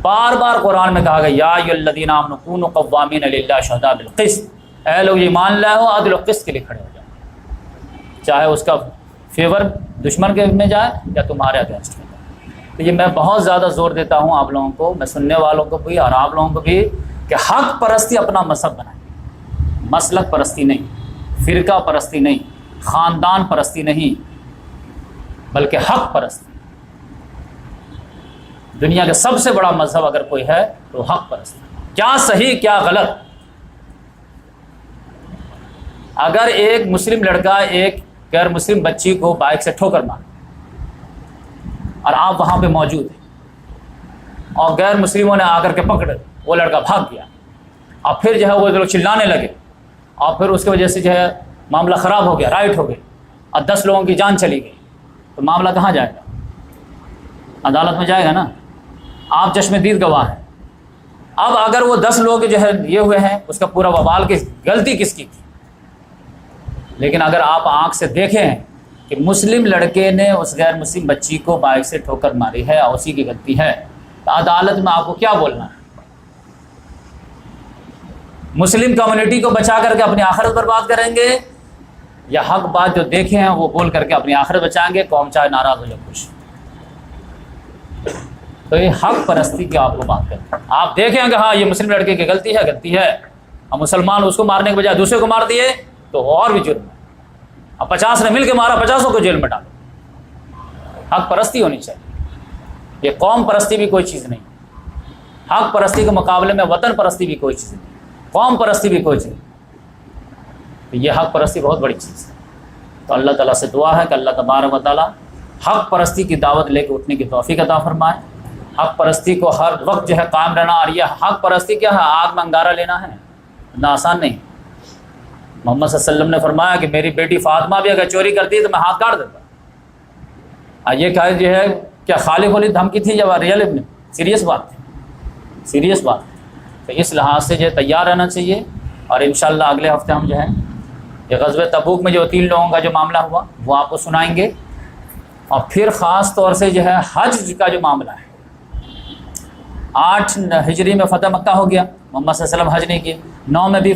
بار بار قرآن میں کہا گیا یا ایھا الذین آمنوا کونوا قوامین للہ شہداء بالقسط، اے لوگ ایمان لائے ہو عدل و قسط کے لیے کھڑے ہو جائیں، چاہے اس کا فیور دشمن کے میں جائے یا تمہارے اگینسٹ میں جائے۔ تو یہ میں بہت زیادہ زور دیتا ہوں آپ لوگوں کو، میں سننے والوں کو بھی اور آپ لوگوں کو بھی، کہ حق پرستی اپنا مذہب بنائیں، مسلک پرستی نہیں، فرقہ پرستی نہیں، خاندان پرستی نہیں، بلکہ حق پرستی۔ دنیا کا سب سے بڑا مذہب اگر کوئی ہے تو حق پرستی، کیا صحیح کیا غلط۔ اگر ایک مسلم لڑکا ایک غیر مسلم بچی کو بائک سے ٹھوکر مار اور آپ وہاں پہ موجود ہیں اور غیر مسلموں نے آ کر کے پکڑے، وہ لڑکا بھاگ گیا اور پھر جو ہے وہ لوگ چلانے لگے اور پھر اس کی وجہ سے جو ہے معاملہ خراب ہو گیا، رائٹ ہو گئی اور 10 لوگوں کی جان چلی گئی، تو معاملہ کہاں جائے گا؟ عدالت میں جائے گا نا۔ آپ چشم دید گواہ ہیں۔ اب اگر وہ 10 لوگ جو ہے یہ ہوئے ہیں، اس کا پورا وبال کی غلطی کس کی تھی؟ لیکن اگر آپ آنکھ سے دیکھیں کہ مسلم لڑکے نے اس غیر مسلم بچی کو بائک سے ٹھوکر ماری ہے اور اسی کی غلطی ہے، تو عدالت میں آپ کو کیا بولنا ہے؟ مسلم کمیونٹی کو بچا کر کے اپنی آخرت برباد کریں گے، یا حق بات جو دیکھے ہیں وہ بول کر کے اپنی آخرت بچائیں گے، قوم چاہے ناراض ہو یا خوش؟ تو یہ حق پرستی کی آپ کو بات کریں۔ آپ دیکھیں کہ ہاں یہ مسلم لڑکے کی غلطی ہے اور مسلمان اس کو مارنے کے بجائے دوسرے کو مار دیے تو اور بھی جرم ہے، اب 50 نے مل کے مارا، 50 کو جیل میں ڈالو۔ حق پرستی ہونی چاہیے، یہ قوم پرستی بھی کوئی چیز نہیں، حق پرستی کے مقابلے میں وطن پرستی بھی کوئی چیز نہیں، قوم پرستی بھی کوئی چیز نہیں، تو یہ حق پرستی بہت بڑی چیز ہے۔ تو اللہ تعالیٰ سے دعا ہے کہ اللہ تبارک و تعالیٰ حق پرستی کی دعوت لے کے اٹھنے کی توفیق عطا فرمائے۔ حق پرستی کو ہر وقت جو ہے قائم رہنا، اور یہ حق پرستی کیا ہے؟ آگ میں انگارہ لینا ہے، اتنا آسان نہیں۔ محمد صلی اللہ علیہ وسلم نے فرمایا کہ میری بیٹی فاطمہ بھی اگر چوری کرتی تو میں ہاتھ کاٹ دیتا۔ یہ کہا جو ہے کیا خالی خالی دھمکی تھی یا ریئل سیریس بات تھی؟ سیریس بات۔ تو اس لحاظ سے جو ہے تیار رہنا چاہیے، اور انشاءاللہ اگلے ہفتے ہم جو ہے یہ غزوہ تبوک میں جو 3 لوگوں کا جو معاملہ ہوا وہ آپ کو سنائیں گے، اور پھر خاص طور سے جو ہے حج کا جو معاملہ ہے۔ 8 ہجری میں فتح مکہ ہو گیا، محمد صلی اللہ علیہ وسلم حج نہیں کیے، 9 میں بھی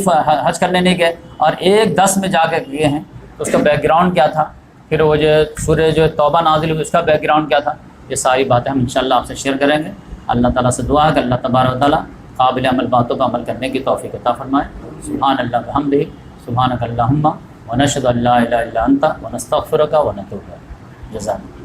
حج کرنے نہیں گئے، اور 1-10 میں جا کے گئے ہیں، تو اس کا بیک گراؤنڈ کیا تھا، پھر وہ جو سورہ جو توبہ نازل ہوئی اس کا بیک گراؤنڈ کیا تھا، یہ ساری باتیں ہم انشاءاللہ آپ سے شیئر کریں گے۔ اللہ تعالیٰ سے دعا ہے کہ اللہ تبارک و تعالیٰ قابل عمل باتوں پر عمل کرنے کی توفیق عطا فرمائے۔ سبحان اللہ وبحمدہ، سبحانک اللہم ونشہد ان لا الہ الا انت ونستغفرک ونتوب الیک۔ جزاک اللہ۔